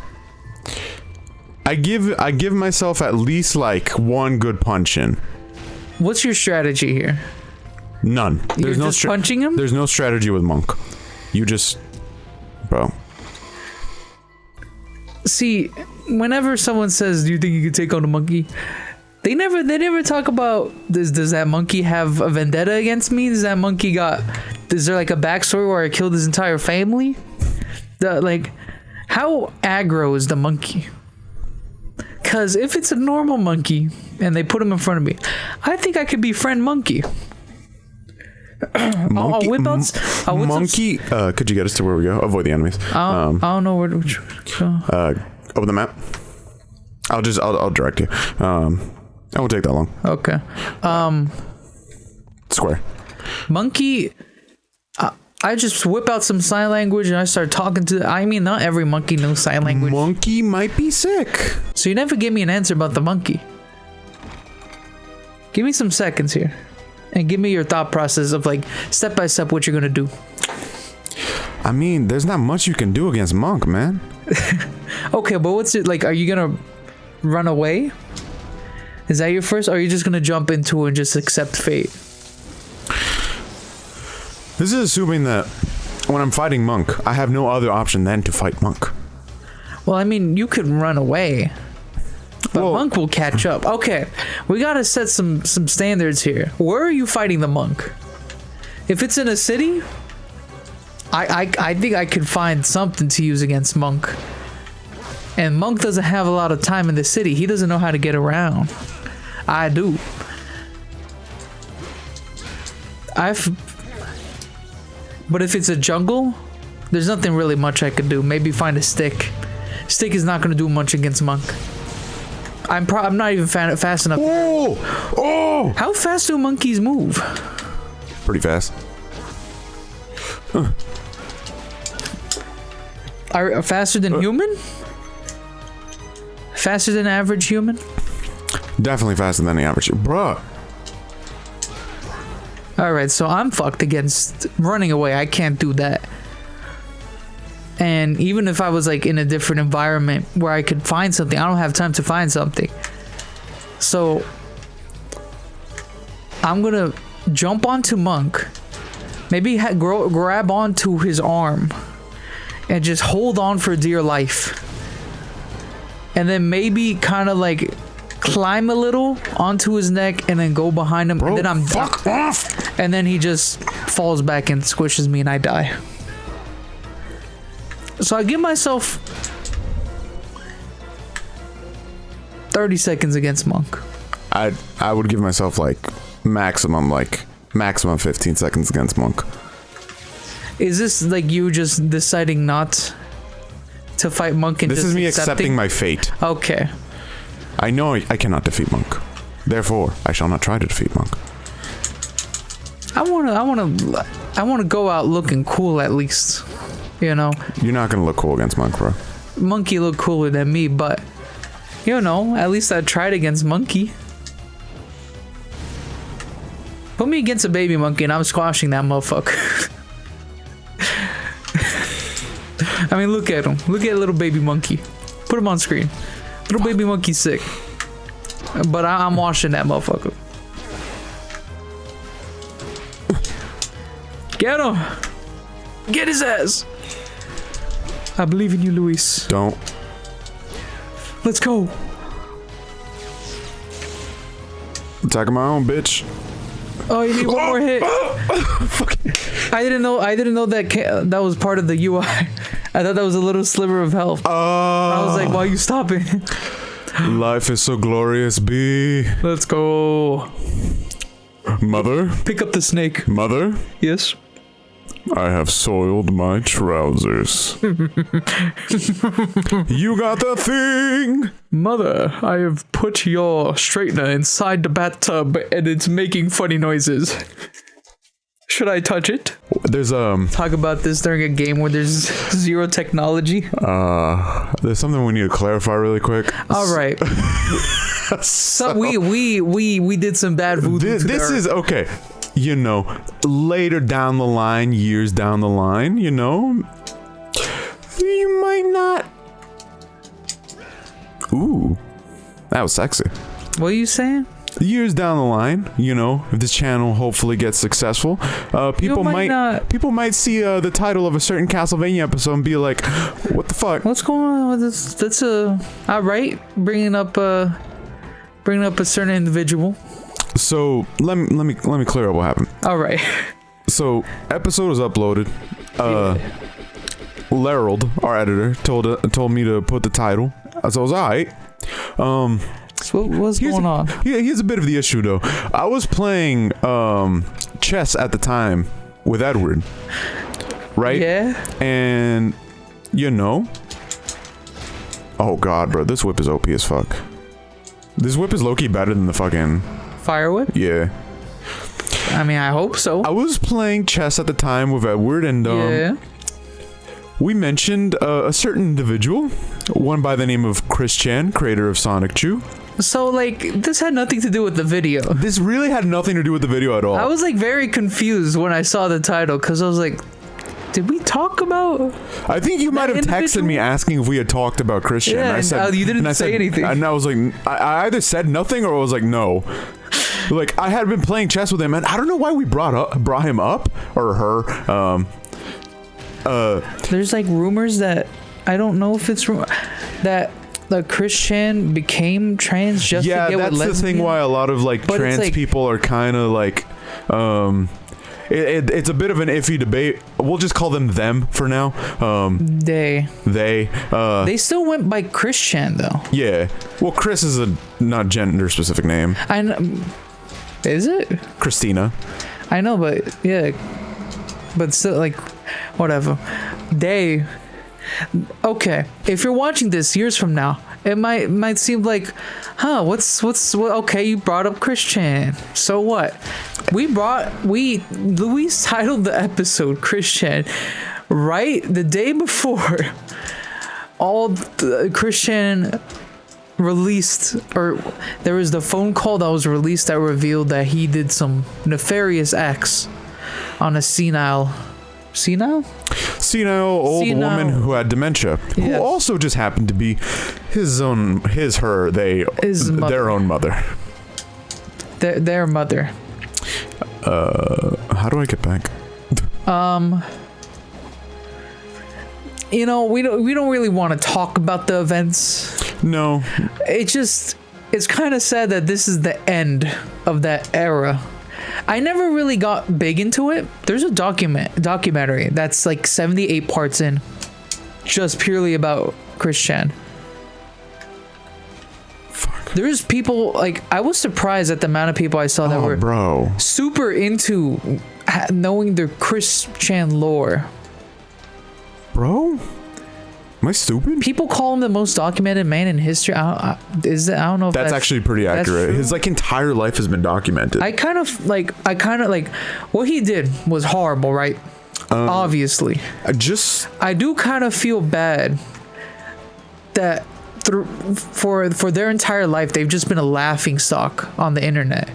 I give myself at least like one good punch in. What's your strategy here? None. You're just punching him? There's no strategy with Monk. You just, bro. See, whenever someone says, "Do you think you could take on a monkey?" They never talk about does that monkey have a vendetta against me? Is there like a backstory where I killed his entire family? How aggro is the monkey? Cause if it's a normal monkey and they put him in front of me, I think I could befriend monkey. Monkey, monkey. Could you get us to where we go? Avoid the enemies. I don't know where to go. Open the map. I'll direct you. It won't take that long. Okay. Square. Monkey. I just whip out some sign language and I start talking to. I mean, not every monkey knows sign language. Monkey might be sick. So you never gave me an answer about the monkey. Give me some seconds here, and give me your thought process of like step by step what you're gonna do. I mean, there's not much you can do against Monk, man. Okay, but what's it like? Are you gonna run away? Is that your first? Or are you just gonna jump into it and just accept fate? This is assuming that when I'm fighting Monk, I have no other option than to fight Monk. Well, I mean, you could run away, but Well- Monk will catch up. Okay, we gotta set some standards here. Where are you fighting the Monk? If it's in a city, I think I could find something to use against Monk. And Monk doesn't have a lot of time in the city. He doesn't know how to get around. I do. But if it's a jungle, there's nothing really much I could do. Maybe find a stick. Stick is not gonna do much against Monk. I'm not even fast enough. Oh! Oh! How fast do monkeys move? Pretty fast. Are faster than human? Faster than average human? Definitely faster than the average. Bruh. Alright, so I'm fucked against running away. I can't do that. And even if I was like in a different environment where I could find something, I don't have time to find something. So I'm gonna jump onto Monk. Maybe grab onto his arm and just hold on for dear life. And then maybe kind of like climb a little onto his neck and then go behind him. Bro, and then I'm fuck off! And then he just falls back and squishes me and I die. So I give myself 30 seconds against Monk. I would give myself like maximum 15 seconds against Monk. Is this like you just deciding not to fight Monk and This just is me accepting my fate. Okay. I know I cannot defeat Monk. Therefore, I shall not try to defeat Monk. I wanna go out looking cool at least. You know? You're not gonna look cool against Monk, bro. Monkey look cooler than me, but you know, at least I tried against Monkey. Put me against a baby monkey and I'm squashing that motherfucker. I mean, look at him. Look at little baby monkey. Put him on screen. Little baby monkey sick. But I'm washing that motherfucker. Get him! Get his ass! I believe in you, Luis. Don't. Let's go. Attacking my own bitch. Oh, you need one more hit. I didn't know that that was part of the UI. I thought that was a little sliver of health. I was like, why are you stopping? Life is so glorious, B. Let's go. Mother? Pick up the snake. Mother? Yes. I have soiled my trousers. You got the thing! Mother, I have put your straightener inside the bathtub and it's making funny noises. Should I touch it? There's Talk about this during a game where there's zero technology. there's something we need to clarify really quick. All right. So we did some bad voodoo. This is okay. You know, later down the line, years down the line, you know, you might not. Ooh, that was sexy. What are you saying? Years down the line, you know, if this channel hopefully gets successful, people might see the title of a certain Castlevania episode and be like, "What the fuck? What's going on with this? That's all right. Bringing up a certain individual. So let me clear up what happened. All right. So episode was uploaded. Lerald, our editor, told me to put the title. So I was alright. So what's going on? Here's a bit of the issue though. I was playing chess at the time with Edward, right? Yeah. And you know, oh god, bro, this whip is OP as fuck. This whip is low-key better than the fucking Fire whip? yeah. I mean, I hope so. I was playing chess at the time with Edward, and Yeah. we mentioned a certain individual, one by the name of Chris Chan, creator of Sonic Chew. So, like, this had nothing to do with the video. This really had nothing to do with the video at all. I was, like, very confused when I saw the title, because I was like, did we talk about... I think you might have texted me asking if we had talked about Christian. Yeah, and I said, you didn't and I say said- anything. And I was like, I either said nothing or I was like, no. Like, I had been playing chess with him, and I don't know why we brought him up, or her. There's, like, rumors that... I don't know if it's... that Christian became trans just to get with that's lesbian. the thing why a lot of, like, But it's trans like- people are kind of, like... It's a bit of an iffy debate. We'll just call them for now. They still went by Christian, though. Yeah. Well, Chris is a not gender specific name. I know. Is it? Christina. I know, but yeah. But still, like, whatever. Okay. If you're watching this years from now, it might seem like, what's okay, you brought up Christian. So what? Luis titled the episode Christian right the day before all the Christian released, or there was the phone call that was released that revealed that he did some nefarious acts on a senile old woman who had dementia, who Yes. also just happened to be their own mother. Their mother. How do I get back? You know, we don't really want to talk about the events. No. It's kind of sad that this is the end of that era. I never really got big into it. There's a documentary that's like 78 parts in, just purely about Christian. Fuck. There's people, like, I was surprised at the amount of people I saw that were bro. super into knowing their Christian lore. Bro? Am I stupid? People call him the most documented man in history. I don't know if That's actually pretty that's accurate. true. His like entire life has been documented. I kind of like what he did was horrible, right? Obviously. I do kind of feel bad that for their entire life they've just been a laughing stock on the internet.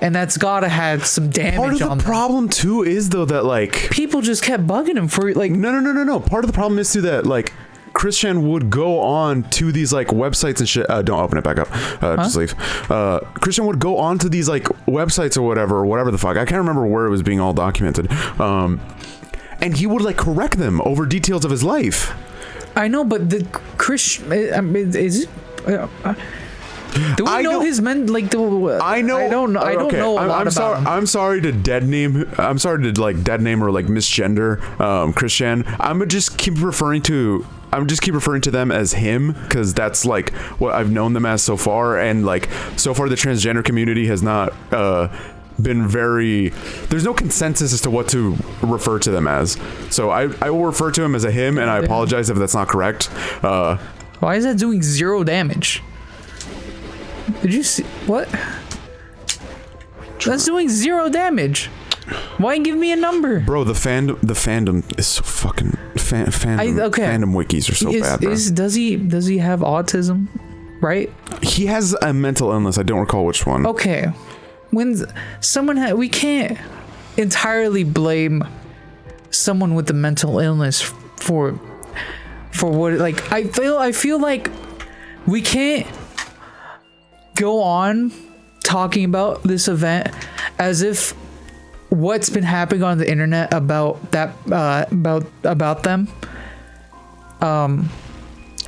And that's gotta have some damage Part of the on them. problem too is though that like People just kept bugging him for like No. Part of the problem is too that like Christian would go on to these like websites and shit. Don't open it back up. Just leave. Christian would go on to these like websites or whatever the fuck. I can't remember where it was being all documented. And he would like correct them over details of his life. I know, but the Christian, I mean, is it? Do we know his men? Like, I know. I don't know. I don't know a lot about him. I'm sorry to dead name or like misgender Christian. I'm just keep referring to them as him because that's like what I've known them as so far, and like so far the transgender community has not been very. There's no consensus as to what to refer to them as. So I will refer to him as a him, and I apologize if that's not correct. Why is that doing 0 damage? Did you see what? That's doing 0 damage. Why give me a number? Bro, the fandom is so fucking fandom wikis are so bad, bro. Does he have autism? Right? He has a mental illness. I don't recall which one. Okay. When someone we can't entirely blame someone with a mental illness for what, like, I feel like we can't go on talking about this event as if what's been happening on the internet about that about them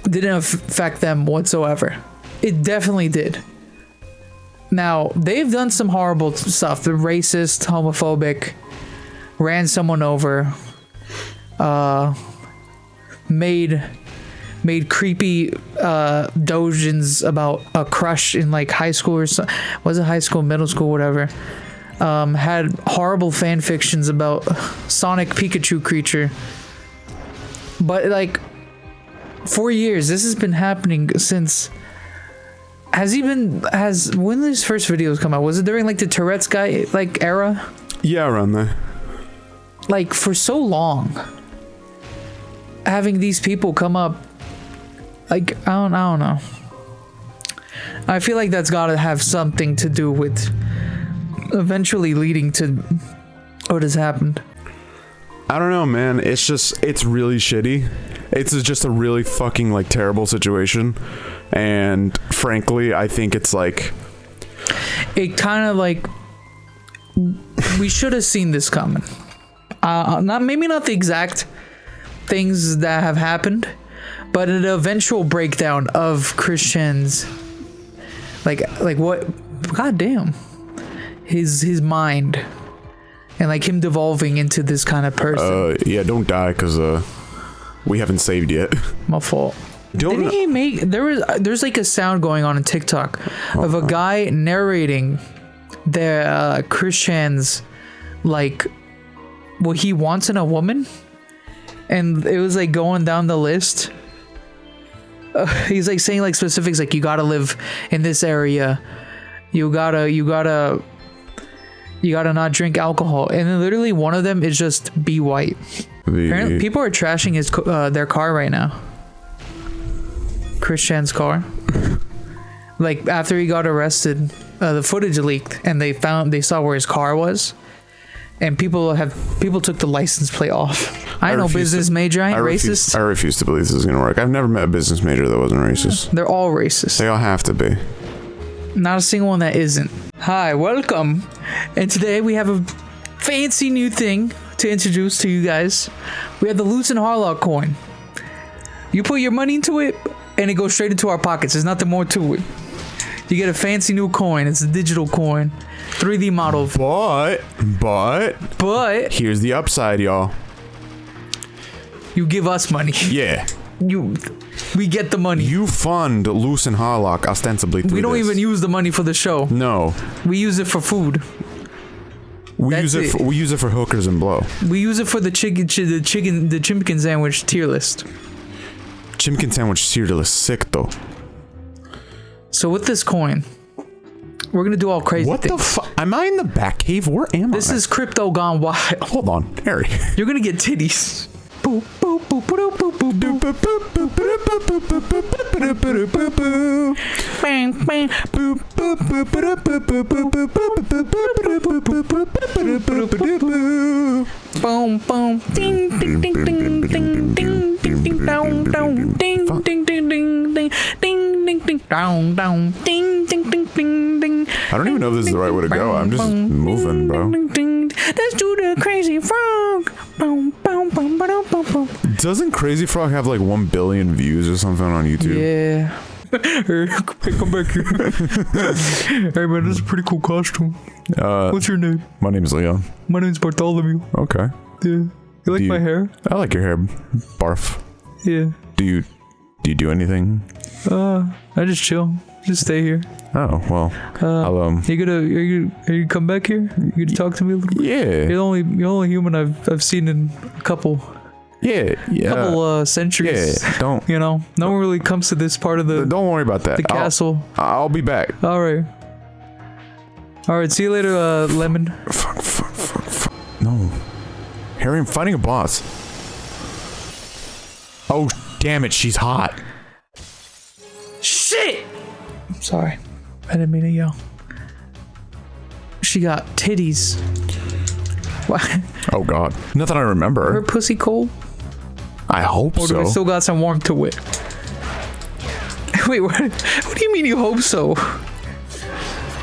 didn't affect them whatsoever. It definitely did. Now, they've done some horrible stuff. They're racist, homophobic, ran someone over, made creepy dojins about a crush in like high school or so. Was it high school, middle school, whatever. Had horrible fan fictions about Sonic Pikachu creature. But like 4 years, this has been happening since. When did his first videos come out? Was it during like the Tourette's guy like era? Yeah, around there. Like, for so long, having these people come up, like, I don't know. I feel like that's gotta have something to do with eventually leading to what has happened. I don't know, man. It's really shitty. It's just a really fucking, like, terrible situation. And frankly, I think it's like... It kind of like... We should have seen this coming. Maybe not the exact things that have happened, but an eventual breakdown of Christians. Like what? Goddamn. His mind. And like him devolving into this kind of person. Yeah, don't die, because we haven't saved yet. My fault. Didn't he make... There's like a sound going on in TikTok of a guy narrating the Christians, like, what he wants in a woman. And it was like going down the list. He's like saying like specifics, like, you gotta live in this area. You gotta not drink alcohol. And then literally one of them is just be white. Apparently people are trashing their car right now. Christian's car. Like, after he got arrested, the footage leaked and they saw where his car was, and people took the license plate off. I know, business major, I ain't racist. I refuse to believe this is gonna work. I've never met a business major that wasn't racist. They're all racist. They all have to be. Not a single one that isn't. Hi, welcome. And today we have a fancy new thing to introduce to you guys. We have the Loos Harlock coin. You put your money into it, and it goes straight into our pockets. There's nothing more to it. You get a fancy new coin. It's a digital coin. 3D model. But here's the upside, y'all. You give us money. Yeah. We get the money. You fund Loos Harlock ostensibly through We don't this. even use the money for the show. No. We use it for food. We use it for hookers and blow. We use it for the chimkin sandwich tier list. Chimkin sandwich tier list, sick though. So with this coin, we're gonna do all crazy what things. What the fuck? Am I in the Bat Cave? Where am I? This is crypto gone wild. Hold on, Harry. You're gonna get titties. Boop, boop, boop, boop, boop, boop, boop. Bang, bang. Boop, boop, boop, boop, boop, boop, boop. Boom, boom. Ding, ding, ding, ding, ding, ding, ding, ding, down, down, ding, ding, ding, ding, ding, ding, ding, ding, down, down, ding, ding, ding, ding, ding. I don't even know if this is the right way to go. I'm just moving, bro. Let's do the crazy frog. Doesn't Crazy Frog have like 1 billion views or something on YouTube? Yeah. Hey, come back here. Hey man, this is a pretty cool costume. What's your name? My name's Leon. My name's Bartholomew. Okay. Yeah. You like my hair? I like your hair, Barf. Yeah. Do you do anything? I just chill. Just stay here. Oh well. Are you come back here? You gonna talk to me a little bit? Yeah. You're the only human I've seen in a couple centuries. Yeah. Don't. You know, no one really comes to this part of the. Don't worry about that. The castle. I'll be back. All right. See you later, Lemon. Fuck. No. Harry, I'm fighting a boss. Oh, damn it, she's hot. Shit! I'm sorry. I didn't mean to yell. She got titties. What? Oh, God. Nothing I remember. Her pussy cold? I hope or do I still got some warmth to it? Wait, what do you mean you hope so?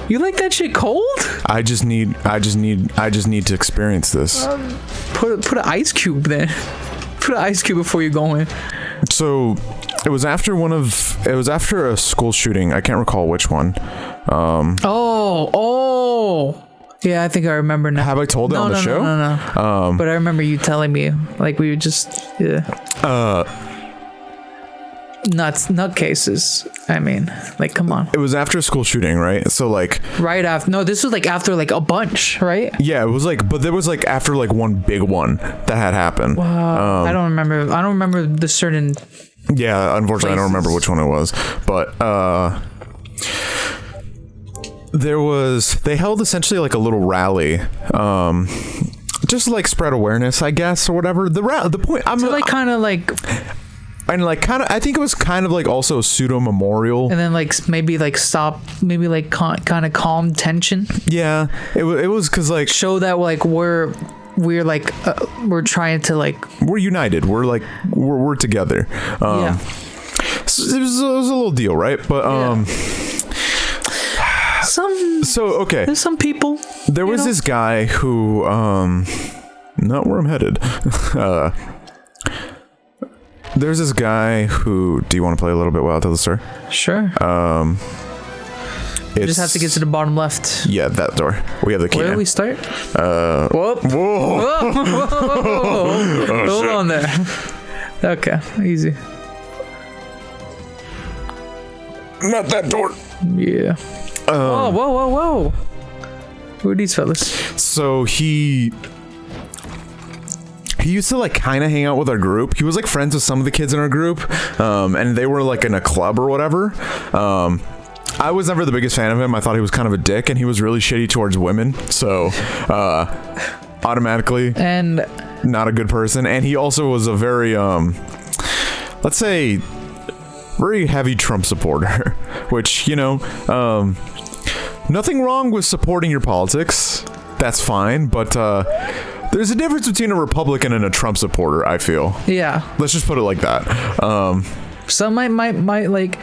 You like that shit cold? I just need to experience this. Put an ice cube then. Put an ice cube before you go in. So, it was after a school shooting. I can't recall which one. Yeah, I think I remember now. Have I told it on the show? No. But I remember you telling me, like, we would just, nutcases. I mean, like, come on. It was after a school shooting, right? So, like... Right after... No, this was, like, after, like, a bunch, right? Yeah, it was, like... But there was, like, after, like, one big one that had happened. I don't remember the certain... Yeah, unfortunately, places. I don't remember which one it was. But, they held essentially like a little rally, just to, like, spread awareness, I guess, or whatever. The point, I'm So like kind of like, and like kind of, I think it was kind of like also a pseudo memorial. and then like maybe like stop, maybe like kind of calm tension. Yeah, it was because like Show that like we're like we're trying to like we're united. We're together. yeah. So it was a little deal, right? But There's some people. There was this guy who, not where I'm headed. There's this guy who. Do you want to play a little bit while I tell the story? Sure. You just have to get to the bottom left. Yeah, that door. We have the key. Where now. do we start? Whoa! Hold on there. Okay, easy. Not that door. Yeah. Whoa. Who are these fellas? So he used to like kind of hang out with our group. He was like friends with some of the kids in our group, and they were like in a club or whatever. I was never the biggest fan of him. I thought he was kind of a dick, and he was really shitty towards women. So automatically, And not a good person. And he also was a very let's say very heavy Trump supporter, which, you know, nothing wrong with supporting your politics. That's fine, but there's a difference between a Republican and a Trump supporter, I feel. yeah, Let's just put it like that. some might like.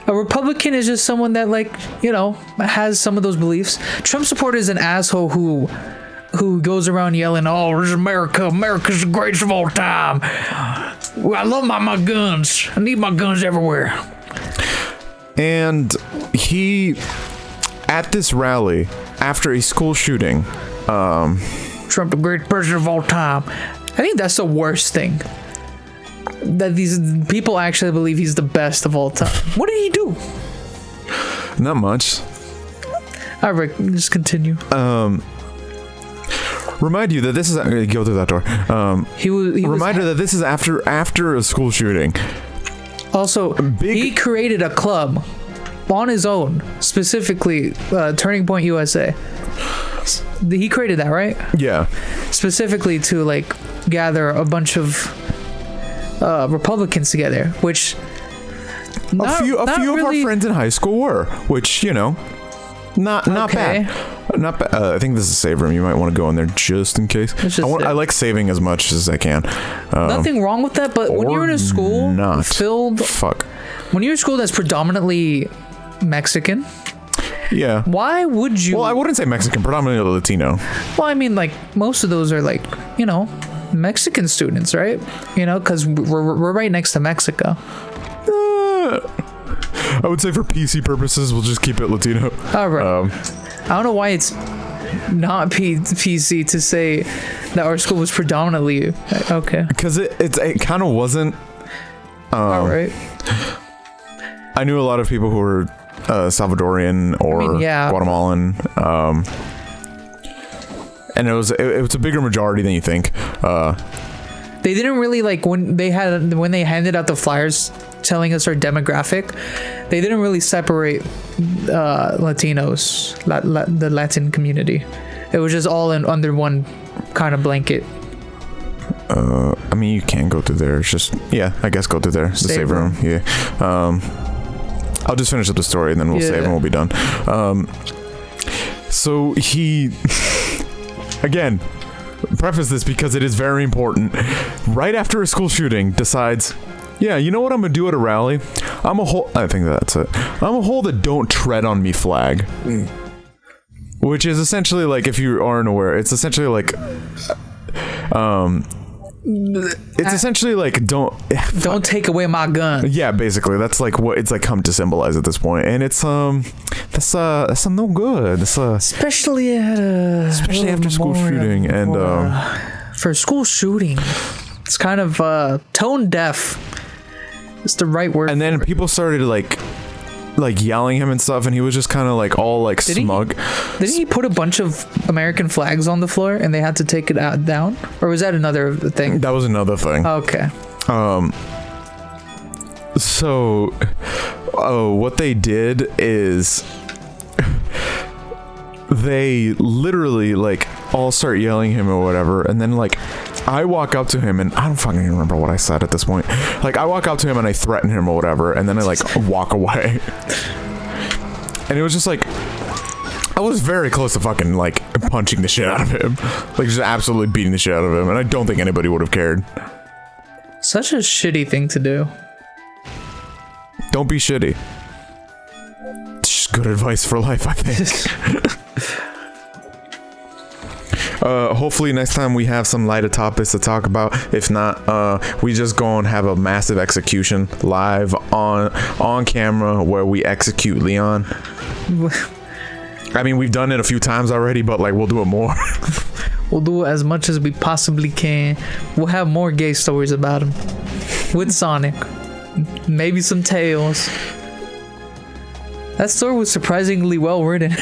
A Republican is just someone that, like, you know, has some of those beliefs. Trump supporter is an asshole who goes around yelling, "Oh, this is America. America's the greatest of all time. I love my guns. I need my guns everywhere." And he, at this rally, after a school shooting, Trump, the greatest president of all time. I think that's the worst thing. That these people actually believe he's the best of all time. What did he do? not much. All right, just continue. Remind you that this is go through that door. He was Reminder that this is after a school shooting. also he created a club on his own, specifically Turning Point USA. He created that, right? Yeah. Specifically to like gather a bunch of Republicans together, which A few of our friends in high school were, which, you know, not Okay. bad. Not bad. I think this is a save room. You might want to go in there just in case. I like saving as much as I can. Nothing wrong with that, but when you're in a school when you're in a school that's predominantly Mexican, yeah. why would you? Well, I wouldn't say Mexican, predominantly Latino. Well, I mean, like most of those are like, you know, Mexican students, right? You know, because we're right next to Mexico. I would say for PC purposes, we'll just keep it Latino. All right. I don't know why it's not PC to say that our school was predominantly okay. Because it kind of wasn't. All right. I knew a lot of people who were Salvadorian or Guatemalan, and it was a bigger majority than you think. They didn't really like when they handed out the flyers telling us our demographic. They didn't really separate Latinos, the Latin community. It was just all under one kind of blanket. I mean, you can go through there. It's just, yeah, I guess go through there. The save room. Yeah. I'll just finish up the story and then we'll save and we'll be done. So he, again, preface this because it is very important. Right after a school shooting, decides, yeah, you know what I'm gonna do at a rally? I think that's it. I'm gonna hold a "Don't Tread on Me" flag, which is essentially like, if you aren't aware, it's essentially like, it's essentially like don't take away my gun. Yeah, basically that's like what it's like come to symbolize at this point, and it's that's no good. Especially after school shooting and for school shooting, it's kind of tone deaf. It's the right word. And then people started like yelling him and stuff, and he was just kind of like all like smug. Didn't he put a bunch of American flags on the floor and they had to take it down? Or was that another thing? That was another thing. Okay. So what they did is they literally like all start yelling him or whatever, and then like I walk up to him and I don't fucking remember what I said at this point. Like I walk up to him and I threaten him or whatever, and then I like walk away. And it was just like I was very close to fucking like punching the shit out of him, like just absolutely beating the shit out of him, and I don't think anybody would have cared. Such a shitty thing to do. Don't be shitty. Just good advice for life, I think. Hopefully next time we have some lighter topics to talk about. If not, we just go and have a massive execution live on camera where we execute Leon. I mean, we've done it a few times already, but like we'll do it more. We'll do as much as we possibly can. We'll have more gay stories about him with Sonic. Maybe some tales. That story was surprisingly well written.